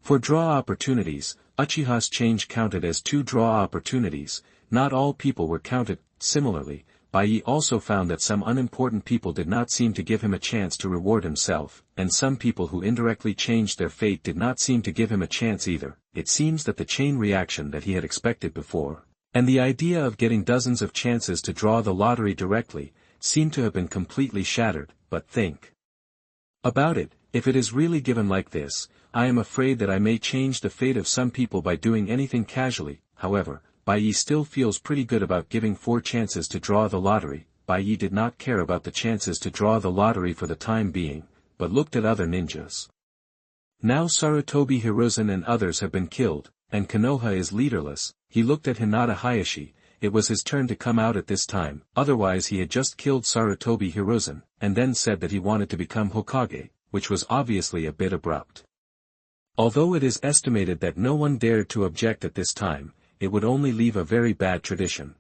Speaker 1: For draw opportunities, Uchiha's change counted as 2 draw opportunities. Not all people were counted. Similarly, Bai also found that some unimportant people did not seem to give him a chance to reward himself, and some people who indirectly changed their fate did not seem to give him a chance either. It seems that the chain reaction that he had expected before, and the idea of getting dozens of chances to draw the lottery directly, seemed to have been completely shattered. But think about it. If it is really given like this, I am afraid that I may change the fate of some people by doing anything casually. However, Bai still feels pretty good about giving 4 chances to draw the lottery. Bai did not care about the chances to draw the lottery for the time being, but looked at other ninjas. Now Sarutobi Hiruzen and others have been killed, and Konoha is leaderless. He looked at Hinata Hayashi. It was his turn to come out at this time, otherwise he had just killed Sarutobi Hiruzen, and then said that he wanted to become Hokage, which was obviously a bit abrupt. Although it is estimated that no one dared to object at this time, it would only leave a very bad tradition.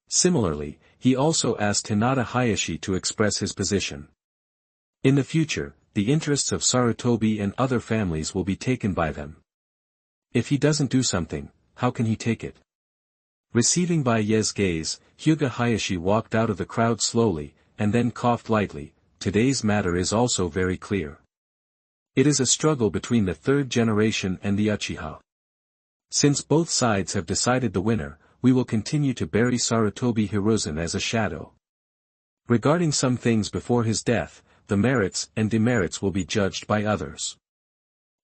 Speaker 1: Similarly, he also asked Hinata Hayashi to express his position. In the future, the interests of Sarutobi and other families will be taken by them. If he doesn't do something, how can he take it? Receiving Bai's gaze, Hyuga Hayashi walked out of the crowd slowly, and then coughed lightly. Today's matter is also very clear. It is a struggle between the third generation and the Uchiha. Since both sides have decided the winner, we will continue to bury Sarutobi Hiruzen as a shadow. Regarding some things before his death, the merits and demerits will be judged by others.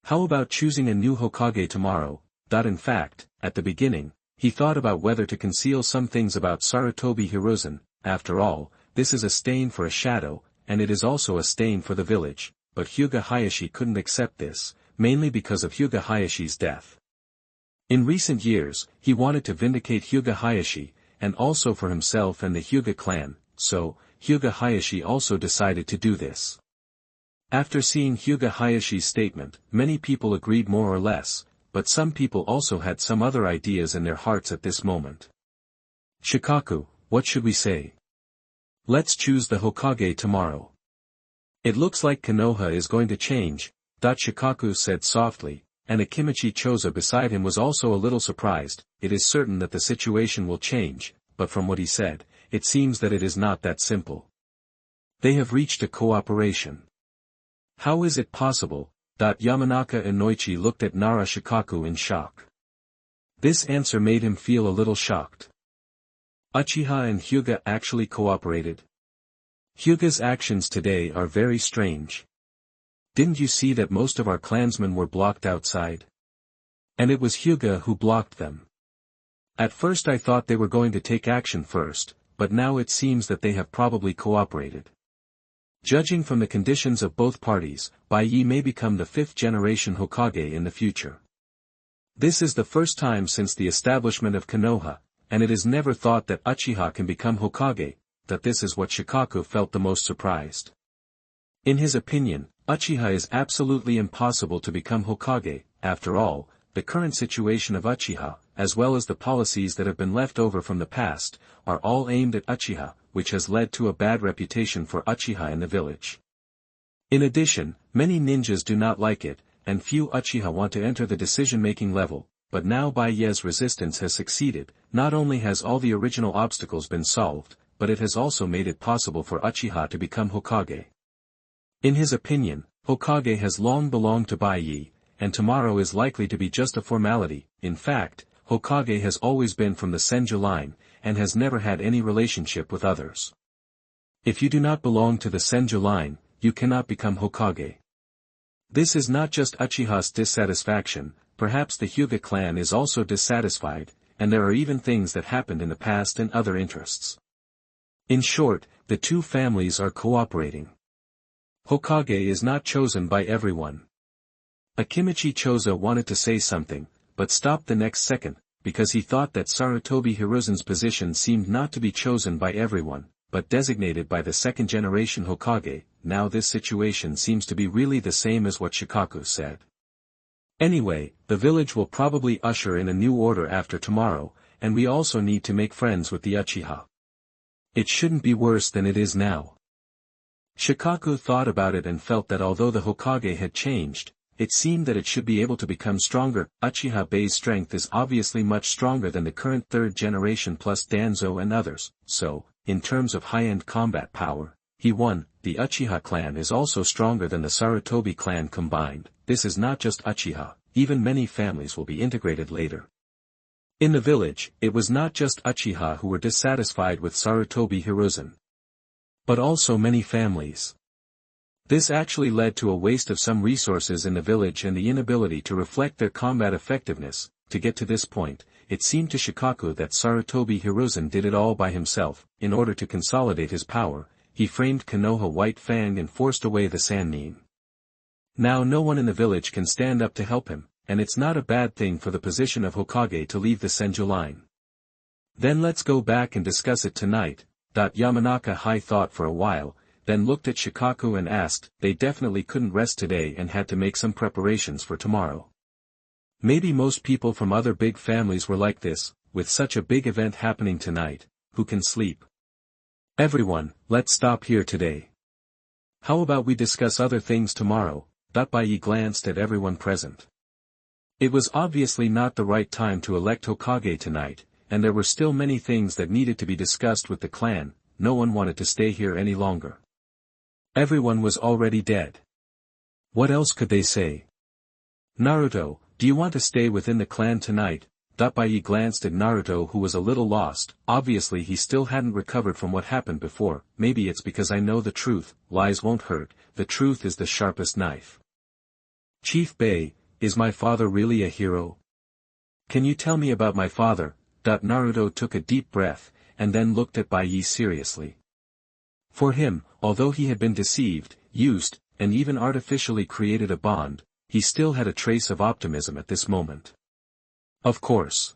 Speaker 1: How about choosing a new Hokage tomorrow? In fact, at the beginning, he thought about whether to conceal some things about Sarutobi Hiruzen. After all, this is a stain for a shadow, and it is also a stain for the village. but Hyuga Hayashi couldn't accept this, mainly because of Hyuga Hayashi's death. In recent years, he wanted to vindicate Hyuga Hayashi, and also for himself and the Hyuga clan, so, Hyuga Hayashi also decided to do this. After seeing Hyuga Hayashi's statement, many people agreed more or less, but some people also had some other ideas in their hearts at this moment. Shikaku, what should we say? Let's choose the Hokage tomorrow. It looks like Konoha is going to change, Shikaku said softly, and Akimichi Choza beside him was also a little surprised. It is certain that the situation will change, but from what he said, it seems that it is not that simple. They have reached a cooperation. How is it possible? Yamanaka and Noichi looked at Nara Shikaku in shock. This answer made him feel a little shocked. Uchiha and Hyuga actually cooperated? Hyuga's actions today are very strange. Didn't you see that most of our clansmen were blocked outside? And it was Hyuga who blocked them. At first I thought they were going to take action first, but now it seems that they have probably cooperated. Judging from the conditions of both parties, Bai Yi may become the 5th generation Hokage in the future. This is the first time since the establishment of Konoha, and it is never thought that Uchiha can become Hokage, that this is what Shikaku felt the most surprised. In his opinion, Uchiha is absolutely impossible to become Hokage. After all, the current situation of Uchiha, as well as the policies that have been left over from the past, are all aimed at Uchiha, which has led to a bad reputation for Uchiha in the village. In addition, many ninjas do not like it, and few Uchiha want to enter the decision-making level, but now Bai Ye's resistance has succeeded. Not only has all the original obstacles been solved, but it has also made it possible for Uchiha to become Hokage. In his opinion, Hokage has long belonged to Bai Yi, and tomorrow is likely to be just a formality. In fact, Hokage has always been from the Senju line, and has never had any relationship with others. If you do not belong to the Senju line, you cannot become Hokage. This is not just Uchiha's dissatisfaction, perhaps the Hyuga clan is also dissatisfied, and there are even things that happened in the past and other interests. In short, the two families are cooperating. Hokage is not chosen by everyone. Akimichi Choza wanted to say something, but stopped the next second, because he thought that Sarutobi Hiruzen's position seemed not to be chosen by everyone, but designated by the 2nd generation Hokage. Now this situation seems to be really the same as what Shikaku said. Anyway, the village will probably usher in a new order after tomorrow, and we also need to make friends with the Uchiha. It shouldn't be worse than it is now. Shikaku thought about it and felt that although the Hokage had changed, it seemed that it should be able to become stronger. Uchiha Bei's strength is obviously much stronger than the current 3rd generation plus Danzo and others, so, in terms of high-end combat power, he won. The Uchiha clan is also stronger than the Sarutobi clan combined. This is not just Uchiha, even many families will be integrated later. In the village, it was not just Uchiha who were dissatisfied with Sarutobi Hiruzen, but also many families. This actually led to a waste of some resources in the village and the inability to reflect their combat effectiveness. To get to this point, it seemed to Shikaku that Sarutobi Hiruzen did it all by himself. In order to consolidate his power, he framed Konoha White Fang and forced away the Sannin. Now no one in the village can stand up to help him, and it's not a bad thing for the position of Hokage to leave the Senju line. Then let's go back and discuss it tonight. Yamanaka Hai thought for a while, then looked at Shikaku and asked. They definitely couldn't rest today and had to make some preparations for tomorrow. Maybe most people from other big families were like this, with such a big event happening tonight, who can sleep? Everyone, let's stop here today. How about we discuss other things tomorrow? Bai Yi glanced at everyone present. It was obviously not the right time to elect Hokage tonight, and there were still many things that needed to be discussed with the clan. No one wanted to stay here any longer. Everyone was already dead. What else could they say? Naruto, do you want to stay within the clan tonight? Bai Yi glanced at Naruto, who was a little lost. Obviously he still hadn't recovered from what happened before. Maybe it's because I know the truth. Lies won't hurt. The truth is the sharpest knife. Chief Bei, is my father really a hero? Can you tell me about my father? Naruto took a deep breath, and then looked at Bai Yi seriously. For him, although he had been deceived, used, and even artificially created a bond, he still had a trace of optimism at this moment. Of course.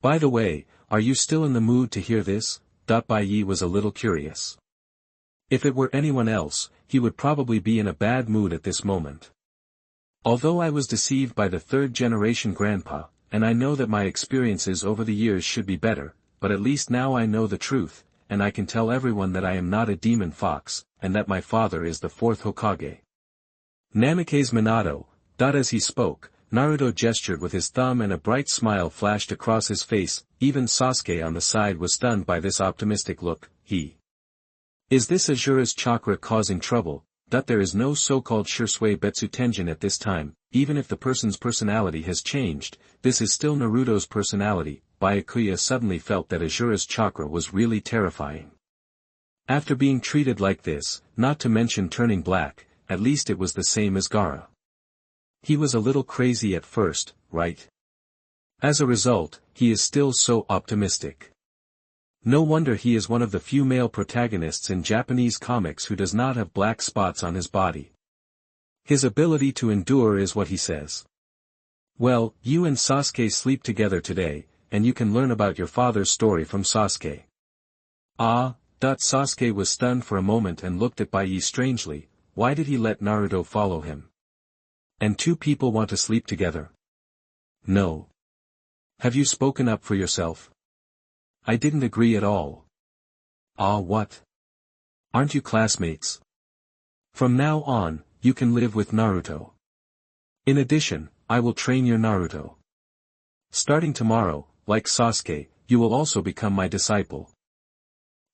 Speaker 1: By the way, are you still in the mood to hear this? Bai Yi was a little curious. If it were anyone else, he would probably be in a bad mood at this moment. Although I was deceived by the third-generation grandpa, and I know that my experiences over the years should be better, but at least now I know the truth, and I can tell everyone that I am not a demon fox, and that my father is the fourth Hokage. Namikaze Minato. As he spoke, Naruto gestured with his thumb and a bright smile flashed across his face. Even Sasuke on the side was stunned by this optimistic look. Is this Asura's chakra causing trouble? There is no so-called Shisui Betsu Tenjin at this time, even if the person's personality has changed, this is still Naruto's personality. Byakuya suddenly felt that Asura's chakra was really terrifying. After being treated like this, not to mention turning black, at least it was the same as Gaara. He was a little crazy at first, right? As a result, he is still so optimistic. No wonder he is one of the few male protagonists in Japanese comics who does not have black spots on his body. His ability to endure is what he says. Well, you and Sasuke sleep together today, and you can learn about your father's story from Sasuke. Sasuke was stunned for a moment and looked at Bai Yi strangely. Why did he let Naruto follow him? And two people want to sleep together? No. Have you spoken up for yourself? I didn't agree at all. What? Aren't you classmates? From now on, you can live with Naruto. In addition, I will train your Naruto. Starting tomorrow, like Sasuke, you will also become my disciple.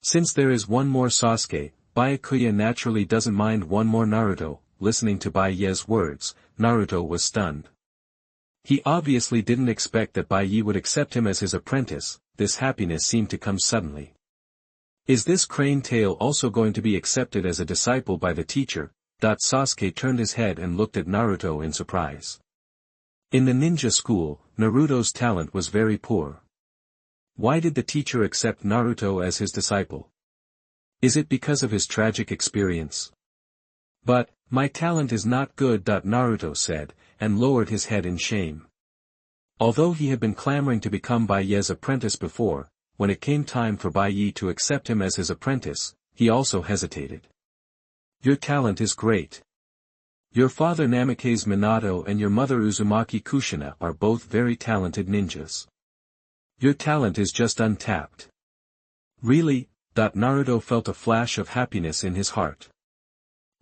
Speaker 1: Since there is one more Sasuke, Byakuya naturally doesn't mind one more Naruto. Listening to Bai Yi's words, Naruto was stunned. He obviously didn't expect that Bai Yi would accept him as his apprentice. This happiness seemed to come suddenly. Is this crane tail also going to be accepted as a disciple by the teacher? Sasuke turned his head and looked at Naruto in surprise. In the ninja school, Naruto's talent was very poor. Why did the teacher accept Naruto as his disciple? Is it because of his tragic experience? But, my talent is not good. Naruto said, and lowered his head in shame. Although he had been clamoring to become Bai Yi's apprentice before, when it came time for Bai Yi to accept him as his apprentice, he also hesitated. Your talent is great. Your father Namikaze Minato and your mother Uzumaki Kushina are both very talented ninjas. Your talent is just untapped. Really? Naruto felt a flash of happiness in his heart.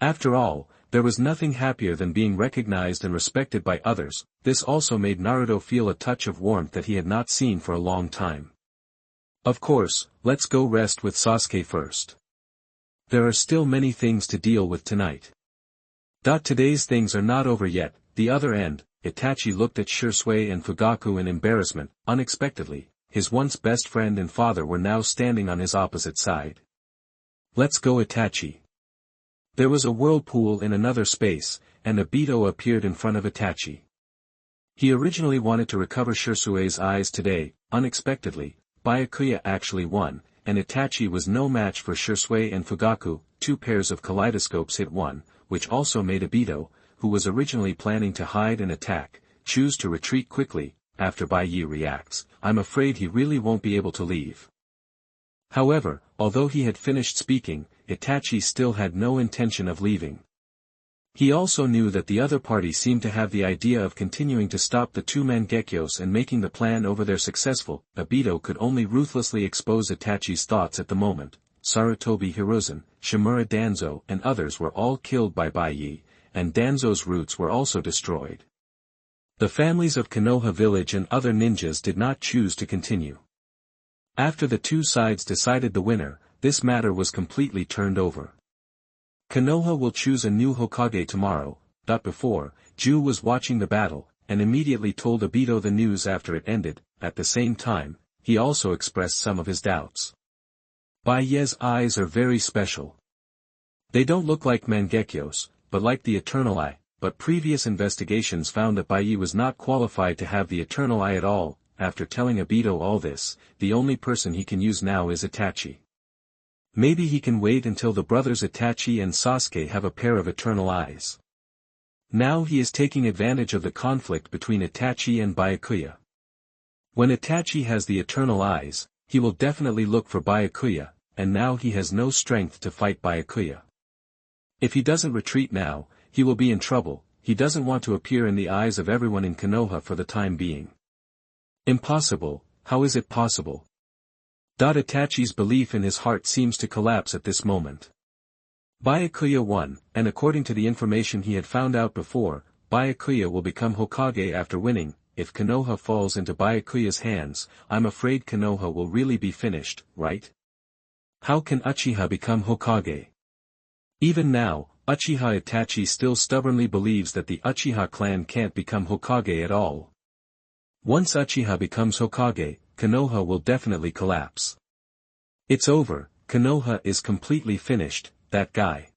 Speaker 1: After all, there was nothing happier than being recognized and respected by others. This also made Naruto feel a touch of warmth that he had not seen for a long time. Of course, let's go rest with Sasuke first. There are still many things to deal with tonight. Today's things are not over yet. The other end, Itachi looked at Shisui and Fugaku in embarrassment. Unexpectedly, his once best friend and father were now standing on his opposite side. Let's go, Itachi. There was a whirlpool in another space, and Obito appeared in front of Itachi. He originally wanted to recover Shisui's eyes today. Unexpectedly, Byakuya actually won, and Itachi was no match for Shisui and Fugaku. Two pairs of kaleidoscopes hit one, which also made Obito, who was originally planning to hide and attack, choose to retreat quickly. After Bai Yi reacts, I'm afraid he really won't be able to leave. However, although he had finished speaking, Itachi still had no intention of leaving. He also knew that the other party seemed to have the idea of continuing to stop the two Mangekyous and making the plan over their successful. Obito could only ruthlessly expose Itachi's thoughts at the moment. Sarutobi Hiruzen, Shimura Danzo and others were all killed by Bai Yi, and Danzo's roots were also destroyed. The families of Konoha village and other ninjas did not choose to continue. After the two sides decided the winner, this matter was completely turned over. Konoha will choose a new Hokage tomorrow. Before, Ju was watching the battle, and immediately told Obito the news after it ended. At the same time, he also expressed some of his doubts. Bai Yi's eyes are very special. They don't look like Mangekyous, but like the Eternal Eye, but previous investigations found that Bai Yi was not qualified to have the Eternal Eye at all. After telling Obito all this, the only person he can use now is Itachi. Maybe he can wait until the brothers Itachi and Sasuke have a pair of eternal eyes. Now he is taking advantage of the conflict between Itachi and Byakuya. When Itachi has the eternal eyes, he will definitely look for Byakuya, and now he has no strength to fight Byakuya. If he doesn't retreat now, he will be in trouble. He doesn't want to appear in the eyes of everyone in Konoha for the time being. Impossible, how is it possible? Itachi's belief in his heart seems to collapse at this moment. Byakuya won, and according to the information he had found out before, Byakuya will become Hokage after winning. If Konoha falls into Byakuya's hands, I'm afraid Konoha will really be finished, right? How can Uchiha become Hokage? Even now, Uchiha Itachi still stubbornly believes that the Uchiha clan can't become Hokage at all. Once Uchiha becomes Hokage, Konoha will definitely collapse. It's over, Konoha is completely finished, that guy.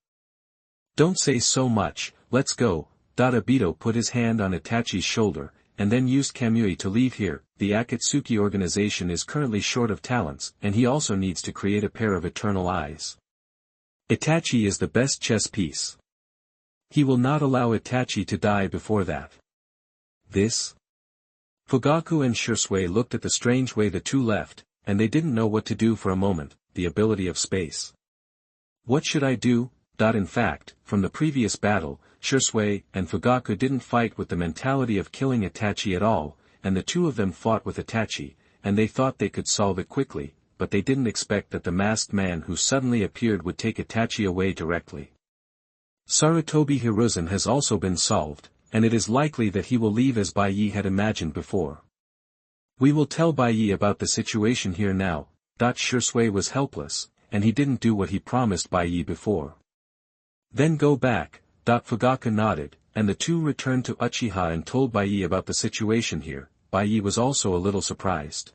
Speaker 1: Don't say so much, let's go. Obito put his hand on Itachi's shoulder, and then used Kamui to leave here. The Akatsuki organization is currently short of talents, and he also needs to create a pair of eternal eyes. Itachi is the best chess piece. He will not allow Itachi to die before that. This? Fugaku and Shenwei looked at the strange way the two left, and they didn't know what to do for a moment. The ability of space. What should I do? In fact, from the previous battle, Shenwei and Fugaku didn't fight with the mentality of killing Itachi at all, and the two of them fought with Itachi, and they thought they could solve it quickly, but they didn't expect that the masked man who suddenly appeared would take Itachi away directly. Sarutobi Hiruzen has also been solved, and it is likely that he will leave as Bai Yi had imagined before. We will tell Bai Yi about the situation here now. Shenwei was helpless, and he didn't do what he promised Bai Yi before. Then go back. Fugaku nodded, and the two returned to Uchiha and told Bai Yi about the situation here. Bai Yi was also a little surprised.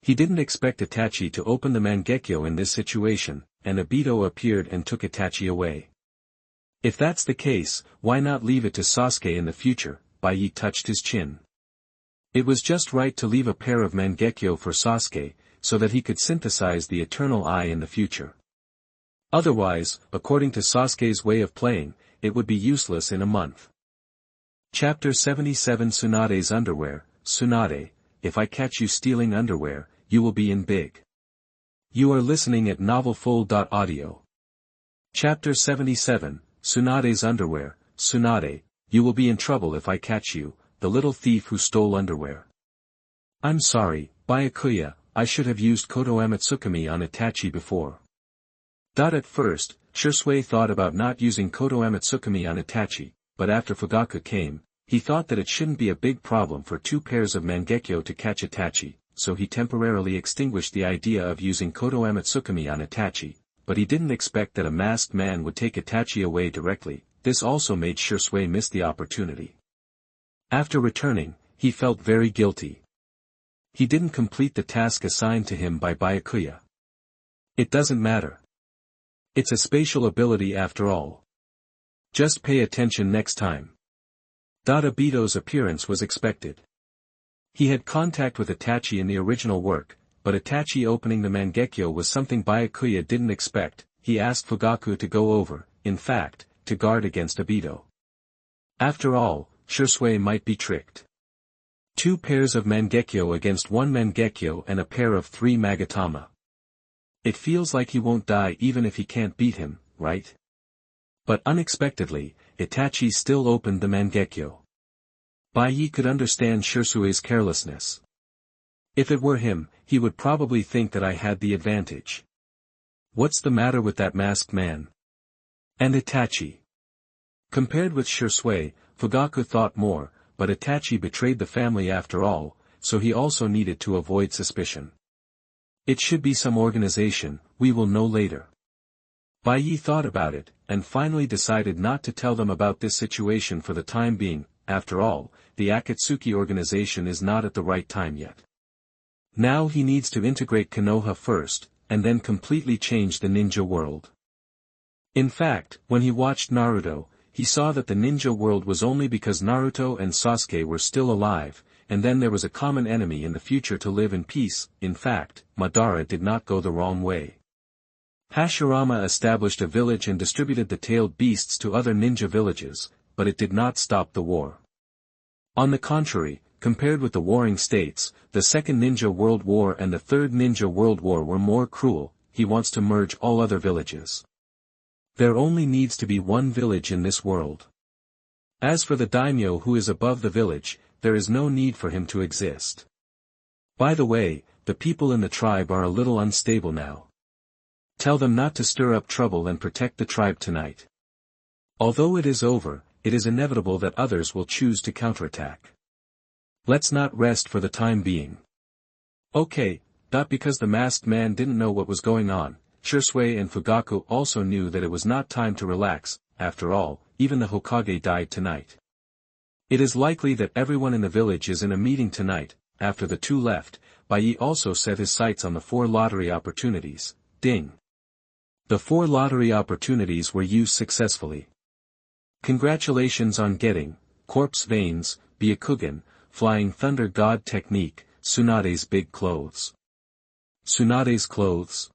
Speaker 1: He didn't expect Itachi to open the Mangekyo in this situation, and Obito appeared and took Itachi away. If that's the case, why not leave it to Sasuke in the future? Bai Yi touched his chin. It was just right to leave a pair of Mangekyo for Sasuke, so that he could synthesize the eternal eye in the future. Otherwise, according to Sasuke's way of playing, it would be useless in a month. Chapter 77 Tsunade's Underwear. Tsunade, if I catch you stealing underwear, you will be in big. You are listening at novelfull.audio. Chapter 77, Tsunade's Underwear. Tsunade, you will be in trouble if I catch you, the little thief who stole underwear. I'm sorry, Byakuya, I should have used Koto Amatsukami on Itachi before. At first, Shenwei thought about not using Koto Amatsukami on Itachi, but after Fugaku came, he thought that it shouldn't be a big problem for two pairs of Mangekyo to catch Itachi, so he temporarily extinguished the idea of using Koto Amatsukami on Itachi, but he didn't expect that a masked man would take Itachi away directly. This also made Shenwei miss the opportunity. After returning, he felt very guilty. He didn't complete the task assigned to him by Byakuya. It doesn't matter. It's a spatial ability after all. Just pay attention next time. Obito's appearance was expected. He had contact with Itachi in the original work, but Itachi opening the Mangekyo was something Byakuya didn't expect. He asked Fugaku to go over, in fact, to guard against Obito. After all, Shenwei might be tricked. Two pairs of Mangekyo against one Mangekyo and a pair of three Magatama. It feels like he won't die even if he can't beat him, right? But unexpectedly, Itachi still opened the Mangekyo. Bai Yi could understand Shenwei's carelessness. If it were him, he would probably think that I had the advantage. What's the matter with that masked man? And Itachi. Compared with Shenwei, Fugaku thought more, but Itachi betrayed the family after all, so he also needed to avoid suspicion. It should be some organization, we will know later. Bai Yi thought about it, and finally decided not to tell them about this situation for the time being. After all, the Akatsuki organization is not at the right time yet. Now he needs to integrate Konoha first, and then completely change the ninja world. In fact, when he watched Naruto, he saw that the ninja world was only because Naruto and Sasuke were still alive, and then there was a common enemy in the future to live in peace. In fact, Madara did not go the wrong way. Hashirama established a village and distributed the tailed beasts to other ninja villages, but it did not stop the war. On the contrary, compared with the warring states, the Second Ninja World War and the Third Ninja World War were more cruel. He wants to merge all other villages. There only needs to be one village in this world. As for the daimyo who is above the village, there is no need for him to exist. By the way, the people in the tribe are a little unstable now. Tell them not to stir up trouble and protect the tribe tonight. Although it is over, it is inevitable that others will choose to counterattack. Let's not rest for the time being. Okay, because the masked man didn't know what was going on, Shenwei and Fugaku also knew that it was not time to relax. After all, even the Hokage died tonight. It is likely that everyone in the village is in a meeting tonight. After the two left, Bai also set his sights on the 4 lottery opportunities. Ding. The 4 lottery opportunities were used successfully. Congratulations on getting, Corpse Veins, Byakugan, Flying Thunder God Technique, Tsunade's Big Clothes. Tsunade's clothes?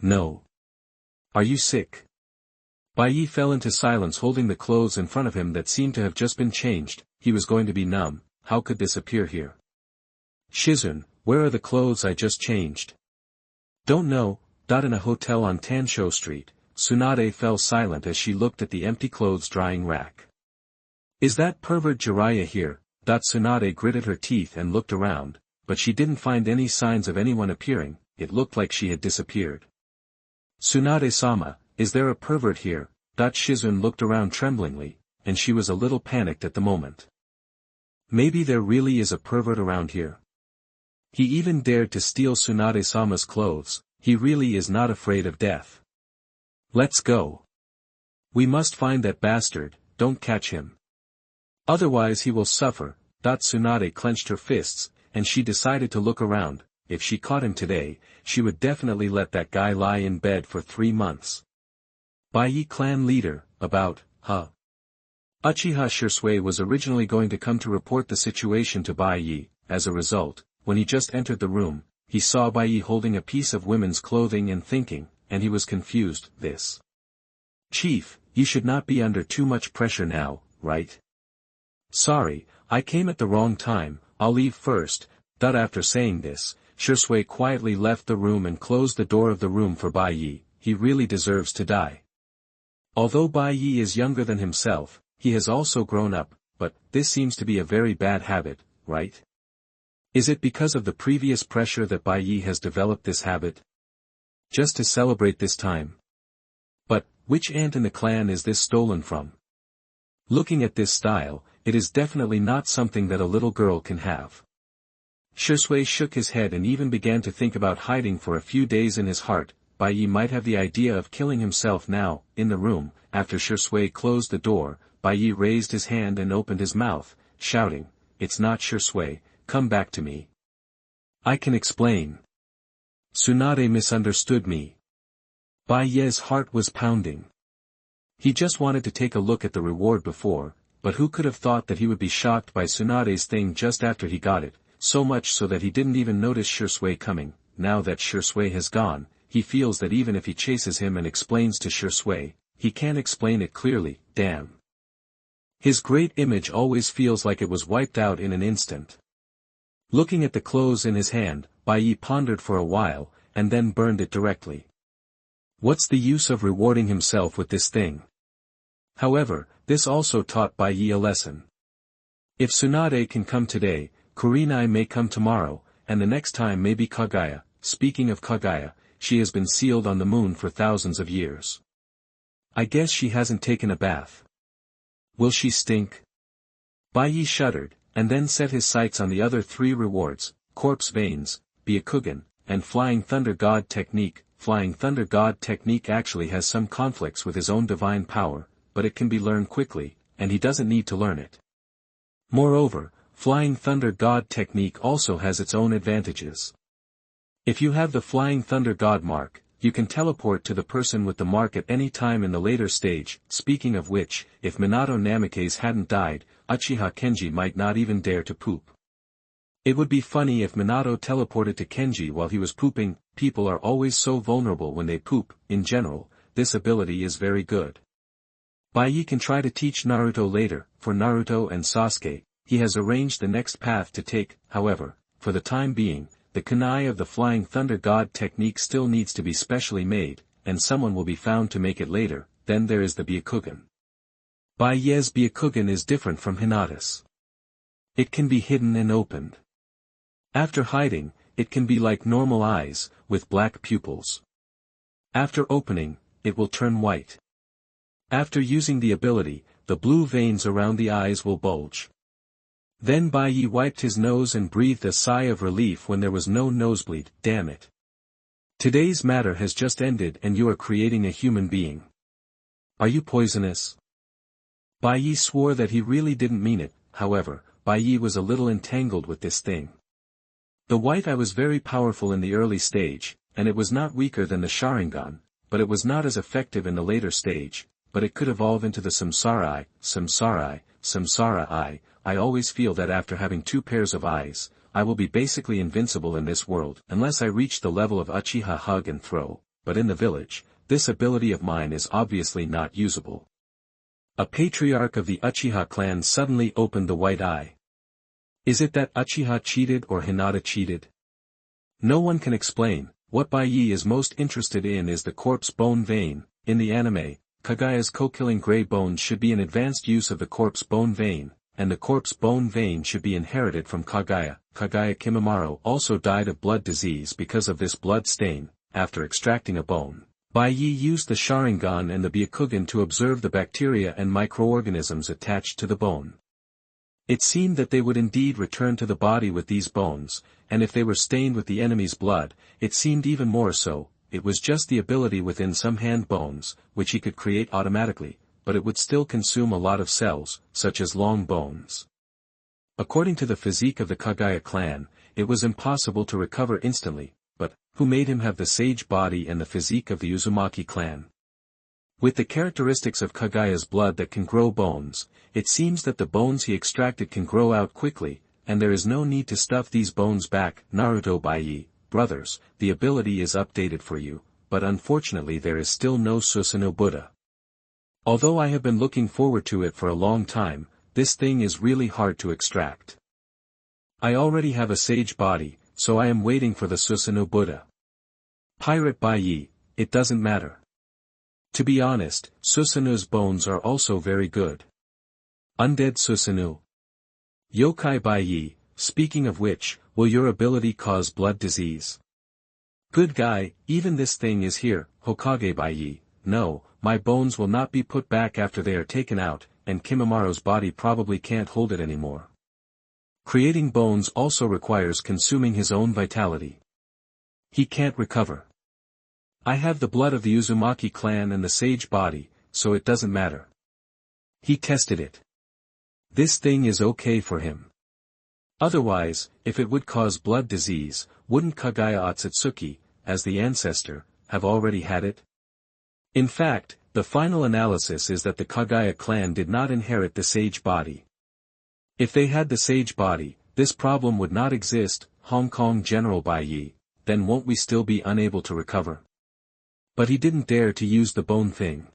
Speaker 1: No. Are you sick? Bai fell into silence holding the clothes in front of him that seemed to have just been changed. He was going to be numb. How could this appear here? Shizun, where are the clothes I just changed? Don't know. In a hotel on Tansho Street, Tsunade fell silent as she looked at the empty clothes drying rack. Is that pervert Jiraiya here? Tsunade gritted her teeth and looked around, but she didn't find any signs of anyone appearing. It looked like she had disappeared. Tsunade-sama, is there a pervert here? Shizun looked around tremblingly, and she was a little panicked at the moment. Maybe there really is a pervert around here. He even dared to steal Tsunade-sama's clothes. He really is not afraid of death. Let's go. We must find that bastard. Don't catch him. Otherwise he will suffer. Tsunade clenched her fists, and she decided to look around. If she caught him today, she would definitely let that guy lie in bed for 3 months. Bai clan leader, about, Uchiha Shenwei was originally going to come to report the situation to Bai. As a result, when he just entered the room, he saw Bai holding a piece of women's clothing and thinking, and he was confused. This. Chief, you should not be under too much pressure now, right? Sorry, I came at the wrong time. I'll leave first. After saying this, Shenwei quietly left the room and closed the door of the room for Bai. He really deserves to die. Although Bai is younger than himself, he has also grown up, but this seems to be a very bad habit, right? Is it because of the previous pressure that Bai has developed this habit? Just to celebrate this time. But, which aunt in the clan is this stolen from? Looking at this style, it is definitely not something that a little girl can have. Shenwei shook his head and even began to think about hiding for a few days in his heart. Bai might have the idea of killing himself now. In the room, after Shenwei closed the door, Bai raised his hand and opened his mouth, shouting, "It's not Shenwei, come back to me. I can explain." Tsunade misunderstood me. Bai's heart was pounding. He just wanted to take a look at the reward before, but who could have thought that he would be shocked by Tsunade's thing just after he got it, so much so that he didn't even notice Shenwei coming. Now that Shenwei has gone, he feels that even if he chases him and explains to Shenwei, he can't explain it clearly. Damn. His great image always feels like it was wiped out in an instant. Looking at the clothes in his hand, Bai pondered for a while, and then burned it directly. What's the use of rewarding himself with this thing? However, this also taught Bai a lesson. If Tsunade can come today, Kunai may come tomorrow, and the next time may be Kaguya. Speaking of Kaguya, she has been sealed on the moon for thousands of years. I guess she hasn't taken a bath. Will she stink? Bai shuddered, and then set his sights on the other 3 rewards, Corpse Veins, Byakugan, and Flying Thunder God Technique. Flying Thunder God Technique actually has some conflicts with his own divine power, but it can be learned quickly, and he doesn't need to learn it. Moreover, Flying Thunder God Technique also has its own advantages. If you have the Flying Thunder God mark, you can teleport to the person with the mark at any time in the later stage. Speaking of which, if Minato Namikaze hadn't died, Uchiha Kenji might not even dare to poop. It would be funny if Minato teleported to Kenji while he was pooping. People are always so vulnerable when they poop. In general, this ability is very good. Bai can try to teach Naruto later. For Naruto and Sasuke, he has arranged the next path to take. However, for the time being, the kunai of the Flying Thunder God technique still needs to be specially made, and someone will be found to make it later. Then there is the Byakugan. Bai's Byakugan is different from Hinata's. It can be hidden and opened. After hiding, it can be like normal eyes, with black pupils. After opening, it will turn white. After using the ability, the blue veins around the eyes will bulge. Then Bai wiped his nose and breathed a sigh of relief when there was no nosebleed. Damn it. Today's matter has just ended and you are creating a human being. Are you poisonous? Bai swore that he really didn't mean it. However, Bai was a little entangled with this thing. The white eye was very powerful in the early stage, and it was not weaker than the Sharingan, but it was not as effective in the later stage, but it could evolve into the Samsara Eye. I always feel that after having two pairs of eyes, I will be basically invincible in this world unless I reach the level of Uchiha Hug and Throw, but in the village, this ability of mine is obviously not usable. A patriarch of the Uchiha clan suddenly opened the white eye. Is it that Uchiha cheated or Hinata cheated? No one can explain. What Bai is most interested in is the corpse bone vein. In the anime, Kagaya's co-killing gray bones should be an advanced use of the corpse bone vein, and the corpse bone vein should be inherited from Kagaya. Kagaya Kimimaro also died of blood disease because of this blood stain. After extracting a bone, Bai used the Sharingan and the Byakugan to observe the bacteria and microorganisms attached to the bone. It seemed that they would indeed return to the body with these bones, and if they were stained with the enemy's blood, it seemed even more so. It was just the ability within some hand bones, which he could create automatically, but it would still consume a lot of cells, such as long bones. According to the physique of the Kagaya clan, it was impossible to recover instantly, but who made him have the sage body and the physique of the Uzumaki clan? With the characteristics of Kagaya's blood that can grow bones, it seems that the bones he extracted can grow out quickly, and there is no need to stuff these bones back. Naruto Bai, brothers, the ability is updated for you, but unfortunately there is still no Susanoo Buddha. Although I have been looking forward to it for a long time, this thing is really hard to extract. I already have a sage body, so I am waiting for the Susanoo Buddha. Pirate Bai, it doesn't matter. To be honest, Susanoo's bones are also very good. Undead Susanoo. Yokai Bai, speaking of which, will your ability cause blood disease? Good guy, even this thing is here. Hokage Bai, no, my bones will not be put back after they are taken out, and Kimimaro's body probably can't hold it anymore. Creating bones also requires consuming his own vitality. He can't recover. I have the blood of the Uzumaki clan and the sage body, so it doesn't matter. He tested it. This thing is okay for him. Otherwise, if it would cause blood disease, wouldn't Kagaya Otsutsuki, as the ancestor, have already had it? In fact, the final analysis is that the Kagaya clan did not inherit the sage body. If they had the sage body, this problem would not exist. Hong Kong General Bai, then won't we still be unable to recover? But he didn't dare to use the bone thing.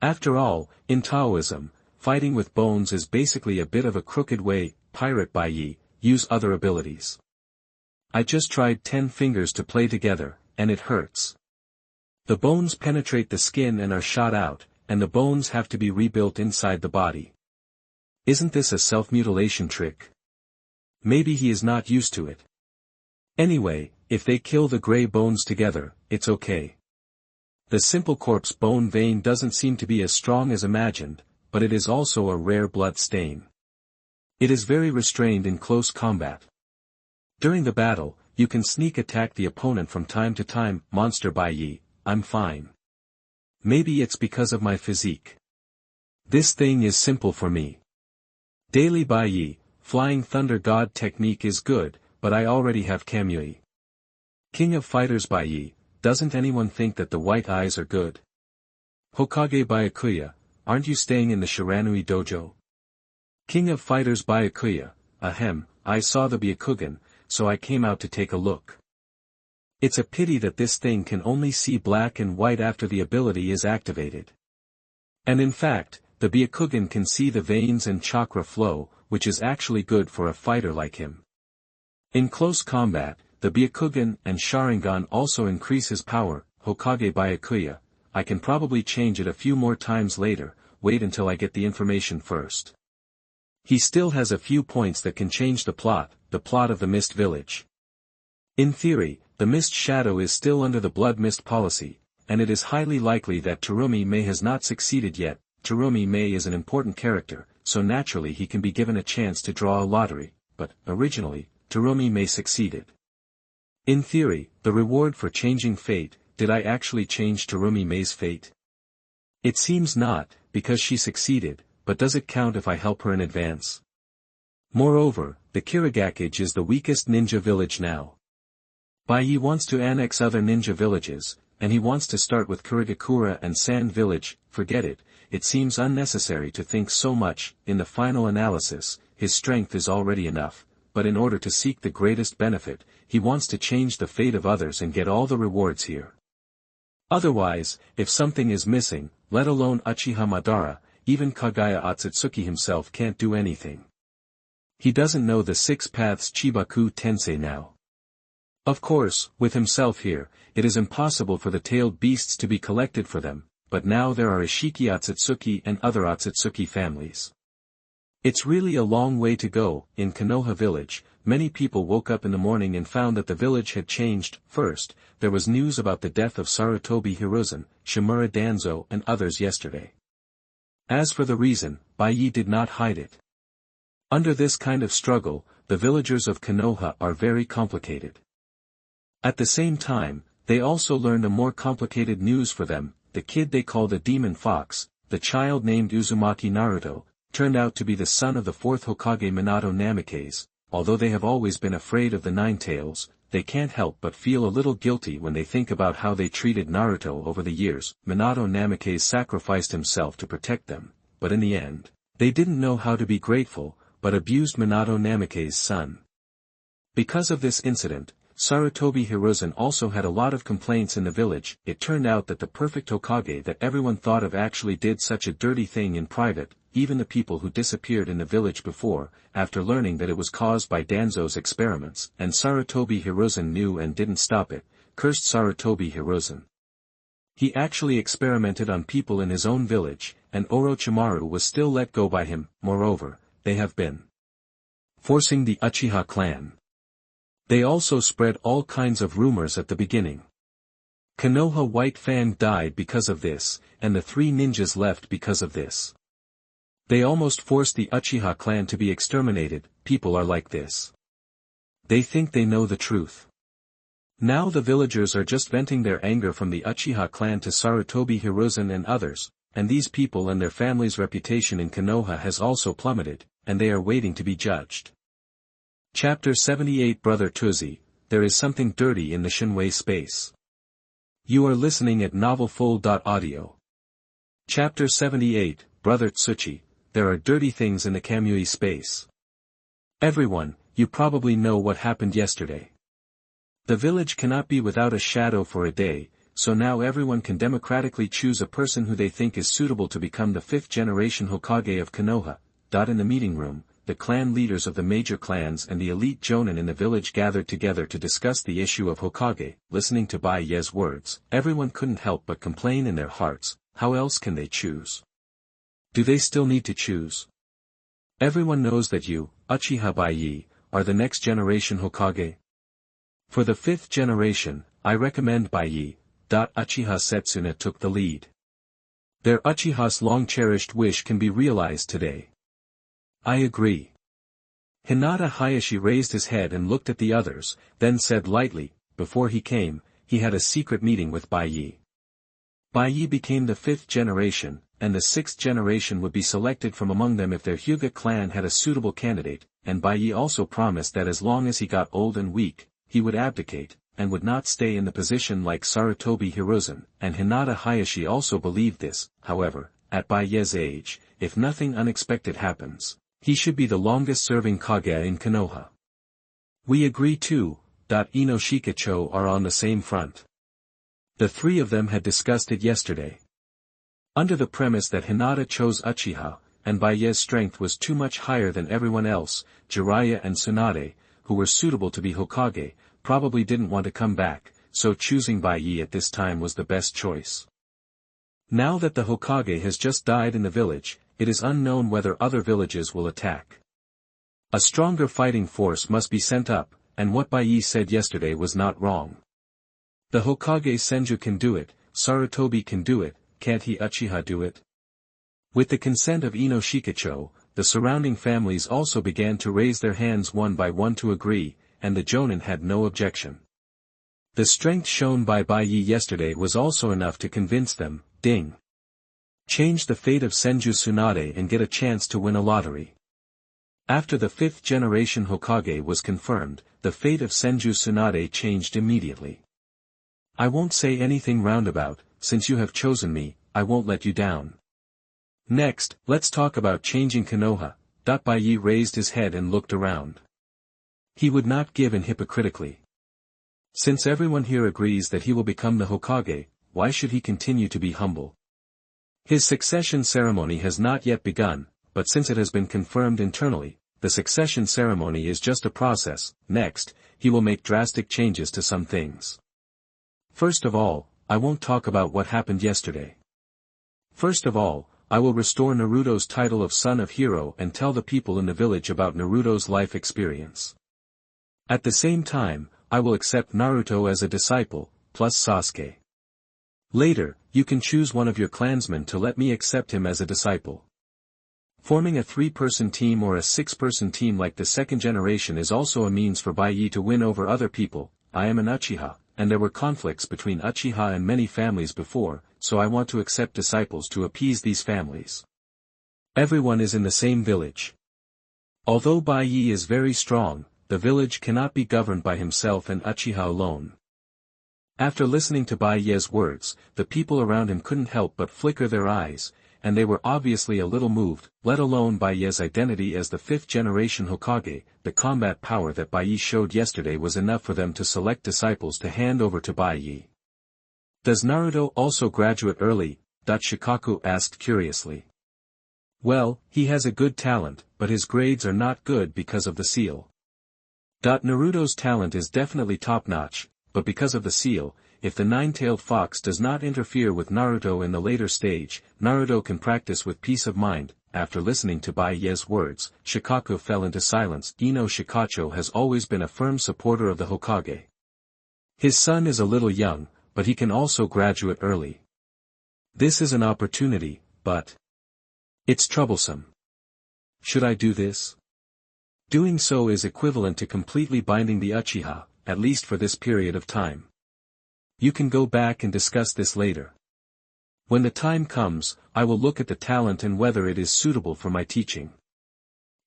Speaker 1: After all, in Taoism, fighting with bones is basically a bit of a crooked way. Pirate Bai, use other abilities. I just tried 10 fingers to play together, and it hurts. The bones penetrate the skin and are shot out, and the bones have to be rebuilt inside the body. Isn't this a self-mutilation trick? Maybe he is not used to it. Anyway, if they kill the gray bones together, it's okay. The simple corpse bone vein doesn't seem to be as strong as imagined, but it is also a rare blood stain. It is very restrained in close combat. During the battle, you can sneak attack the opponent from time to time. Monster Bai, I'm fine. Maybe it's because of my physique. This thing is simple for me. Daily Bai, Flying Thunder God technique is good, but I already have Kamui. King of Fighters Bai, doesn't anyone think that the white eyes are good? Hokage Byakuya, aren't you staying in the Shiranui dojo? King of Fighters Byakuya, ahem, I saw the Byakugan, so I came out to take a look. It's a pity that this thing can only see black and white after the ability is activated. And in fact, the Byakugan can see the veins and chakra flow, which is actually good for a fighter like him. In close combat, the Byakugan and Sharingan also increase his power. Hokage Byakuya. I can probably change it a few more times later, wait until I get the information first. He still has a few points that can change the plot of the Mist Village. In theory, the Mist Shadow is still under the Blood Mist policy, and it is highly likely that Terumi Mei has not succeeded yet. Terumi Mei is an important character, so naturally he can be given a chance to draw a lottery, but, originally, Terumi Mei succeeded. In theory, the reward for changing fate, did I actually change Terumi Mei's fate? It seems not, because she succeeded, but does it count if I help her in advance? Moreover, the Kirigakage is the weakest ninja village now. Baiyi wants to annex other ninja villages, and he wants to start with Kurigakura and Sand Village. Forget it, it seems unnecessary to think so much. In the final analysis, his strength is already enough, but in order to seek the greatest benefit, he wants to change the fate of others and get all the rewards here. Otherwise, if something is missing, let alone Uchiha Madara, even Kagaya Otsutsuki himself can't do anything. He doesn't know the 6 paths Chibaku Tensei now. Of course, with himself here, it is impossible for the tailed beasts to be collected for them, but now there are Ishiki Otsutsuki and other Otsutsuki families. It's really a long way to go. In Konoha village, many people woke up in the morning and found that the village had changed. First, there was news about the death of Sarutobi Hiruzen, Shimura Danzo and others yesterday. As for the reason, Baiyi did not hide it. Under this kind of struggle, the villagers of Konoha are very complicated. At the same time, they also learned a more complicated news for them. The kid they call the Demon Fox, the child named Uzumaki Naruto, turned out to be the son of the 4th Hokage Minato Namikaze. Although they have always been afraid of the Nine Tails, they can't help but feel a little guilty when they think about how they treated Naruto over the years. Minato Namikaze sacrificed himself to protect them, but in the end, they didn't know how to be grateful, but abused Minato Namikaze's son. Because of this incident, Sarutobi Hiruzen also had a lot of complaints in the village. It turned out that the perfect Hokage that everyone thought of actually did such a dirty thing in private. Even the people who disappeared in the village before, after learning that it was caused by Danzo's experiments, and Sarutobi Hiruzen knew and didn't stop it, cursed Sarutobi Hiruzen. He actually experimented on people in his own village, and Orochimaru was still let go by him. Moreover, they have been forcing the Uchiha clan. They also spread all kinds of rumors at the beginning. Konoha White Fang died because of this, and the 3 ninjas left because of this. They almost forced the Uchiha clan to be exterminated. People are like this. They think they know the truth. Now the villagers are just venting their anger from the Uchiha clan to Sarutobi Hiruzen and others, and these people and their families' reputation in Konoha has also plummeted, and they are waiting to be judged. Chapter 78 Brother Tuzi, there is something dirty in the Shenwei space. You are listening at novelfull.audio. Chapter 78 Brother Tsuchi, there are dirty things in the Kamui space. Everyone, you probably know what happened yesterday. The village cannot be without a shadow for a day, so now everyone can democratically choose a person who they think is suitable to become the 5th generation Hokage of Konoha. In the meeting room, the clan leaders of the major clans and the elite jonin in the village gathered together to discuss the issue of Hokage. Listening to Bai Ye's words, everyone couldn't help but complain in their hearts. How else can they choose? Do they still need to choose? Everyone knows that you, Uchiha Baiyi, are the next generation Hokage. For the 5th generation, I recommend Baiyi. Uchiha Setsuna took the lead. Their Uchiha's long-cherished wish can be realized today. I agree. Hinata Hayashi raised his head and looked at the others, then said lightly, before he came, he had a secret meeting with Baiyi. Baiyi became the 5th generation, and the 6th generation would be selected from among them if their Hyuga clan had a suitable candidate, and Baiyi also promised that as long as he got old and weak, he would abdicate, and would not stay in the position like Sarutobi Hiruzen, and Hinata Hayashi also believed this. However, at Baiyi's age, if nothing unexpected happens, He should be the longest-serving Kage in Konoha. We agree too. Ino Shikacho are on the same front. The three of them had discussed it yesterday. Under the premise that Hinata chose Uchiha, and Baiye's strength was too much higher than everyone else, Jiraiya and Tsunade, who were suitable to be Hokage, probably didn't want to come back, so choosing Baiye at this time was the best choice. Now that the Hokage has just died in the village, it is unknown whether other villages will attack. A stronger fighting force must be sent up, and what Baiye said yesterday was not wrong. The Hokage Senju can do it, Sarutobi can do it, can't he Uchiha do it? With the consent of Ino Shikacho, the surrounding families also began to raise their hands one by one to agree, and the Jonin had no objection. The strength shown by Baiye yesterday was also enough to convince them. Ding. Change the fate of Senju Tsunade and get a chance to win a lottery. After the 5th generation Hokage was confirmed, the fate of Senju Tsunade changed immediately. I won't say anything roundabout, since you have chosen me, I won't let you down. Next, let's talk about changing Konoha. Baiye raised his head and looked around. He would not give in hypocritically. Since everyone here agrees that he will become the Hokage, why should he continue to be humble? His succession ceremony has not yet begun, but since it has been confirmed internally, the succession ceremony is just a process. Next, he will make drastic changes to some things. First of all, I won't talk about what happened yesterday. First of all, I will restore Naruto's title of Son of Hero and tell the people in the village about Naruto's life experience. At the same time, I will accept Naruto as a disciple, plus Sasuke. Later, you can choose one of your clansmen to let me accept him as a disciple. Forming a 3-person team or a 6-person team like the second generation is also a means for Baiye to win over other people. I am an Uchiha, and there were conflicts between Uchiha and many families before, so I want to accept disciples to appease these families. Everyone is in the same village. Although Baiye is very strong, the village cannot be governed by himself and Uchiha alone. After listening to Baiye's words, the people around him couldn't help but flicker their eyes, and they were obviously a little moved, let alone Baiye's identity as the 5th generation Hokage. The combat power that Baiye showed yesterday was enough for them to select disciples to hand over to Baiye. Does Naruto also graduate early? Shikaku asked curiously. Well, he has a good talent, but his grades are not good because of the seal. Naruto's talent is definitely top-notch, but because of the seal, if the 9-tailed fox does not interfere with Naruto in the later stage, Naruto can practice with peace of mind. After listening to Baiye's words, Shikaku fell into silence. Ino Shikacho has always been a firm supporter of the Hokage. His son is a little young, but he can also graduate early. This is an opportunity, but it's troublesome. Should I do this? Doing so is equivalent to completely binding the Uchiha, at least for this period of time. You can go back and discuss this later. When the time comes, I will look at the talent and whether it is suitable for my teaching.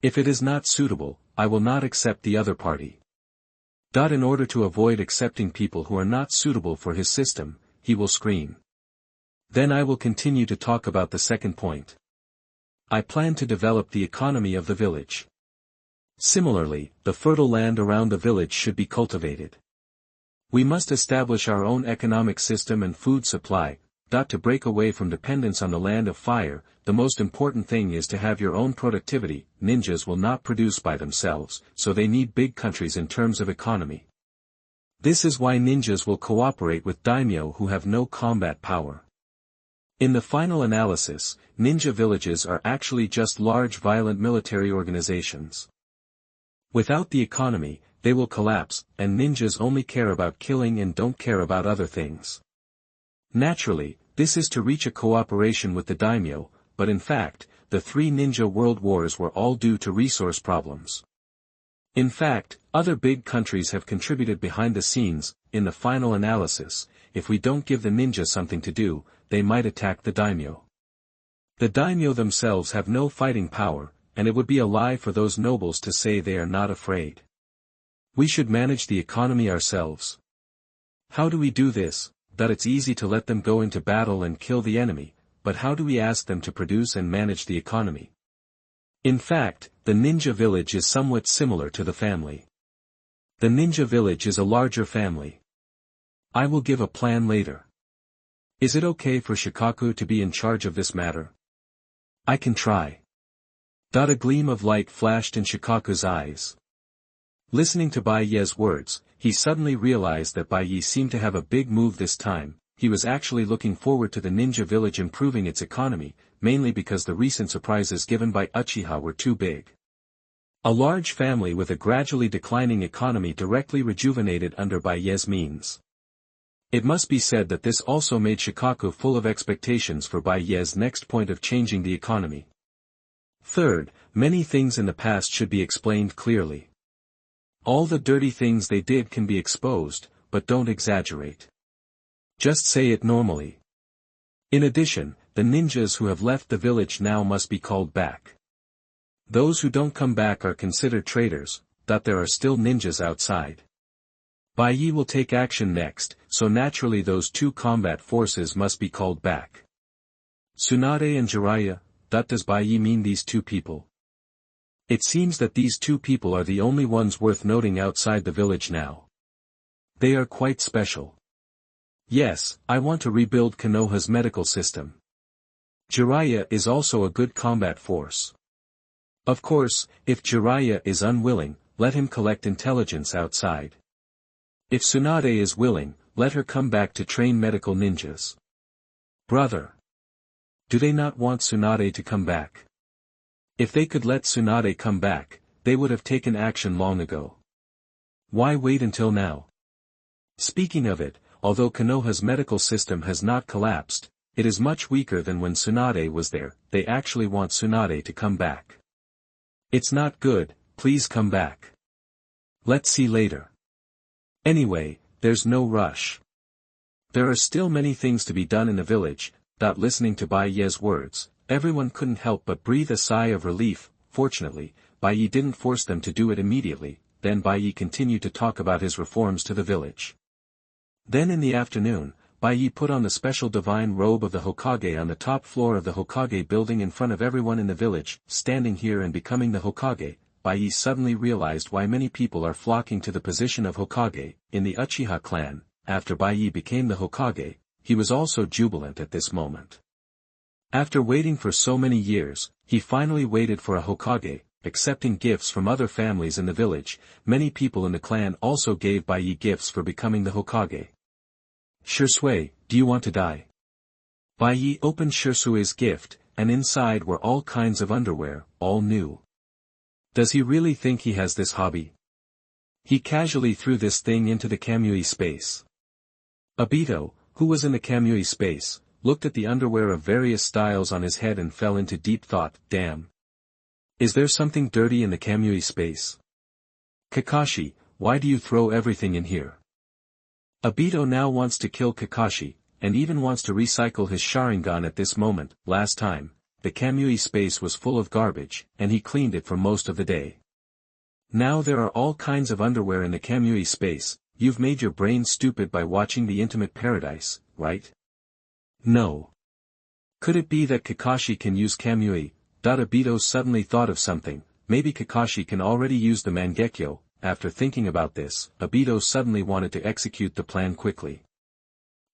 Speaker 1: If it is not suitable, I will not accept the other party. In order to avoid accepting people who are not suitable for his system, he will scream. Then I will continue to talk about the second point. I plan to develop the economy of the village. Similarly, the fertile land around the village should be cultivated. We must establish our own economic system and food supply. To break away from dependence on the land of fire, the most important thing is to have your own productivity. Ninjas will not produce by themselves, so they need big countries in terms of economy. This is why ninjas will cooperate with daimyo who have no combat power. In the final analysis, ninja villages are actually just large violent military organizations. Without the economy, they will collapse, and ninjas only care about killing and don't care about other things. Naturally, this is to reach a cooperation with the daimyo, but in fact, the 3 ninja world wars were all due to resource problems. In fact, other big countries have contributed behind the scenes. In the final analysis, if we don't give the ninja something to do, they might attack the daimyo. The daimyo themselves have no fighting power, and it would be a lie for those nobles to say they are not afraid. We should manage the economy ourselves. How do we do this? It's easy to let them go into battle and kill the enemy, but how do we ask them to produce and manage the economy? In fact, the ninja village is somewhat similar to the family. The ninja village is a larger family. I will give a plan later. Is it okay for Shikaku to be in charge of this matter? I can try. A gleam of light flashed in Shikaku's eyes. Listening to Bai Ye's words, he suddenly realized that Bai Ye seemed to have a big move this time. He was actually looking forward to the ninja village improving its economy, mainly because the recent surprises given by Uchiha were too big. A large family with a gradually declining economy directly rejuvenated under Bai Ye's means. It must be said that this also made Shikaku full of expectations for Bai Ye's next point of changing the economy. Third, many things in the past should be explained clearly. All the dirty things they did can be exposed, but don't exaggerate. Just say it normally. In addition, the ninjas who have left the village now must be called back. Those who don't come back are considered traitors, that there are still ninjas outside. Bai Ye will take action next, so naturally those two combat forces must be called back. Tsunade and Jiraiya, does Bai Ye mean these two people? It seems that these two people are the only ones worth noting outside the village now. They are quite special. Yes, I want to rebuild Konoha's medical system. Jiraiya is also a good combat force. Of course, if Jiraiya is unwilling, let him collect intelligence outside. If Tsunade is willing, let her come back to train medical ninjas. Brother. Do they not want Tsunade to come back? If they could let Tsunade come back, they would have taken action long ago. Why wait until now? Speaking of it, although Konoha's medical system has not collapsed, it is much weaker than when Tsunade was there. They actually want Tsunade to come back. It's not good, please come back. Let's see later. Anyway, there's no rush. There are still many things to be done in the village. Listening to Bai Ye's words, everyone couldn't help but breathe a sigh of relief. Fortunately, Bai Ye didn't force them to do it immediately. Then Bai Ye continued to talk about his reforms to the village. Then in the afternoon, Bai Ye put on the special divine robe of the Hokage on the top floor of the Hokage building in front of everyone in the village. Standing here and becoming the Hokage, Bai Ye suddenly realized why many people are flocking to the position of Hokage. In the Uchiha clan, after Bai Ye became the Hokage, he was also jubilant at this moment. After waiting for so many years, he finally waited for a Hokage. Accepting gifts from other families in the village, many people in the clan also gave Bai Ye gifts for becoming the Hokage. Shenwei, do you want to die? Bai Ye opened Shenwei's gift, and inside were all kinds of underwear, all new. Does he really think he has this hobby? He casually threw this thing into the Kamui space. Obito, who was in the Kamui space, looked at the underwear of various styles on his head and fell into deep thought. Damn. Is there something dirty in the Kamui space? Kakashi, why do you throw everything in here? Obito now wants to kill Kakashi, and even wants to recycle his Sharingan at this moment. Last time, the Kamui space was full of garbage, and he cleaned it for most of the day. Now there are all kinds of underwear in the Kamui space. You've made your brain stupid by watching the Intimate Paradise, right? No. Could it be that Kakashi can use Kamui? Obito suddenly thought of something. Maybe Kakashi can already use the Mangekyo. After thinking about this, Obito suddenly wanted to execute the plan quickly.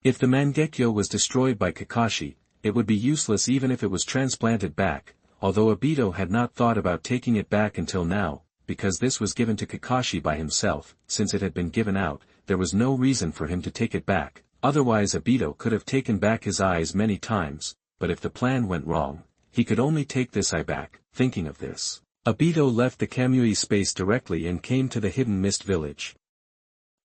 Speaker 1: If the Mangekyo was destroyed by Kakashi, it would be useless even if it was transplanted back, although Obito had not thought about taking it back until now. Because this was given to Kakashi by himself, since it had been given out, there was no reason for him to take it back. Otherwise Obito could have taken back his eyes many times, but if the plan went wrong, he could only take this eye back. Thinking of this, Obito left the Kamui space directly and came to the Hidden Mist village.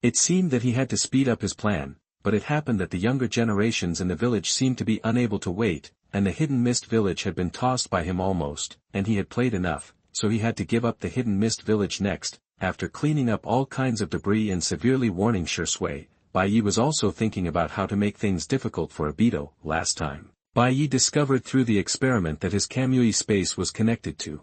Speaker 1: It seemed that he had to speed up his plan, but it happened that the younger generations in the village seemed to be unable to wait, and the Hidden Mist village had been tossed by him almost, and he had played enough. So he had to give up the Hidden Mist village next. After cleaning up all kinds of debris and severely warning Shenwei, Bai Ye was also thinking about how to make things difficult for Obito. Last time, Bai Ye discovered through the experiment that his Kamui space was connected to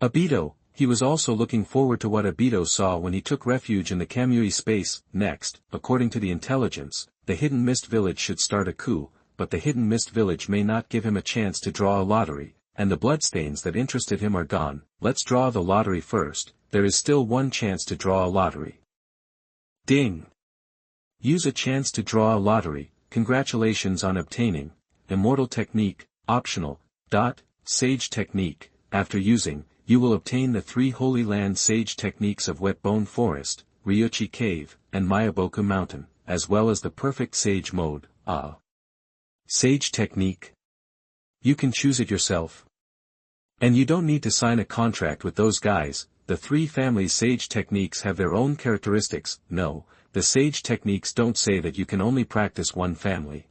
Speaker 1: Obito. He was also looking forward to what Obito saw when he took refuge in the Kamui space. Next, according to the intelligence, the Hidden Mist village should start a coup, but the Hidden Mist village may not give him a chance to draw a lottery, and the bloodstains that interested him are gone. Let's draw the lottery first. There is still one chance to draw a lottery. Ding! Use a chance to draw a lottery. Congratulations on obtaining Immortal Technique, optional, Sage Technique. After using, you will obtain the 3 Holy Land Sage Techniques of Whetbone Forest, Ryuchi Cave, and Mayaboku Mountain, as well as the Perfect Sage Mode, Sage Technique. You can choose it yourself. And you don't need to sign a contract with those guys. The 3 family Sage Techniques have their own characteristics. No, the Sage Techniques don't say that you can only practice one family.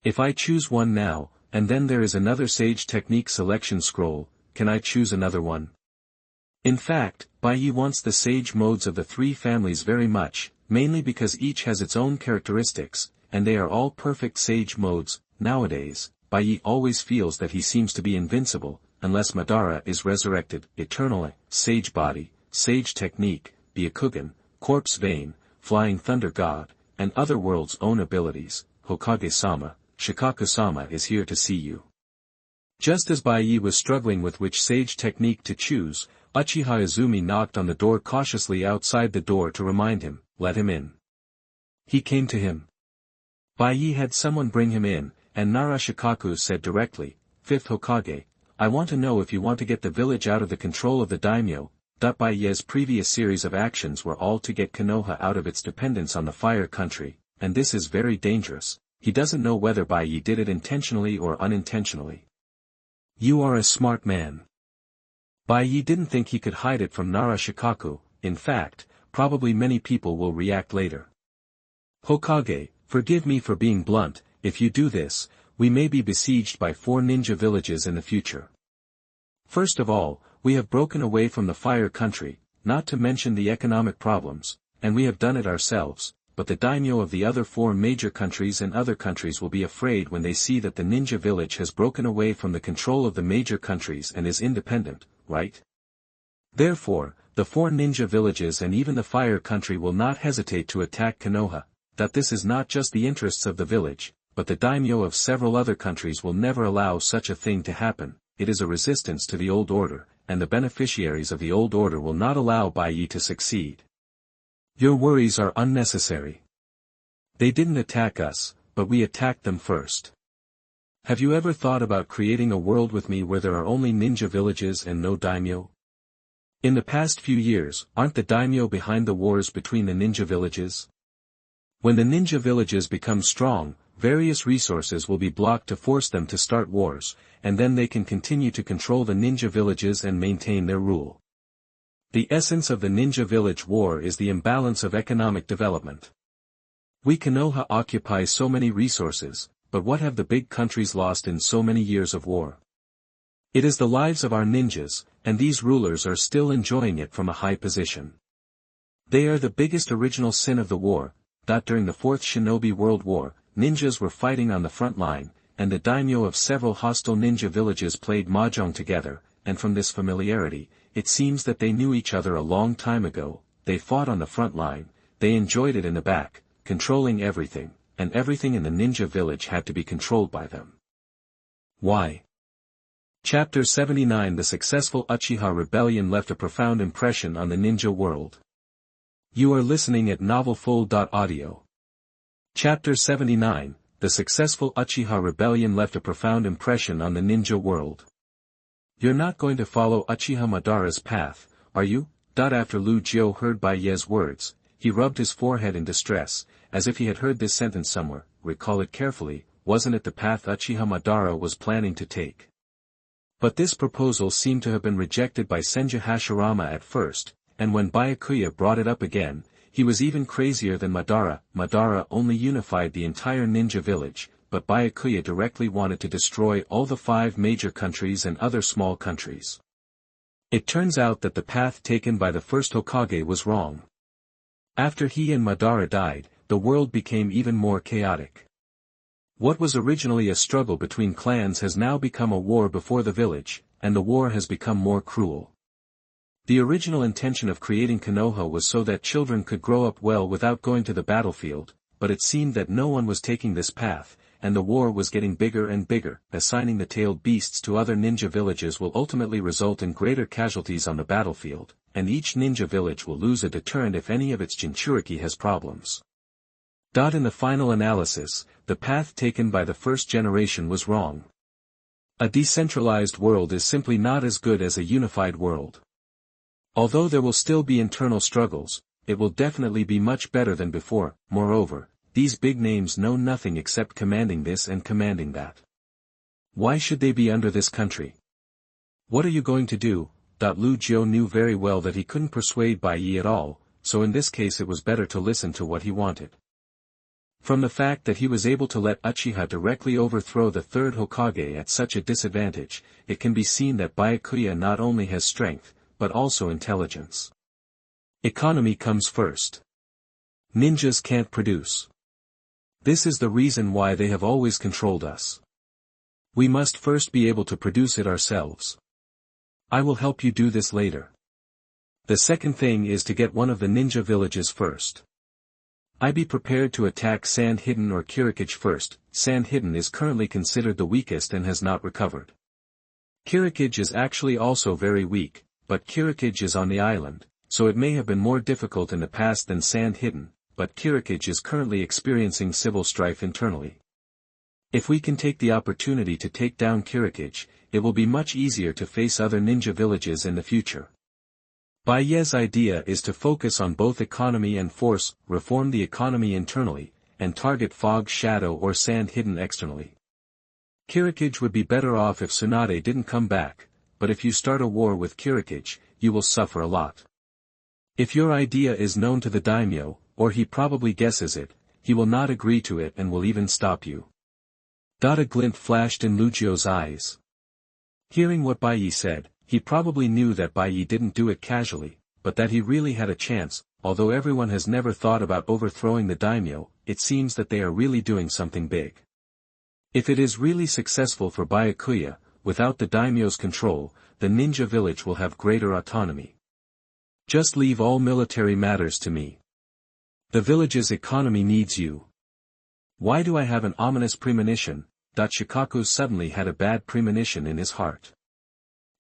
Speaker 1: If I choose one now, and then there is another Sage Technique selection scroll, can I choose another one? In fact, Bai wants the Sage modes of the 3 families very much, mainly because each has its own characteristics, and they are all perfect Sage modes. Nowadays, Bai always feels that he seems to be invincible, unless Madara is resurrected, eternally. Sage Body, Sage Technique, Byakugan, Corpse Vein, Flying Thunder God, and other world's own abilities. Hokage-sama, Shikaku-sama is here to see you. Just as Bai was struggling with which Sage Technique to choose, Uchiha Izumi knocked on the door cautiously outside the door to remind him, let him in. He came to him. Bai had someone bring him in, and Nara Shikaku said directly, 5th Hokage, I want to know if you want to get the village out of the control of the daimyo. Bai's previous series of actions were all to get Konoha out of its dependence on the Fire Country, and this is very dangerous. He doesn't know whether Bai did it intentionally or unintentionally. You are a smart man. Bai didn't think he could hide it from Nara Shikaku. In fact, probably many people will react later. Hokage, forgive me for being blunt, if you do this, we may be besieged by 4 ninja villages in the future. First of all, we have broken away from the Fire Country, not to mention the economic problems, and we have done it ourselves, but the daimyo of the other 4 major countries and other countries will be afraid when they see that the ninja village has broken away from the control of the major countries and is independent, right? Therefore, the 4 ninja villages and even the Fire Country will not hesitate to attack Konoha. That this is not just the interests of the village, but the daimyo of several other countries will never allow such a thing to happen. It is a resistance to the old order, and the beneficiaries of the old order will not allow Bai to succeed. Your worries are unnecessary. They didn't attack us, but we attacked them first. Have you ever thought about creating a world with me where there are only ninja villages and no daimyo? In the past few years, aren't the daimyo behind the wars between the ninja villages? When the ninja villages become strong, various resources will be blocked to force them to start wars, and then they can continue to control the ninja villages and maintain their rule. The essence of the ninja village war is the imbalance of economic development. We Konoha occupy so many resources, but what have the big countries lost in so many years of war? It is the lives of our ninjas, and these rulers are still enjoying it from a high position. They are the biggest original sin of the war. During the 4th Shinobi World War, ninjas were fighting on the front line, and the daimyo of several hostile ninja villages played mahjong together, and from this familiarity, it seems that they knew each other a long time ago. They fought on the front line, they enjoyed it in the back, controlling everything, and everything in the ninja village had to be controlled by them. Why? Chapter 79 The successful Uchiha Rebellion left a profound impression on the ninja world. You are listening at novelfull.audio. Chapter 79, The successful Uchiha Rebellion left a profound impression on the ninja world. You're not going to follow Uchiha Madara's path, are you? After Lu Jiu heard Bai's words, he rubbed his forehead in distress, as if he had heard this sentence somewhere. Recall it carefully, wasn't it the path Uchiha Madara was planning to take? But this proposal seemed to have been rejected by Senju Hashirama at first, and when Byakuya brought it up again, he was even crazier than Madara. Madara only unified the entire ninja village, but Byakuya directly wanted to destroy all the 5 major countries and other small countries. It turns out that the path taken by the first Hokage was wrong. After he and Madara died, the world became even more chaotic. What was originally a struggle between clans has now become a war before the village, and the war has become more cruel. The original intention of creating Konoha was so that children could grow up well without going to the battlefield, but it seemed that no one was taking this path, and the war was getting bigger and bigger. Assigning the tailed beasts to other ninja villages will ultimately result in greater casualties on the battlefield, and each ninja village will lose a deterrent if any of its Jinchuriki has problems. In the final analysis, the path taken by the first generation was wrong. A decentralized world is simply not as good as a unified world. Although there will still be internal struggles, it will definitely be much better than before. Moreover, these big names know nothing except commanding this and commanding that. Why should they be under this country? What are you going to do? Lu Jiu knew very well that he couldn't persuade Bai Yi at all, so in this case it was better to listen to what he wanted. From the fact that he was able to let Uchiha directly overthrow the third Hokage at such a disadvantage, it can be seen that Byakuya not only has strength, but also intelligence. Economy comes first. Ninjas can't produce. This is the reason why they have always controlled us. We must first be able to produce it ourselves. I will help you do this later. The second thing is to get one of the ninja villages first. I be prepared to attack Sand Hidden or Kirikage first. Sand Hidden is currently considered the weakest and has not recovered. Kirikage is actually also very weak, but Kirikage is on the island, so it may have been more difficult in the past than Sand Hidden, but Kirikage is currently experiencing civil strife internally. If we can take the opportunity to take down Kirikage, it will be much easier to face other ninja villages in the future. Bai Ye's idea is to focus on both economy and force, reform the economy internally, and target Fog Shadow or Sand Hidden externally. Kirikage would be better off if Tsunade didn't come back, but if you start a war with Kirikage, you will suffer a lot. If your idea is known to the daimyo, or he probably guesses it, he will not agree to it and will even stop you. A glint flashed in Lu Jiu's eyes. Hearing what Bai Yi said, he probably knew that Bai Yi didn't do it casually, but that he really had a chance. Although everyone has never thought about overthrowing the daimyo, it seems that they are really doing something big. If it is really successful for Byakuya, without the daimyo's control, the ninja village will have greater autonomy. Just leave all military matters to me. The village's economy needs you. Why do I have an ominous premonition? Shikaku suddenly had a bad premonition in his heart.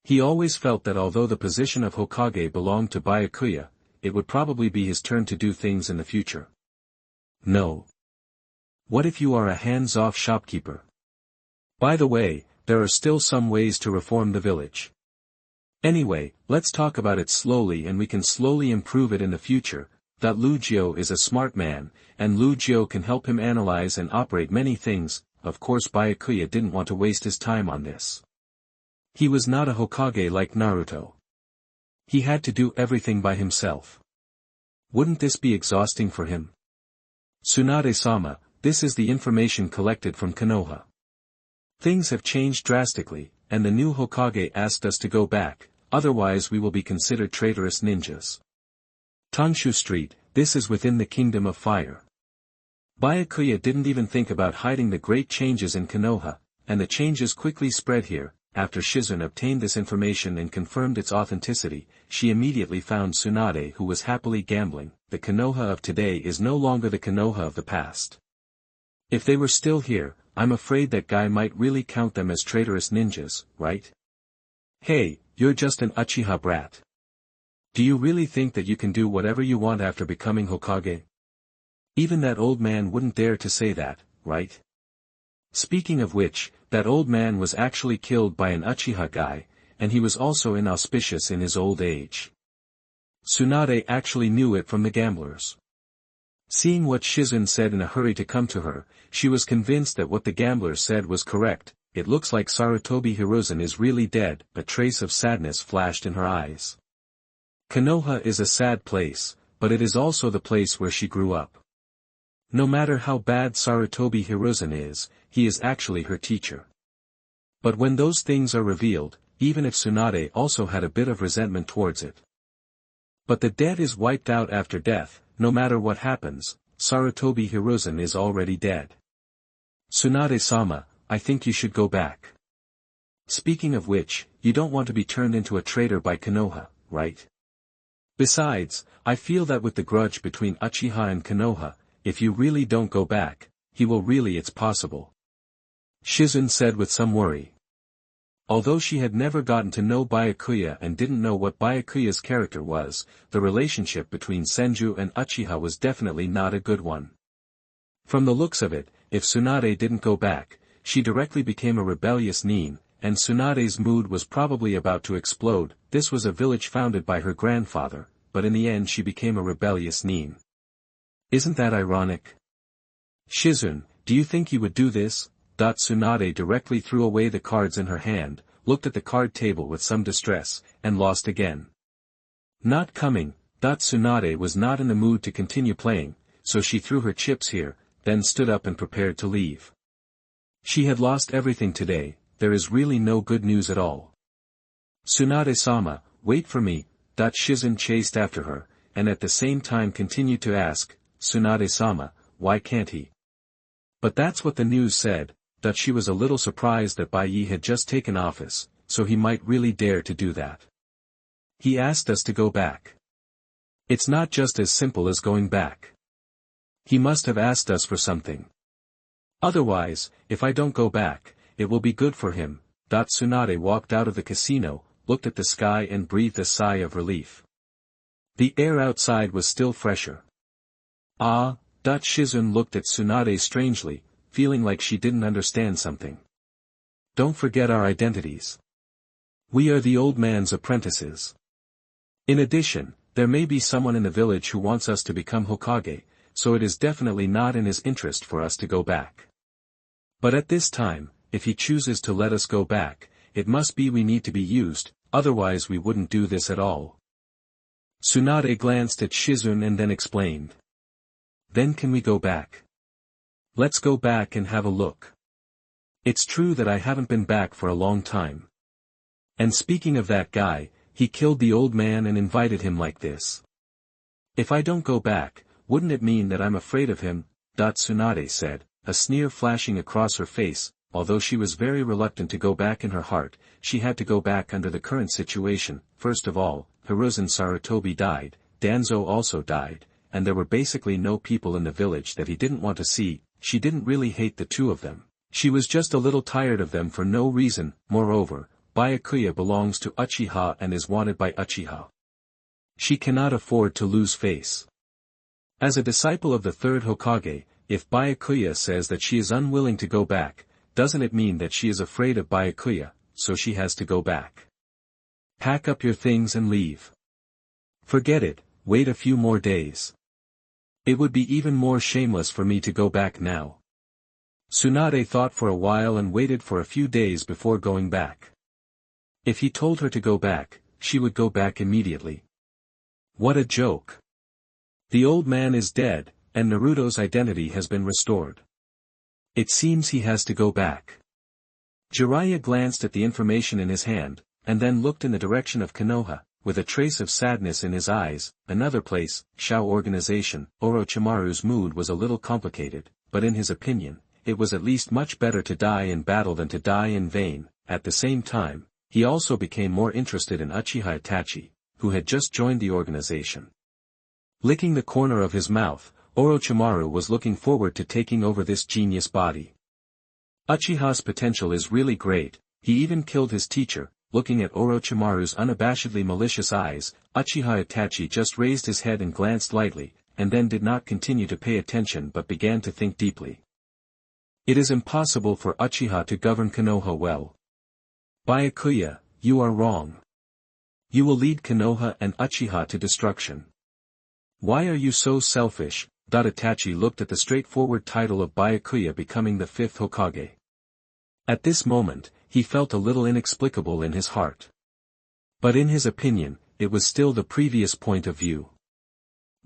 Speaker 1: He always felt that although the position of Hokage belonged to Byakuya, it would probably be his turn to do things in the future. No. What if you are a hands-off shopkeeper? By the way, there are still some ways to reform the village. Anyway, let's talk about it slowly and we can slowly improve it in the future. Lu Jiu is a smart man, and Lu Jiu can help him analyze and operate many things. Of course Byakuya didn't want to waste his time on this. He was not a Hokage like Naruto. He had to do everything by himself. Wouldn't this be exhausting for him? Tsunade-sama, this is the information collected from Konoha. Things have changed drastically, and the new Hokage asked us to go back, otherwise we will be considered traitorous ninjas. Tangshu Street, this is within the Kingdom of Fire. Byakuya didn't even think about hiding the great changes in Konoha, and the changes quickly spread here. After Shizune obtained this information and confirmed its authenticity, she immediately found Tsunade who was happily gambling. The Konoha of today is no longer the Konoha of the past. If they were still here, I'm afraid that guy might really count them as traitorous ninjas, right? Hey, you're just an Uchiha brat. Do you really think that you can do whatever you want after becoming Hokage? Even that old man wouldn't dare to say that, right? Speaking of which, that old man was actually killed by an Uchiha guy, and he was also inauspicious in his old age. Tsunade actually knew it from the gamblers. Seeing what Shizune said in a hurry to come to her, she was convinced that what the gamblers said was correct. It looks like Sarutobi Hiruzen is really dead. A trace of sadness flashed in her eyes. Konoha is a sad place, but it is also the place where she grew up. No matter how bad Sarutobi Hiruzen is, he is actually her teacher. But when those things are revealed, even if Tsunade also had a bit of resentment towards it. But the dead is wiped out after death. No matter what happens, Sarutobi Hiruzen is already dead. Tsunade-sama, I think you should go back. Speaking of which, you don't want to be turned into a traitor by Konoha, right? Besides, I feel that with the grudge between Uchiha and Konoha, if you really don't go back, he will really. It's possible. Shizune said with some worry. Although she had never gotten to know Byakuya and didn't know what Byakuya's character was, the relationship between Senju and Uchiha was definitely not a good one. From the looks of it, if Tsunade didn't go back, she directly became a rebellious nin, and Tsunade's mood was probably about to explode. This was a village founded by her grandfather, but in the end she became a rebellious nin. Isn't that ironic? Shizune, do you think you would do this? Tsunade directly threw away the cards in her hand, looked at the card table with some distress, and lost again. Not coming, Tsunade was not in the mood to continue playing, so she threw her chips here, then stood up and prepared to leave. She had lost everything today, there is really no good news at all. Tsunade-sama, wait for me, Shizune chased after her, and at the same time continued to ask, Tsunade-sama, why can't he? But that's what the news said, that she was a little surprised that Bai Yi had just taken office, so he might really dare to do that. He asked us to go back. It's not just as simple as going back. He must have asked us for something. Otherwise, if I don't go back, it will be good for him. Tsunade walked out of the casino, looked at the sky and breathed a sigh of relief. The air outside was still fresher. Ah, Shizune looked at Tsunade strangely, feeling like she didn't understand something. Don't forget our identities. We are the old man's apprentices. In addition, there may be someone in the village who wants us to become Hokage, so it is definitely not in his interest for us to go back. But at this time, if he chooses to let us go back, it must be we need to be used, otherwise we wouldn't do this at all. Tsunade glanced at Shizune and then explained. Then can we go back? Let's go back and have a look. It's true that I haven't been back for a long time. And speaking of that guy, he killed the old man and invited him like this. If I don't go back, wouldn't it mean that I'm afraid of him? Tsunade said, a sneer flashing across her face. Although she was very reluctant to go back in her heart, she had to go back under the current situation. First of all, Hiruzen Sarutobi died, Danzo also died, and there were basically no people in the village that he didn't want to see. She didn't really hate the two of them. She was just a little tired of them for no reason. Moreover, Byakuya belongs to Uchiha and is wanted by Uchiha. She cannot afford to lose face. As a disciple of the third Hokage, if Byakuya says that she is unwilling to go back, doesn't it mean that she is afraid of Byakuya, so she has to go back? Pack up your things and leave. Forget it, wait a few more days. It would be even more shameless for me to go back now. Tsunade thought for a while and waited for a few days before going back. If he told her to go back, she would go back immediately. What a joke. The old man is dead, and Naruto's identity has been restored. It seems he has to go back. Jiraiya glanced at the information in his hand, and then looked in the direction of Konoha, with a trace of sadness in his eyes. Another place, Shao Organization. Orochimaru's mood was a little complicated, but in his opinion, it was at least much better to die in battle than to die in vain. At the same time, he also became more interested in Uchiha Itachi, who had just joined the organization. Licking the corner of his mouth, Orochimaru was looking forward to taking over this genius body. Uchiha's potential is really great. He even killed his teacher. Looking at Orochimaru's unabashedly malicious eyes, Uchiha Itachi just raised his head and glanced lightly, and then did not continue to pay attention but began to think deeply. It is impossible for Uchiha to govern Konoha well. Byakuya, you are wrong. You will lead Konoha and Uchiha to destruction. Why are you so selfish? Itachi looked at the straightforward title of Byakuya becoming the fifth Hokage. At this moment, he felt a little inexplicable in his heart. But in his opinion, it was still the previous point of view.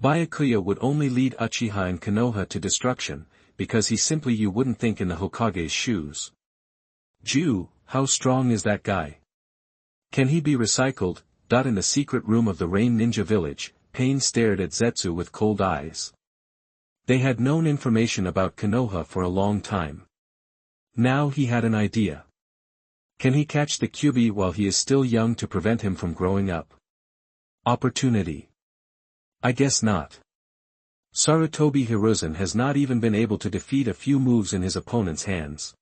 Speaker 1: Byakuya would only lead Uchiha and Konoha to destruction, because you wouldn't think in the Hokage's shoes. Ju, how strong is that guy? Can he be recycled? In the secret room of the Rain Ninja Village, Pain stared at Zetsu with cold eyes. They had known information about Konoha for a long time. Now he had an idea. Can he catch the Kyuubi while he is still young to prevent him from growing up? Opportunity. I guess not. Sarutobi Hiruzen has not even been able to defeat a few moves in his opponent's hands.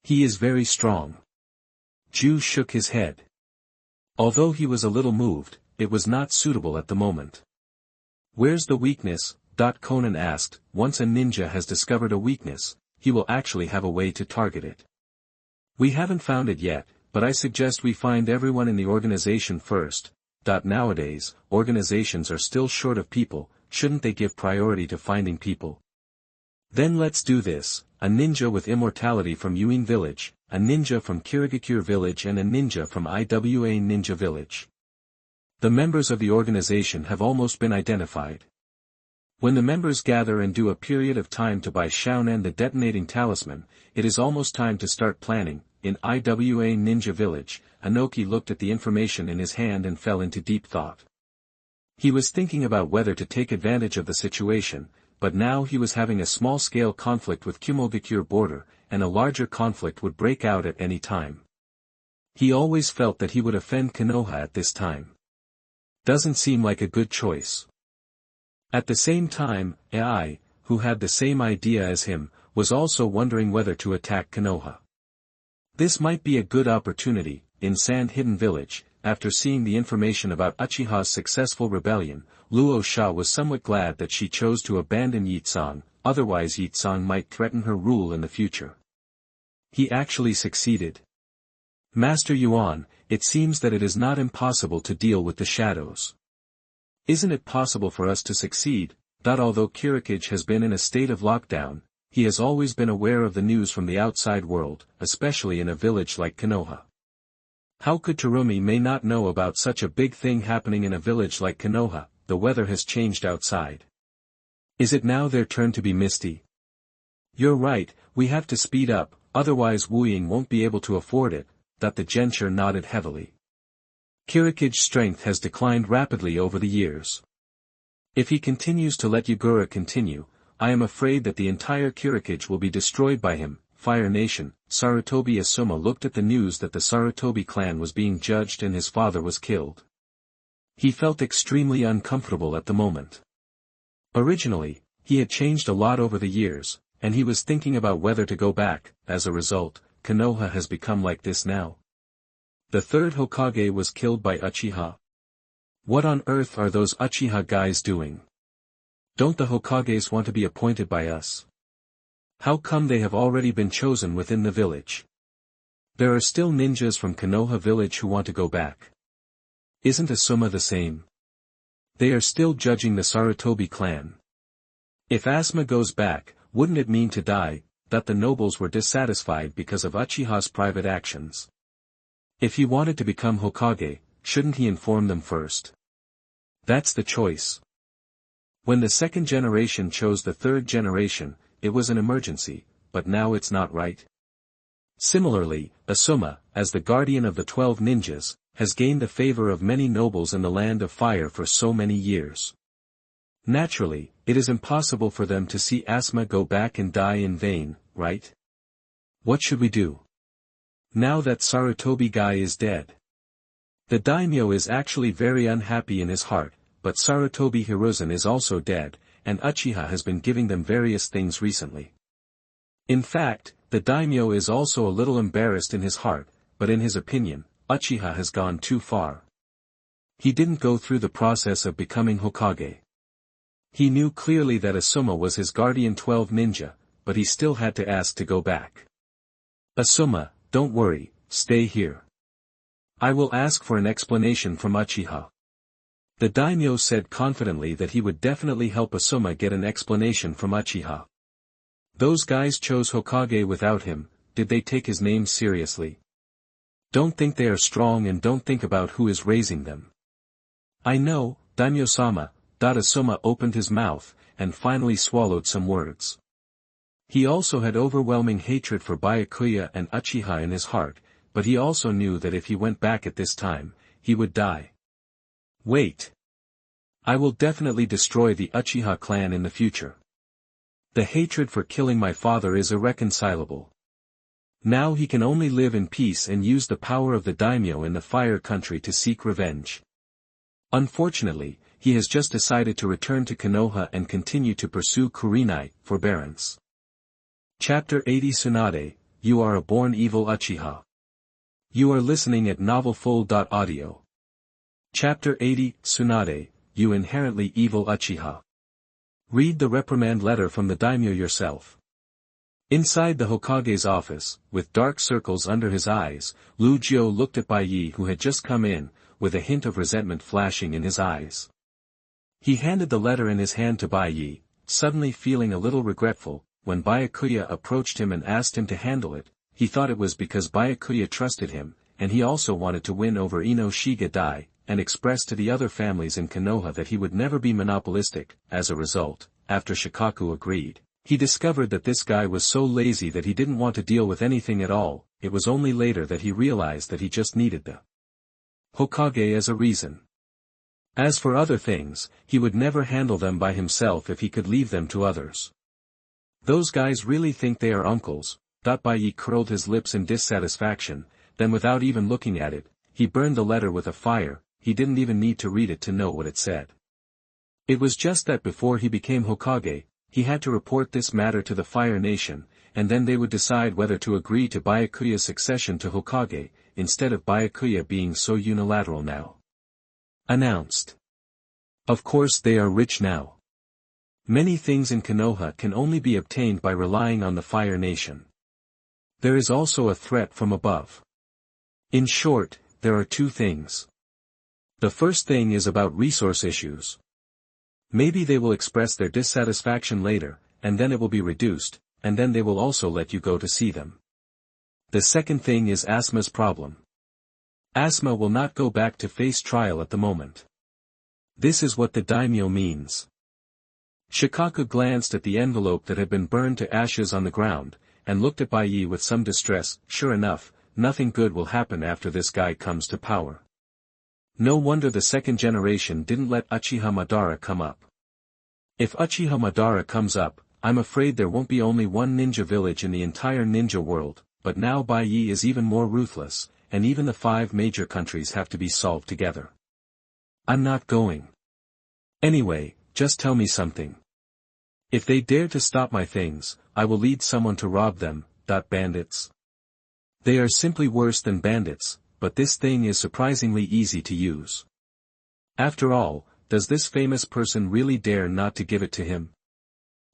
Speaker 1: He is very strong. Ju shook his head. Although he was a little moved, it was not suitable at the moment. Where's the weakness? Conan asked. Once a ninja has discovered a weakness, he will actually have a way to target it. We haven't found it yet, but I suggest we find everyone in the organization first. Nowadays, organizations are still short of people, shouldn't they give priority to finding people? Then let's do this, a ninja with immortality from Yuin village, a ninja from Kirigakure village and a ninja from Iwa Ninja village. The members of the organization have almost been identified. When the members gather and do a period of time to buy Shaonan the detonating talisman, it is almost time to start planning. In Iwa Ninja village, Anoki looked at the information in his hand and fell into deep thought. He was thinking about whether to take advantage of the situation, but now he was having a small-scale conflict with Kumogakure border, and a larger conflict would break out at any time. He always felt that he would offend Konoha at this time. Doesn't seem like a good choice. At the same time, Ai, who had the same idea as him, was also wondering whether to attack Konoha. This might be a good opportunity. In Sand Hidden Village, after seeing the information about Uchiha's successful rebellion, Luo Sha was somewhat glad that she chose to abandon Yitsang, otherwise Yitsang might threaten her rule in the future. He actually succeeded. Master Yuan, it seems that it is not impossible to deal with the shadows. Isn't it possible for us to succeed? Although Kirikage has been in a state of lockdown, he has always been aware of the news from the outside world, especially in a village like Konoha. How could Terumi may not know about such a big thing happening in a village like Konoha? The weather has changed outside. Is it now their turn to be misty? You're right, we have to speed up, otherwise Wu Ying won't be able to afford it. The Gensher nodded heavily. Kirikage's strength has declined rapidly over the years. If he continues to let Yagura continue, I am afraid that the entire Kirikage will be destroyed by him. Fire Nation. Sarutobi Asuma looked at the news that the Sarutobi clan was being judged and his father was killed. He felt extremely uncomfortable at the moment. Originally, he had changed a lot over the years, and he was thinking about whether to go back. As a result, Konoha has become like this now. The third Hokage was killed by Uchiha. What on earth are those Uchiha guys doing? Don't the Hokages want to be appointed by us? How come they have already been chosen within the village? There are still ninjas from Konoha village who want to go back. Isn't Asuma the same? They are still judging the Sarutobi clan. If Asuma goes back, wouldn't it mean to die? That the nobles were dissatisfied because of Uchiha's private actions. If he wanted to become Hokage, shouldn't he inform them first? That's the choice. When the second generation chose the third generation, it was an emergency, but now it's not right. Similarly, Asuma, as the guardian of the 12 ninjas, has gained the favor of many nobles in the Land of Fire for so many years. Naturally, it is impossible for them to see Asuma go back and die in vain, right? What should we do? Now that Sarutobi guy is dead. The daimyo is actually very unhappy in his heart, but Sarutobi Hiruzen is also dead, and Uchiha has been giving them various things recently. In fact, the daimyo is also a little embarrassed in his heart, but in his opinion, Uchiha has gone too far. He didn't go through the process of becoming Hokage. He knew clearly that Asuma was his guardian 12 ninja, but he still had to ask to go back. Asuma, don't worry, stay here. I will ask for an explanation from Uchiha. The daimyo said confidently that he would definitely help Asuma get an explanation from Uchiha. Those guys chose Hokage without him. Did they take his name seriously? Don't think they are strong and don't think about who is raising them. I know, Daimyo-sama. Asuma opened his mouth, and finally swallowed some words. He also had overwhelming hatred for Byakuya and Uchiha in his heart, but he also knew that if he went back at this time, he would die. Wait. I will definitely destroy the Uchiha clan in the future. The hatred for killing my father is irreconcilable. Now he can only live in peace and use the power of the daimyo in the Fire Country to seek revenge. Unfortunately, he has just decided to return to Konoha and continue to pursue Kurenai, forbearance. Chapter 80 Tsunade, you are a born evil Uchiha. You are listening at NovelFull.audio. Chapter 80, Tsunade, you inherently evil Uchiha. Read the reprimand letter from the daimyo yourself. Inside the Hokage's office, with dark circles under his eyes, Lu Jiu looked at Bai Yi who had just come in, with a hint of resentment flashing in his eyes. He handed the letter in his hand to Bai Yi, suddenly feeling a little regretful. When Byakuya approached him and asked him to handle it, he thought it was because Byakuya trusted him, and he also wanted to win over Ino Shiga Dai, and expressed to the other families in Konoha that he would never be monopolistic. As a result, after Shikaku agreed, he discovered that this guy was so lazy that he didn't want to deal with anything at all. It was only later that he realized that he just needed the Hokage as a reason. As for other things, he would never handle them by himself if he could leave them to others. Those guys really think they are uncles. Bai Yi curled his lips in dissatisfaction, then without even looking at it, he burned the letter with a fire. He didn't even need to read it to know what it said. It was just that before he became Hokage, he had to report this matter to the Fire Nation, and then they would decide whether to agree to Byakuya's succession to Hokage, instead of Byakuya being so unilateral now. Announced. Of course they are rich now. Many things in Konoha can only be obtained by relying on the Fire Nation. There is also a threat from above. In short, there are two things. The first thing is about resource issues. Maybe they will express their dissatisfaction later, and then it will be reduced, and then they will also let you go to see them. The second thing is Asma's problem. Asma will not go back to face trial at the moment. This is what the daimyo means. Shikaku glanced at the envelope that had been burned to ashes on the ground, and looked at Bai Yi with some distress. Sure enough, nothing good will happen after this guy comes to power. No wonder the second generation didn't let Uchiha Madara come up. If Uchiha Madara comes up, I'm afraid there won't be only one ninja village in the entire ninja world, but now Bai Yi is even more ruthless, and even the 5 major countries have to be solved together. I'm not going. Anyway, just tell me something. If they dare to stop my things, I will lead someone to rob them. Bandits. They are simply worse than bandits, but this thing is surprisingly easy to use. After all, does this famous person really dare not to give it to him?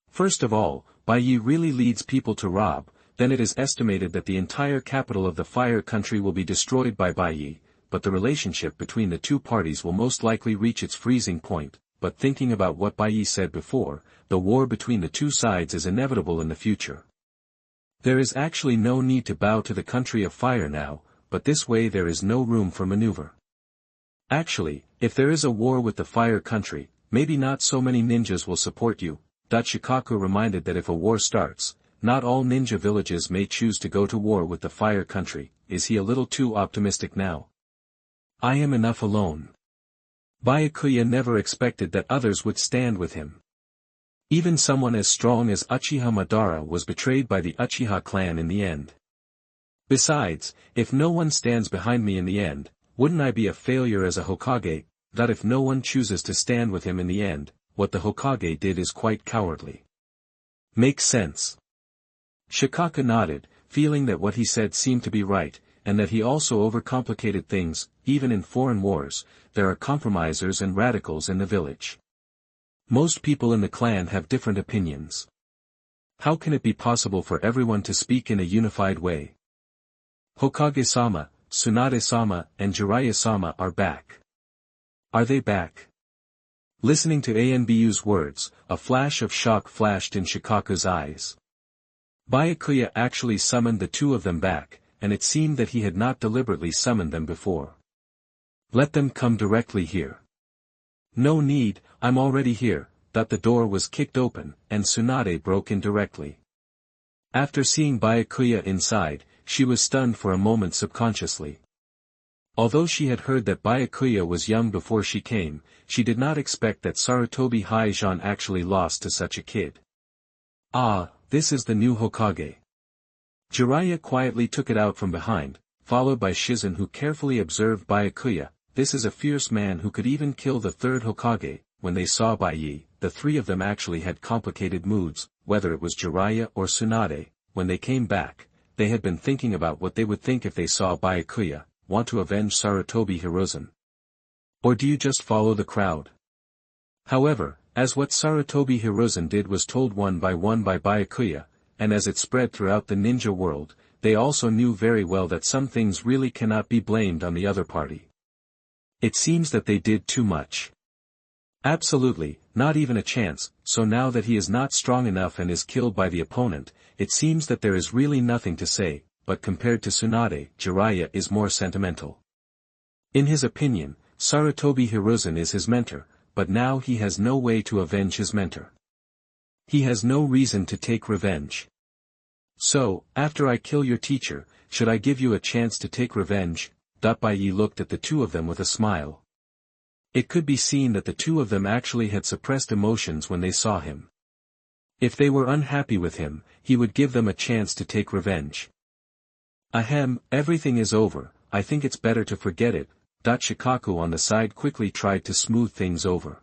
Speaker 1: First of all, Bai Yi really leads people to rob, then it is estimated that the entire capital of the Fire Country will be destroyed by Bai Yi, but the relationship between the two parties will most likely reach its freezing point. But thinking about what Bai Yi said before, the war between the two sides is inevitable in the future. There is actually no need to bow to the country of fire now, but this way there is no room for maneuver. Actually, if there is a war with the Fire Country, maybe not so many ninjas will support you. Shikaku reminded that if a war starts, not all ninja villages may choose to go to war with the Fire Country. Is he a little too optimistic now? I am enough alone. Byakuya never expected that others would stand with him. Even someone as strong as Uchiha Madara was betrayed by the Uchiha clan in the end. Besides, if no one stands behind me in the end, wouldn't I be a failure as a Hokage? That if no one chooses to stand with him in the end, what the Hokage did is quite cowardly. Makes sense. Shikaku nodded, feeling that what he said seemed to be right, and that he also overcomplicated things. Even in foreign wars, there are compromisers and radicals in the village. Most people in the clan have different opinions. How can it be possible for everyone to speak in a unified way? Hokage-sama, Tsunade-sama, and Jiraiya-sama are back. Are they back? Listening to Anbu's words, a flash of shock flashed in Shikaku's eyes. Byakuya actually summoned the two of them back, and it seemed that he had not deliberately summoned them before. Let them come directly here. No need, I'm already here. The door was kicked open, and Tsunade broke in directly. After seeing Byakuya inside, she was stunned for a moment subconsciously. Although she had heard that Byakuya was young before she came, she did not expect that Sarutobi Hiruzen actually lost to such a kid. Ah, this is the new Hokage. Jiraiya quietly took it out from behind, followed by Shizen, who carefully observed Byakuya. This is a fierce man who could even kill the third Hokage. When they saw Bai Yi, the three of them actually had complicated moods, whether it was Jiraiya or Tsunade. When they came back, they had been thinking about what they would think if they saw Byakuya want to avenge Sarutobi Hiruzen. Or do you just follow the crowd? However, as what Sarutobi Hiruzen did was told one by Byakuya, and as it spread throughout the ninja world, they also knew very well that some things really cannot be blamed on the other party. It seems that they did too much. Absolutely, not even a chance, so now that he is not strong enough and is killed by the opponent, it seems that there is really nothing to say, but compared to Tsunade, Jiraiya is more sentimental. In his opinion, Sarutobi Hiruzen is his mentor, but now he has no way to avenge his mentor. He has no reason to take revenge. So, after I kill your teacher, should I give you a chance to take revenge? Bai Yi looked at the two of them with a smile. It could be seen that the two of them actually had suppressed emotions when they saw him. If they were unhappy with him, he would give them a chance to take revenge. Ahem, everything is over, I think it's better to forget it. Shikaku on the side quickly tried to smooth things over.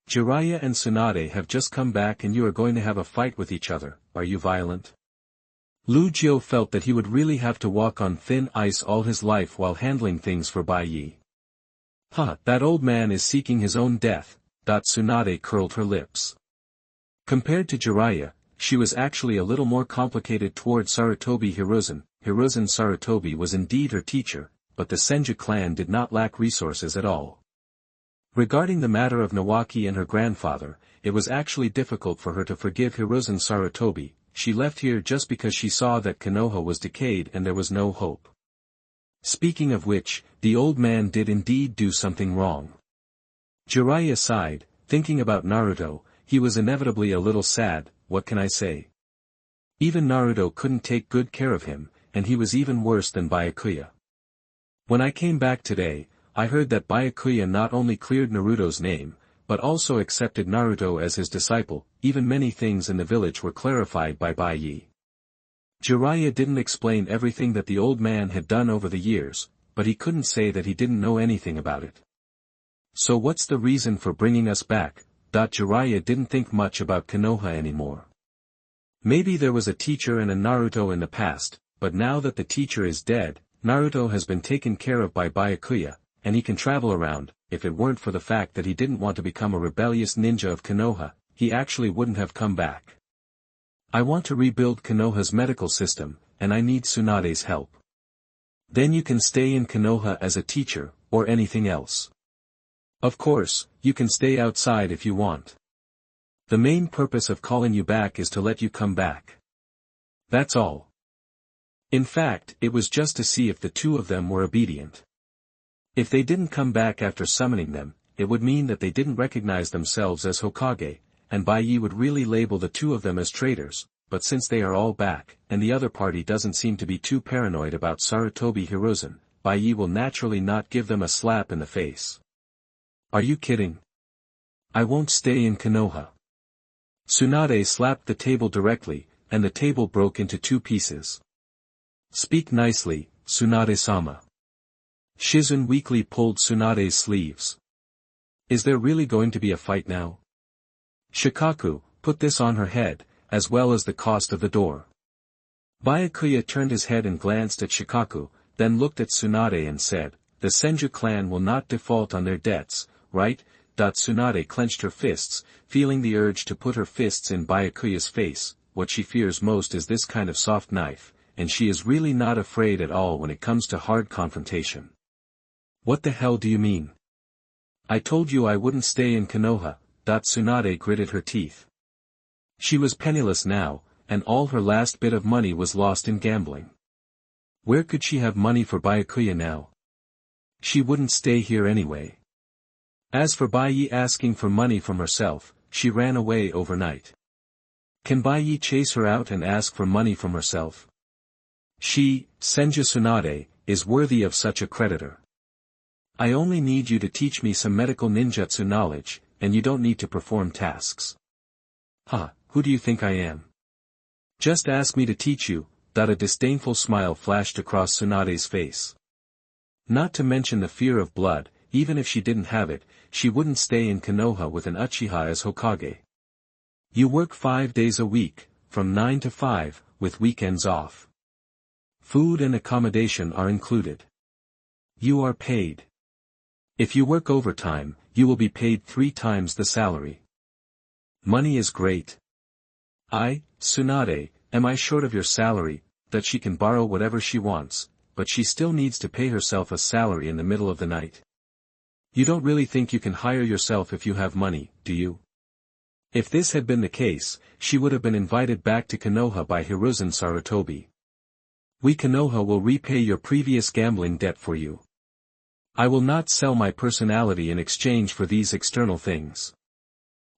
Speaker 1: Jiraiya and Tsunade have just come back and you are going to have a fight with each other, are you violent? Lu Jiu felt that he would really have to walk on thin ice all his life while handling things for Bai Yi. That old man is seeking his own death. Tsunade curled her lips. Compared to Jiraiya, she was actually a little more complicated toward Sarutobi Hiruzen. Sarutobi was indeed her teacher, but the Senju clan did not lack resources at all. Regarding the matter of Nawaki and her grandfather, it was actually difficult for her to forgive Hiruzen Sarutobi. She left here just because she saw that Konoha was decayed and there was no hope. Speaking of which, the old man did indeed do something wrong. Jiraiya sighed, thinking about Naruto. He was inevitably a little sad, what can I say? Even Naruto couldn't take good care of him, and he was even worse than Byakuya. When I came back today, I heard that Byakuya not only cleared Naruto's name, but also accepted Naruto as his disciple. Even many things in the village were clarified by Bai Yi. Jiraiya didn't explain everything that the old man had done over the years, but he couldn't say that he didn't know anything about it. So what's the reason for bringing us back? Jiraiya didn't think much about Konoha anymore. Maybe there was a teacher and a Naruto in the past, but now that the teacher is dead, Naruto has been taken care of by Byakuya, and he can travel around. If it weren't for the fact that he didn't want to become a rebellious ninja of Konoha, he actually wouldn't have come back. I want to rebuild Konoha's medical system, and I need Tsunade's help. Then you can stay in Konoha as a teacher, or anything else. Of course, you can stay outside if you want. The main purpose of calling you back is to let you come back. That's all. In fact, it was just to see if the two of them were obedient. If they didn't come back after summoning them, it would mean that they didn't recognize themselves as Hokage, and Bai Yi would really label the two of them as traitors, but since they are all back, and the other party doesn't seem to be too paranoid about Sarutobi Hiruzen, Bai Yi will naturally not give them a slap in the face. Are you kidding? I won't stay in Konoha. Tsunade slapped the table directly, and the table broke into two pieces. Speak nicely, Tsunade-sama. Shizun weakly pulled Tsunade's sleeves. Is there really going to be a fight now? Shikaku, put this on her head, as well as the cost of the door. Byakuya turned his head and glanced at Shikaku, then looked at Tsunade and said, the Senju clan will not default on their debts, right? Tsunade clenched her fists, feeling the urge to put her fists in Byakuya's face. What she fears most is this kind of soft knife, and she is really not afraid at all when it comes to hard confrontation. What the hell do you mean? I told you I wouldn't stay in Konoha. Tsunade gritted her teeth. She was penniless now, and all her last bit of money was lost in gambling. Where could she have money for Byakuya now? She wouldn't stay here anyway. As for Bai Yi asking for money from herself, she ran away overnight. Can Bai Yi chase her out and ask for money from herself? She, Senju Tsunade, is worthy of such a creditor. I only need you to teach me some medical ninjutsu knowledge, and you don't need to perform tasks. Who do you think I am? Just ask me to teach you. A disdainful smile flashed across Tsunade's face. Not to mention the fear of blood, even if she didn't have it, she wouldn't stay in Konoha with an Uchiha as Hokage. You work 5 days a week, from 9 to 5, with weekends off. Food and accommodation are included. You are paid. If you work overtime, you will be paid 3 times the salary. Money is great. Tsunade, am I short of your salary, that she can borrow whatever she wants, but she still needs to pay herself a salary in the middle of the night. You don't really think you can hire yourself if you have money, do you? If this had been the case, she would have been invited back to Konoha by Hiruzen Sarutobi. We Konoha will repay your previous gambling debt for you. I will not sell my personality in exchange for these external things.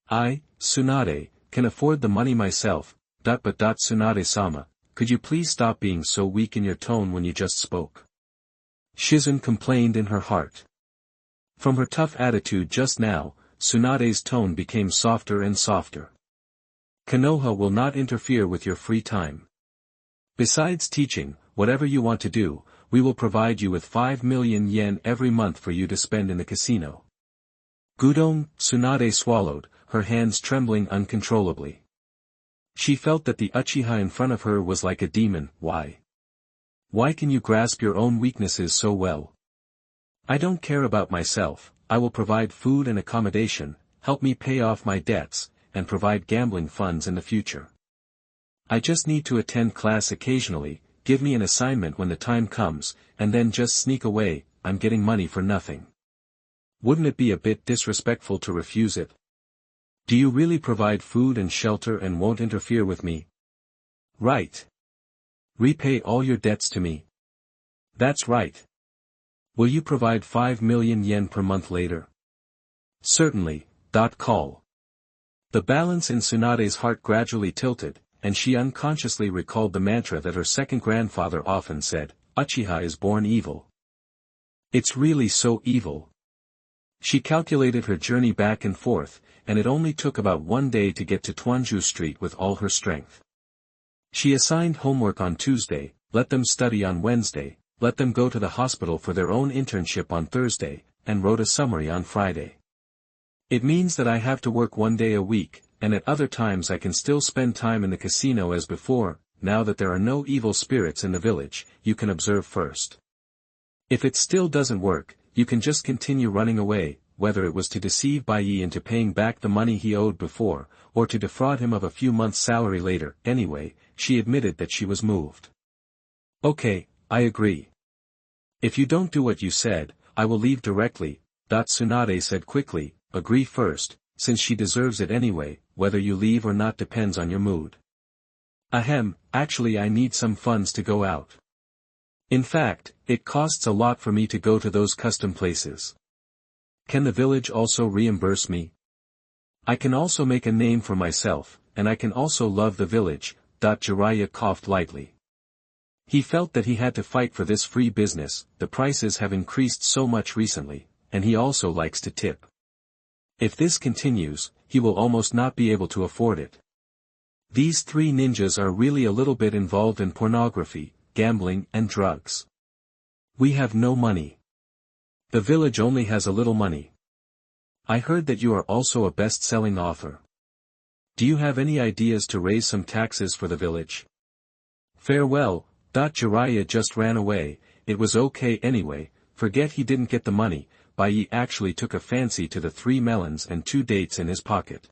Speaker 1: I, Tsunade, can afford the money myself, but Tsunade-sama, could you please stop being so weak in your tone when you just spoke? Shizune complained in her heart. From her tough attitude just now, Tsunade's tone became softer and softer. Konoha will not interfere with your free time. Besides teaching, whatever you want to do, we will provide you with 5 million yen every month for you to spend in the casino. Gudon, Tsunade swallowed, her hands trembling uncontrollably. She felt that the Uchiha in front of her was like a demon. Why? Why can you grasp your own weaknesses so well? I don't care about myself, I will provide food and accommodation, help me pay off my debts, and provide gambling funds in the future. I just need to attend class occasionally, give me an assignment when the time comes, and then just sneak away. I'm getting money for nothing. Wouldn't it be a bit disrespectful to refuse it? Do you really provide food and shelter and won't interfere with me? Right. Repay all your debts to me. That's right. Will you provide 5 million yen per month later? Certainly. Call. The balance in Tsunade's heart gradually tilted, and she unconsciously recalled the mantra that her second grandfather often said, Uchiha is born evil. It's really so evil. She calculated her journey back and forth, and it only took about 1 day to get to Tuanju Street with all her strength. She assigned homework on Tuesday, let them study on Wednesday, let them go to the hospital for their own internship on Thursday, and wrote a summary on Friday. It means that I have to work 1 day a week, and at other times I can still spend time in the casino as before. Now that there are no evil spirits in the village, you can observe first. If it still doesn't work, you can just continue running away, whether it was to deceive Bai Yi into paying back the money he owed before, or to defraud him of a few months' salary later. Anyway, she admitted that she was moved. Okay, I agree. If you don't do what you said, I will leave directly. Tsunade said quickly, agree first, since she deserves it anyway, whether you leave or not depends on your mood. Ahem, actually I need some funds to go out. In fact, it costs a lot for me to go to those custom places. Can the village also reimburse me? I can also make a name for myself, and I can also love the village. Jiraiya coughed lightly. He felt that he had to fight for this free business. The prices have increased so much recently, and he also likes to tip. If this continues, he will almost not be able to afford it. These 3 ninjas are really a little bit involved in pornography, gambling and drugs. We have no money. The village only has a little money. I heard that you are also a best-selling author. Do you have any ideas to raise some taxes for the village? Farewell. Jiraiya just ran away. It was okay anyway, forget he didn't get the money. Bai Yi actually took a fancy to the 3 melons and 2 dates in his pocket.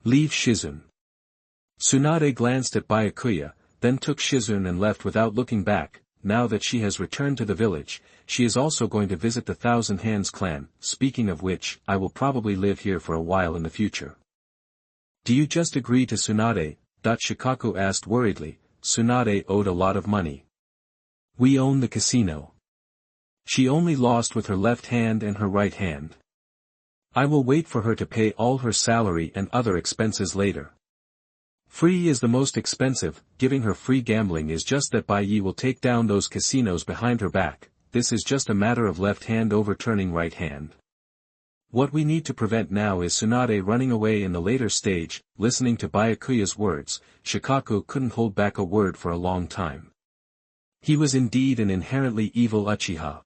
Speaker 1: Leave Shizune. Tsunade glanced at Byakuya, then took Shizune and left without looking back. Now that she has returned to the village, she is also going to visit the Thousand Hands clan. Speaking of which, I will probably live here for a while in the future. Do you just agree to Tsunade? Shikaku asked worriedly. Tsunade owed a lot of money. We own the casino. She only lost with her left hand and her right hand. I will wait for her to pay all her salary and other expenses later. Free is the most expensive. Giving her free gambling is just that Bai Yi will take down those casinos behind her back. This is just a matter of left hand overturning right hand. What we need to prevent now is Tsunade running away in the later stage. Listening to Byakuya's words, Shikaku couldn't hold back a word for a long time. He was indeed an inherently evil Uchiha.